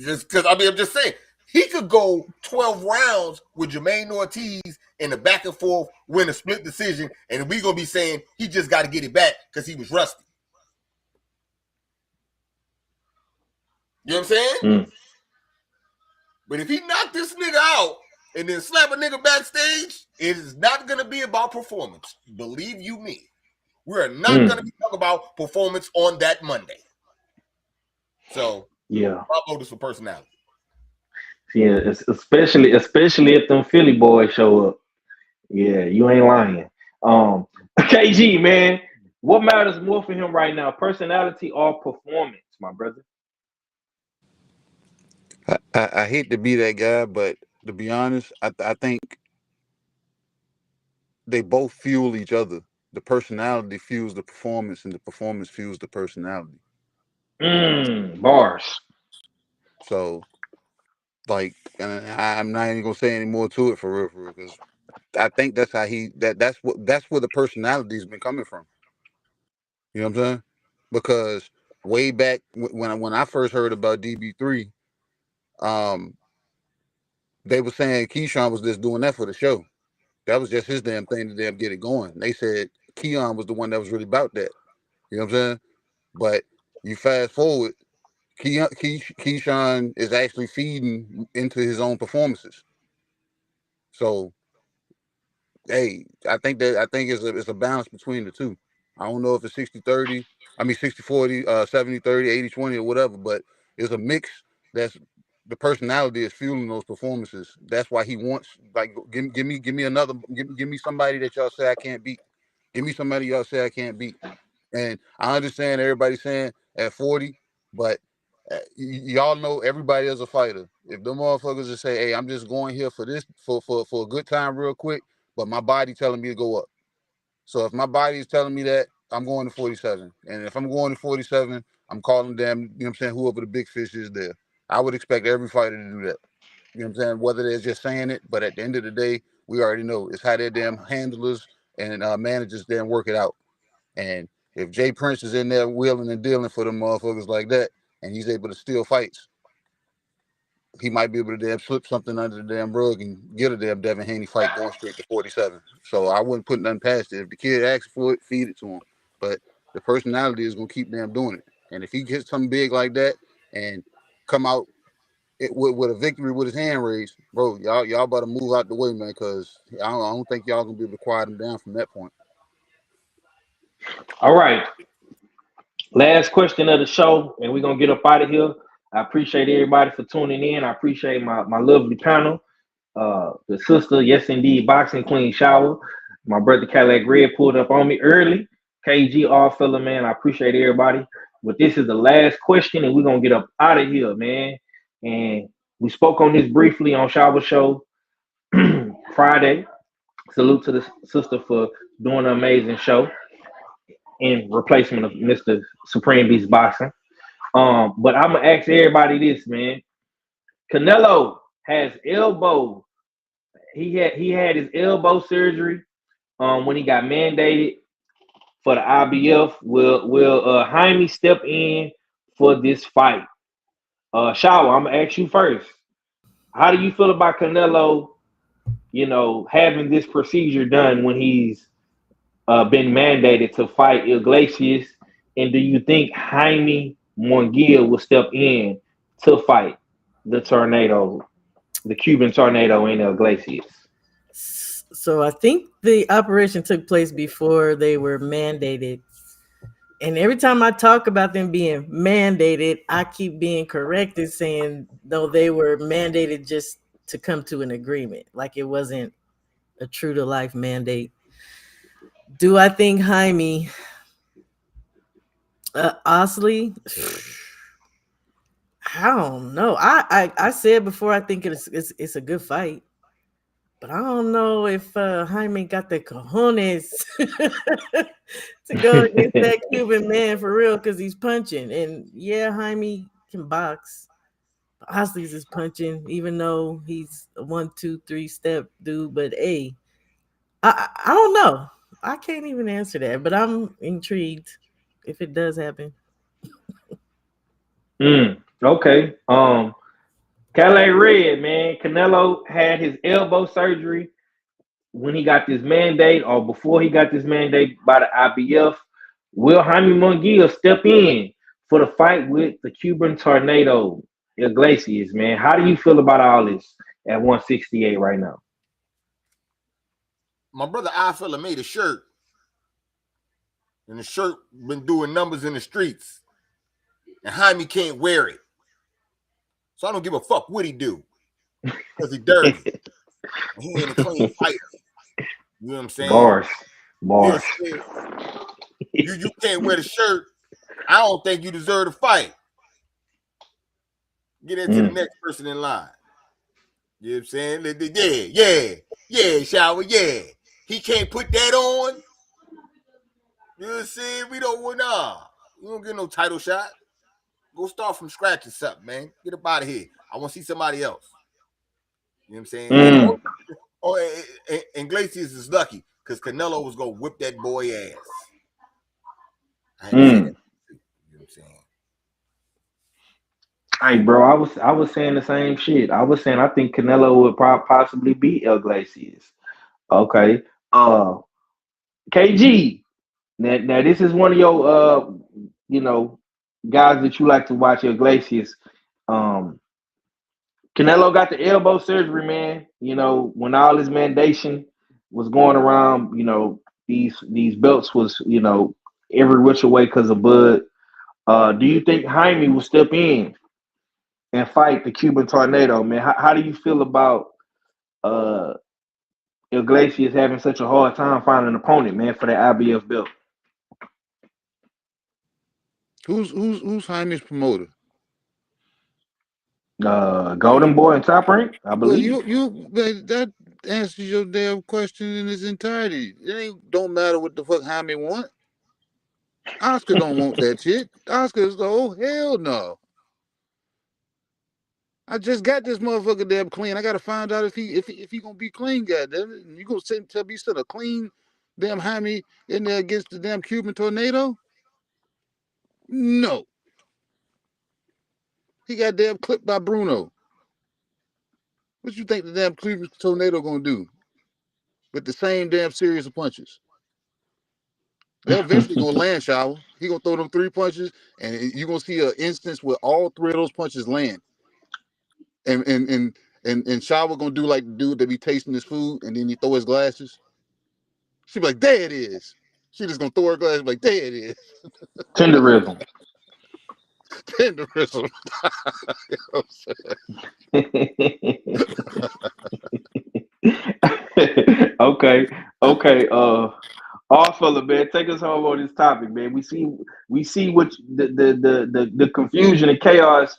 Just because, I mean, I'm just saying, he could go 12 rounds with Jermaine Ortiz in the back and forth, win a split decision, and we going to be saying he just got to get it back because he was rusty. You know what I'm saying? Mm. But if he knocked this nigga out and then slap a nigga backstage, it is not going to be about performance. Believe you me. We're not going to be talking about performance on that Monday. So, Yeah, my vote is for personality. yeah, especially if them Philly boys show up. Yeah, you ain't lying. KG, man, what matters more for him right now? Personality or performance, my brother? I hate to be that guy, but to be honest, I think they both fuel each other. The personality fuels the performance, and the performance fuels the personality. Bars. So, like, and I'm not even gonna say any more to it for real, because I think that's how that's where the personality's been coming from. You know what I'm saying? Because way back when I first heard about DB3, they were saying Keyshawn was just doing that for the show. That was just his damn thing to damn get it going. They said Keon was the one that was really about that. You know what I'm saying? But you fast forward, Keyshawn is actually feeding into his own performances. So, hey, I think it's a balance between the two. I don't know if it's 60-30, 60-40, 70-30, 80-20 or whatever, but it's a mix that's the personality is fueling those performances. That's why he wants, like, give me somebody that y'all say I can't beat. Give me somebody y'all say I can't beat. And I understand everybody saying at 40, but y'all know everybody is a fighter. If them motherfuckers just say, hey, I'm just going here for this for a good time real quick, but my body telling me to go up. So if my body is telling me that, I'm going to 47. And if I'm going to 47, I'm calling them, you know what I'm saying, whoever the big fish is there. I would expect every fighter to do that. You know what I'm saying? Whether they're just saying it, but at the end of the day, we already know it's how their damn handlers and managers damn work it out. And if Jay Prince is in there wheeling and dealing for them motherfuckers like that, and he's able to steal fights, he might be able to damn slip something under the damn rug and get a damn Devin Haney fight going straight to 47. So I wouldn't put nothing past it. If the kid asks for it, feed it to him. But the personality is gonna keep damn doing it. And if he gets something big like that and come out with a victory with his hand raised, bro, y'all better move out the way, man, because I don't think y'all gonna be able to quiet him down from that point. All right. Last question of the show, and we're gonna get up out of here. I appreciate everybody for tuning in. I appreciate my lovely panel. The sister, yes indeed, boxing queen shower. My brother Cadillac Red pulled up on me early. KG, all fella, man. I appreciate everybody. But this is the last question, and we're gonna get up out of here, man. And we spoke on this briefly on Shower Show Friday. Salute to the sister for doing an amazing show in replacement of Mr. Supreme Beast Boxing. But I'm gonna ask everybody this, man. Canelo has elbow. He had his elbow surgery when he got mandated for the IBF. Will Jaime step in for this fight? Shawa, I'm gonna ask you first. How do you feel about Canelo? You know, having this procedure done when he's been mandated to fight Iglesias, and do you think Jaime Munguia will step in to fight the tornado, the Cuban tornado in Iglesias? So I think the operation took place before they were mandated. And every time I talk about them being mandated, I keep being corrected saying, though they were mandated just to come to an agreement. Like it wasn't a true to life mandate. Do I think Jaime Osley? I don't know. I said before I think it's a good fight, but I don't know if Jaime got the cojones to go against that Cuban man for real because he's punching. And yeah, Jaime can box. Osley's is punching, even though he's a 1, 2, 3 step dude. But hey, I don't know. I can't even answer that, but I'm intrigued if it does happen. Okay. Calais Red, man. Canelo had his elbow surgery when he got this mandate or before he got this mandate by the IBF. Will Jaime Munguia step in for the fight with the Cuban tornado, Iglesias, man? How do you feel about all this at 168 right now? My brother iFella made a shirt, and the shirt been doing numbers in the streets, and Jaime can't wear it. So I don't give a fuck what he do, because he dirty. He ain't a clean fighter. You know what I'm saying? Bars. You can't wear the shirt. I don't think you deserve to fight. Get into the next person in line. You know what I'm saying? Yeah, Shower, yeah. He can't put that on. You know what I'm saying? We don't want we don't get no title shot. Go start from scratch or something, man. Get up out of here. I want to see somebody else. You know what I'm saying? And Iglesias is lucky because Canelo was gonna whip that boy ass. I had to say that. You know what I'm saying? Hey, bro, I was saying the same shit. I was saying I think Canelo would possibly beat Iglesias. Okay. KG. Now this is one of your guys that you like to watch, Iglesias, um, Canelo got the elbow surgery, man. You know, when all his mandation was going around, you know, these belts was, you know, every which way because of Bud. Do you think Jaime will step in and fight the Cuban Tornado, man? How do you feel about uh Iglesias having such a hard time finding an opponent, man, for the IBF belt? Who's Jaime's promoter? Golden Boy and Top Rank, I Well, believe. that answers your damn question in its entirety. Don't matter what the fuck Jaime want. Oscar don't want that shit. Oscar's hell no. I just got this motherfucker damn clean. I gotta find out if he gonna be clean, goddamn it. And you gonna tell me instead of clean damn Jaime in there against the damn Cuban Tornado? No. He got damn clipped by Bruno. What you think the damn Cuban Tornado gonna do with the same damn series of punches? They're eventually gonna land shower. He gonna throw them 3 punches, and you gonna see an instance where all 3 of those punches land. And shower gonna do like the dude that be tasting his food, and then he throw his glasses. She be like, "There it is." She just gonna throw her glasses like, "There it is." Tenderism. Tenderism. You know okay. All fella, man, take us home on this topic, man. We see what the confusion and chaos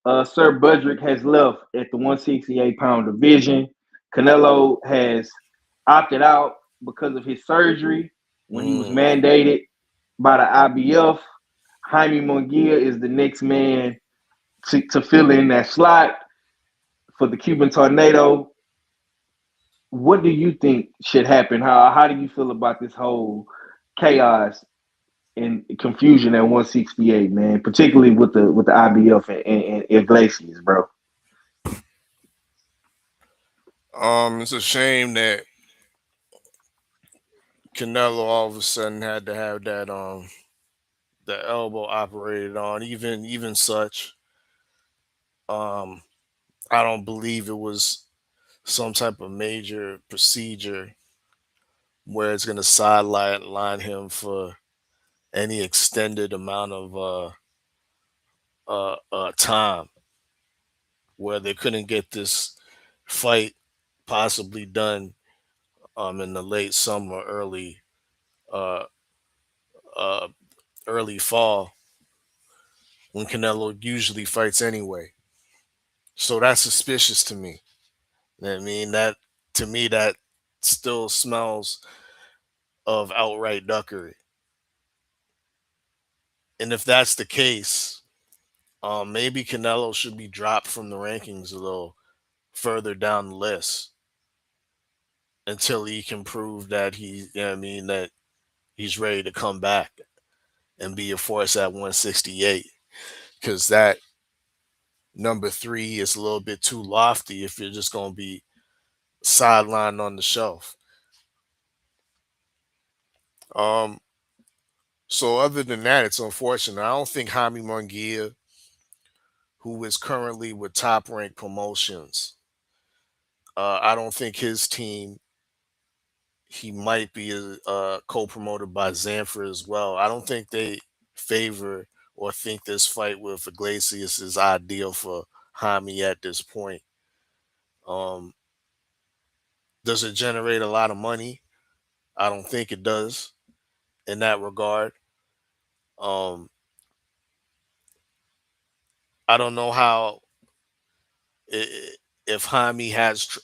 Sir Budrick has left at the 168-pound division. Canelo has opted out because of his surgery when he was mandated by the IBF. Jaime Munguia is the next man to fill in that slot for the Cuban Tornado. What do you think should happen? How do you feel about this whole chaos and confusion at 168, man? Particularly with the IBF and Iglesias, bro. It's a shame that Canelo all of a sudden had to have that the elbow operated on. Even such, I don't believe it was some type of major procedure where it's going to sideline him for any extended amount of time, where they couldn't get this fight possibly done in the late summer, uh, uh, early fall, when Canelo usually fights anyway. So that's suspicious to me. I mean, that to me that still smells of outright duckery. And if that's the case, maybe Canelo should be dropped from the rankings a little further down the list until he can prove that that he's ready to come back and be a force at 168. Because that number 3 is a little bit too lofty if you're just going to be sidelined on the shelf. So other than that, it's unfortunate. I don't think Jaime Munguia, who is currently with Top Rank Promotions, I don't think his team, he might be co-promoted by Zanfer as well. I don't think they favor or think this fight with Iglesias is ideal for Jaime at this point. Does it generate a lot of money? I don't think it does in that regard. I don't know how if Jaime has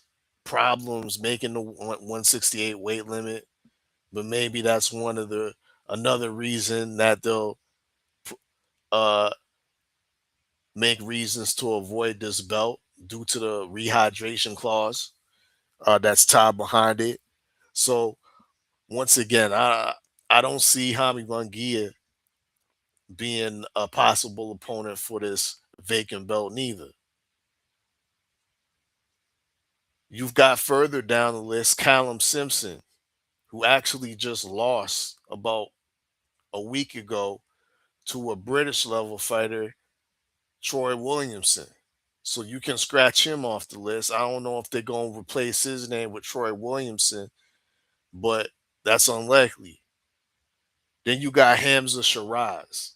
problems making the 168 weight limit, but maybe that's another reason that they'll uh, make reasons to avoid this belt due to the rehydration clause that's tied behind it. So once again, I don't see Jaime Munguia being a possible opponent for this vacant belt neither. You've got further down the list Callum Simpson, who actually just lost about a week ago to a British level fighter, Troy Williamson. So you can scratch him off the list. I don't know if they're going to replace his name with Troy Williamson, but that's unlikely. Then you got Hamza Shiraz.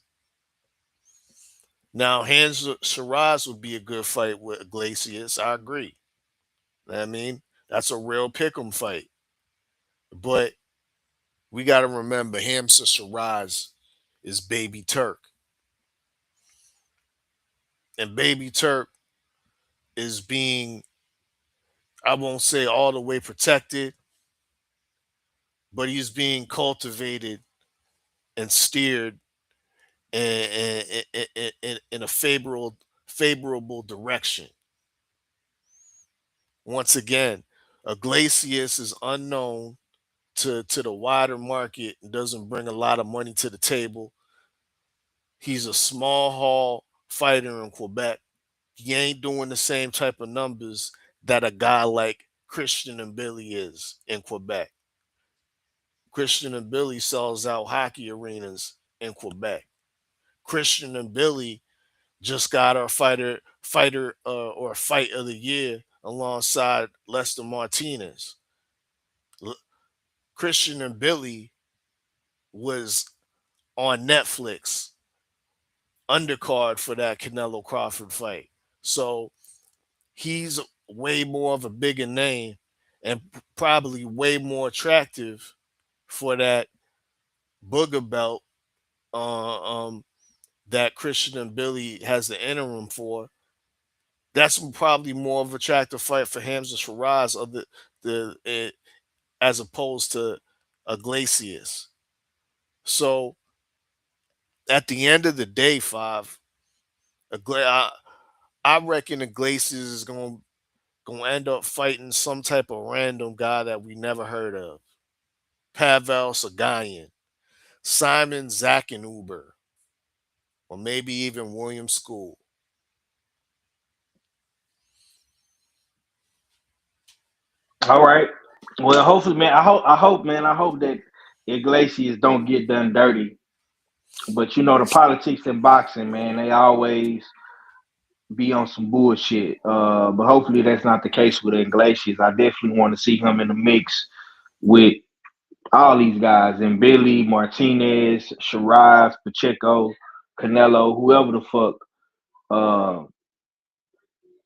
Now, Hamza Shiraz would be a good fight with Iglesias. I agree. I mean, that's a real pick'em fight. But we got to remember Hamza Shiraz is Baby Turk. And Baby Turk is being, I won't say all the way protected, but he's being cultivated and steered in a favorable direction. Once again, Iglesias is unknown to the wider market and doesn't bring a lot of money to the table. He's a small hall fighter in Quebec. He ain't doing the same type of numbers that a guy like Christian and Billy is in Quebec. Christian and Billy sells out hockey arenas in Quebec. Christian and Billy just got our fight of the year alongside Lester Martinez. Christian and Billy was on Netflix undercard for that Canelo Crawford fight. So he's way more of a bigger name and probably way more attractive for that booger belt that Christian and Billy has the interim for. That's probably more of an attractive fight for Hamza Shiraz of as opposed to Iglesias. So at the end of the day, I reckon Iglesias is going to end up fighting some type of random guy that we never heard of. Pavel Sagayan, Simon Zackenuber, or maybe even William School. All right. Well, hopefully, man. I hope that Iglesias don't get done dirty. But you know the politics in boxing, man. They always be on some bullshit. But hopefully that's not the case with Iglesias. I definitely want to see him in the mix with all these guys and Billy, Martinez, Shiraz, Pacheco, Canelo, whoever the fuck. Uh,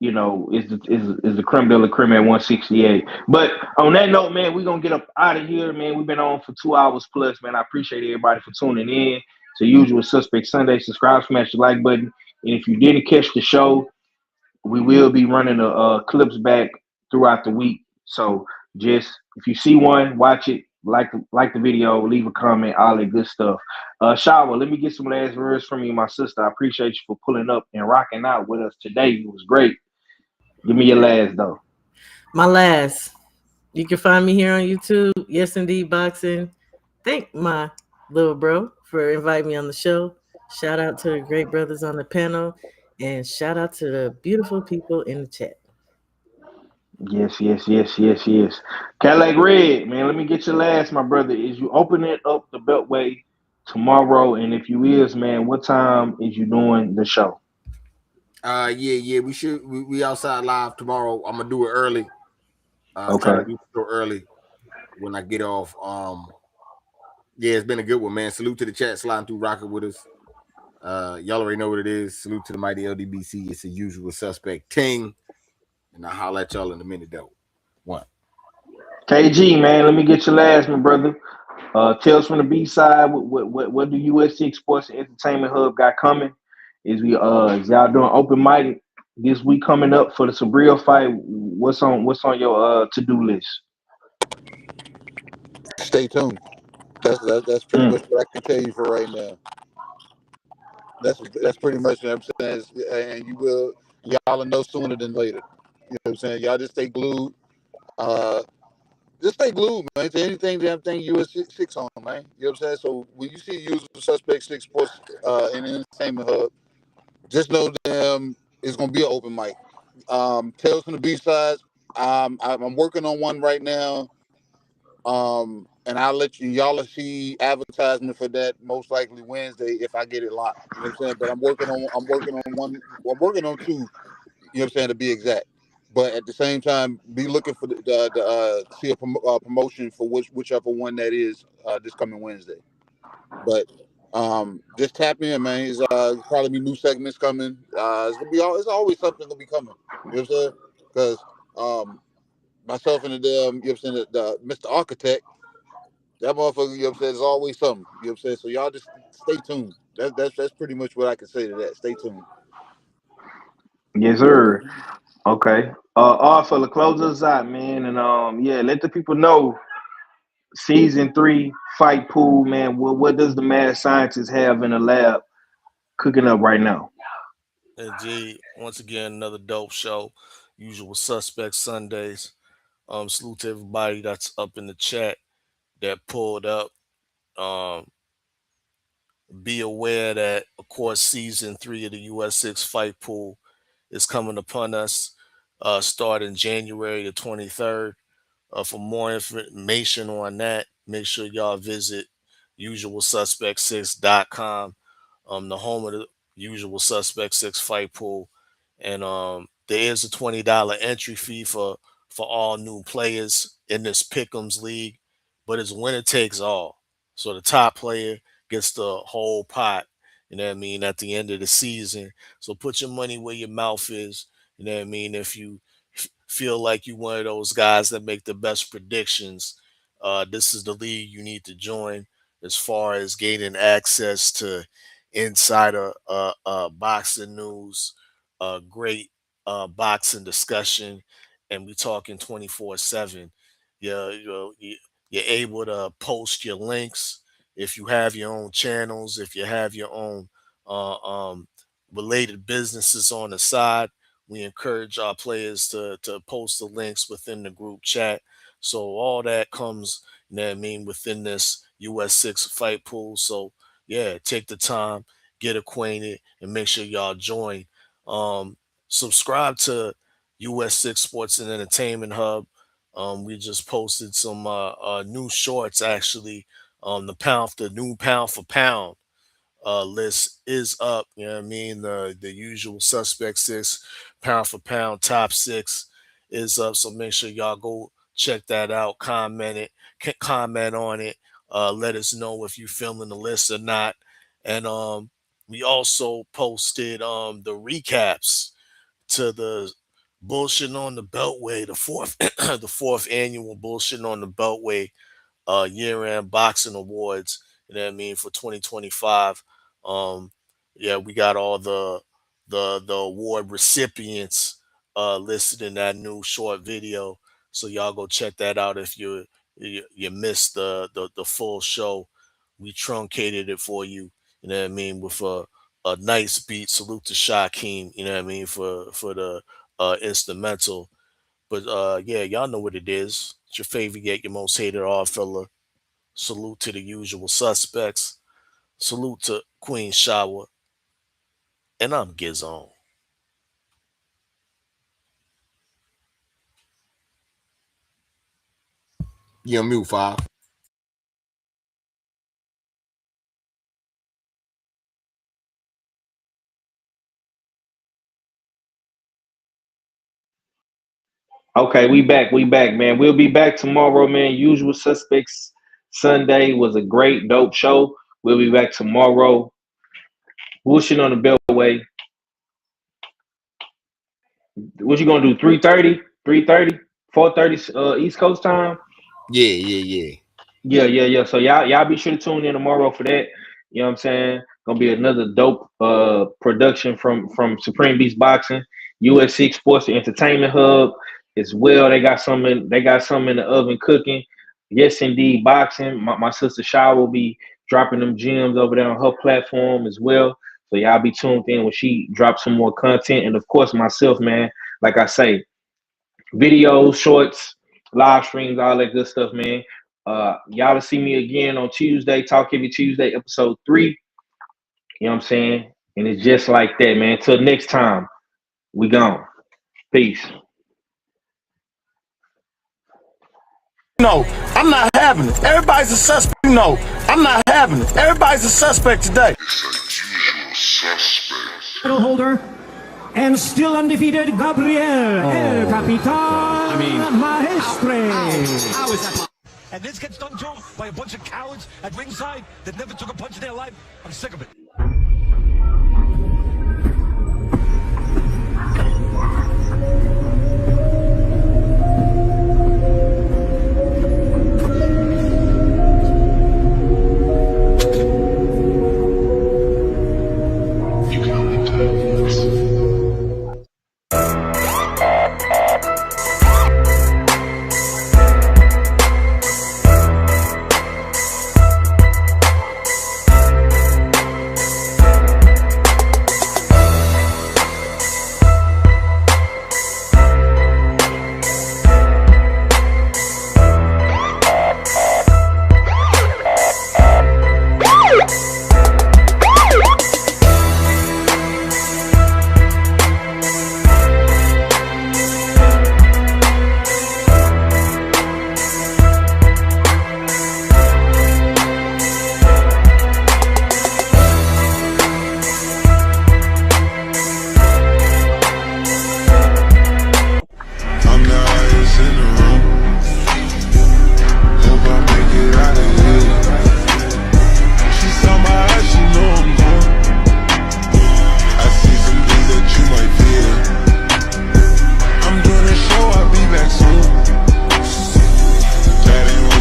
is the creme de la creme at 168. But on that note, man, we're gonna get up out of here, man. We've been on for 2 hours plus, man. I appreciate everybody for tuning in to Usual Suspect Sunday. Subscribe, smash the like button. And if you didn't catch the show, we will be running the clips back throughout the week. So just if you see one, watch it, like the video, leave a comment, all that good stuff. Shawa, let me get some last words from you, my sister. I appreciate you for pulling up and rocking out with us today. It was great. Give me your last though. My last. You can find me here on YouTube. Yes, indeed, boxing. Thank my little bro for inviting me on the show. Shout out to the great brothers on the panel, and shout out to the beautiful people in the chat. Yes. Cadillac Red, man. Let me get your last, my brother. Is you opening up the Beltway tomorrow? And if you is, man, what time is you doing the show? Yeah. We outside live tomorrow. I'm gonna do it early. Okay. Try to do it early when I get off. Yeah, it's been a good one, man. Salute to the chat sliding through rocking with us. Y'all already know what it is. Salute to the mighty LDBC. It's a Usual Suspect ting. And I'll holler at y'all in a minute though. One. KG, man, let me get your last, my brother. Tales from the B side. What do US6 Sports and Entertainment Hub got coming? Is y'all doing open mic this week coming up for the Subriel fight? What's on your to-do list? Stay tuned. That's pretty much what I can tell you for right now. That's pretty much what I'm saying. And y'all will know sooner than later. You know what I'm saying? Y'all just stay glued. Just stay glued, man, to anything damn thing US6 on, man. You know what I'm saying? So when you see Usual Suspect 6 Sports and Entertainment Hub, just know it's gonna be an open mic. Tales from the B sides. I'm working on one right now. And I'll let y'all will see advertisement for that most likely Wednesday if I get it locked. You know what I'm saying? But I'm working on two, you know what I'm saying, to be exact. But at the same time, be looking for the see a promotion for whichever one that is this coming Wednesday. But just tap in, man. It's probably be new segments coming. It's always something gonna be coming. You know what I'm saying? Because myself and the damn, you know what I'm saying, the Mr. Architect, that motherfucker, you know what I'm saying, there's always something. You know what I'm saying? So y'all just stay tuned. That's pretty much what I can say to that. Stay tuned. Yes, sir. Okay. All fella, close us out, man, and yeah, let the people know season 3 fight pool, man. What does the mad scientist have in the lab cooking up right now? And G, once again, another dope show. Usual Suspect Sundays. Salute to everybody that's up in the chat that pulled up. Um, be aware that, of course, season 3 of the US6 fight pool is coming upon us starting January the 23rd. For more information on that, make sure y'all visit usualsuspect6.com, the home of the Usual Suspect 6 fight pool. And there is a $20 entry fee for all new players in this Pick'ems league, but it's winner takes all. So the top player gets the whole pot, you know what I mean, at the end of the season. So put your money where your mouth is, you know what I mean. If you feel like you one of those guys that make the best predictions, this is the league you need to join as far as gaining access to insider boxing news, great boxing discussion, and we talking 24/7. You're able to post your links if you have your own channels, if you have your own uh, um, related businesses on the side. We encourage our players to post the links within the group chat. So all that comes, you know what I mean, within this US6 fight pool. So yeah, take the time, get acquainted, and make sure y'all join. Um, Subscribe to US6 Sports and Entertainment Hub. We just posted some new shorts actually. The new pound for pound list is up. You know what I mean? The usual suspect 6 pound for pound top 6 is up. So make sure y'all go check that out. Comment on it. Let us know if you filming the list or not. And we also posted the recaps to the bullshit on the Beltway, the fourth the fourth annual bullshit on the Beltway year-end boxing awards, you know what I mean, for 2025. Yeah, we got all the award recipients listed in that new short video. So y'all go check that out if you missed the full show. We truncated it for you, you know what I mean, with a nice beat. Salute to Shakeem, you know what I mean, for the instrumental. But yeah, y'all know what it is. It's your favorite yet your most hated odd fella. Salute to the usual suspects. Salute to Queen Shower. And I'm Gizon. You're mute, Five. Okay, we back, man. We'll be back tomorrow, man. Usual Suspects Sunday was a great, dope show. We'll be back tomorrow. Whooshing on the Beltway. What you gonna do? 3:30, 3:30, 4:30 East Coast time? Yeah. Yeah. So y'all be sure to tune in tomorrow for that. You know what I'm saying? Gonna be another dope production from Supreme Beast Boxing, US6 Sports and Entertainment Hub as well. They got some in the oven cooking. Yes, indeed, boxing. My sister Shaw will be dropping them gems over there on her platform as well. So y'all be tuned in when she drops some more content. And of course, myself, man, like I say, videos, shorts, live streams, all that good stuff, man. Y'all will see me again on Tuesday, Talk Heavy Tuesday, episode 3. You know what I'm saying? And it's just like that, man. Till next time, we gone. Peace. No, I'm not having it. Everybody's a suspect. No, I'm not having it. Everybody's a suspect today. Title holder and still undefeated Gabriel El Capitan Maestre. How is that? And this gets done too by a bunch of cowards at ringside that never took a punch in their life. I'm sick of it.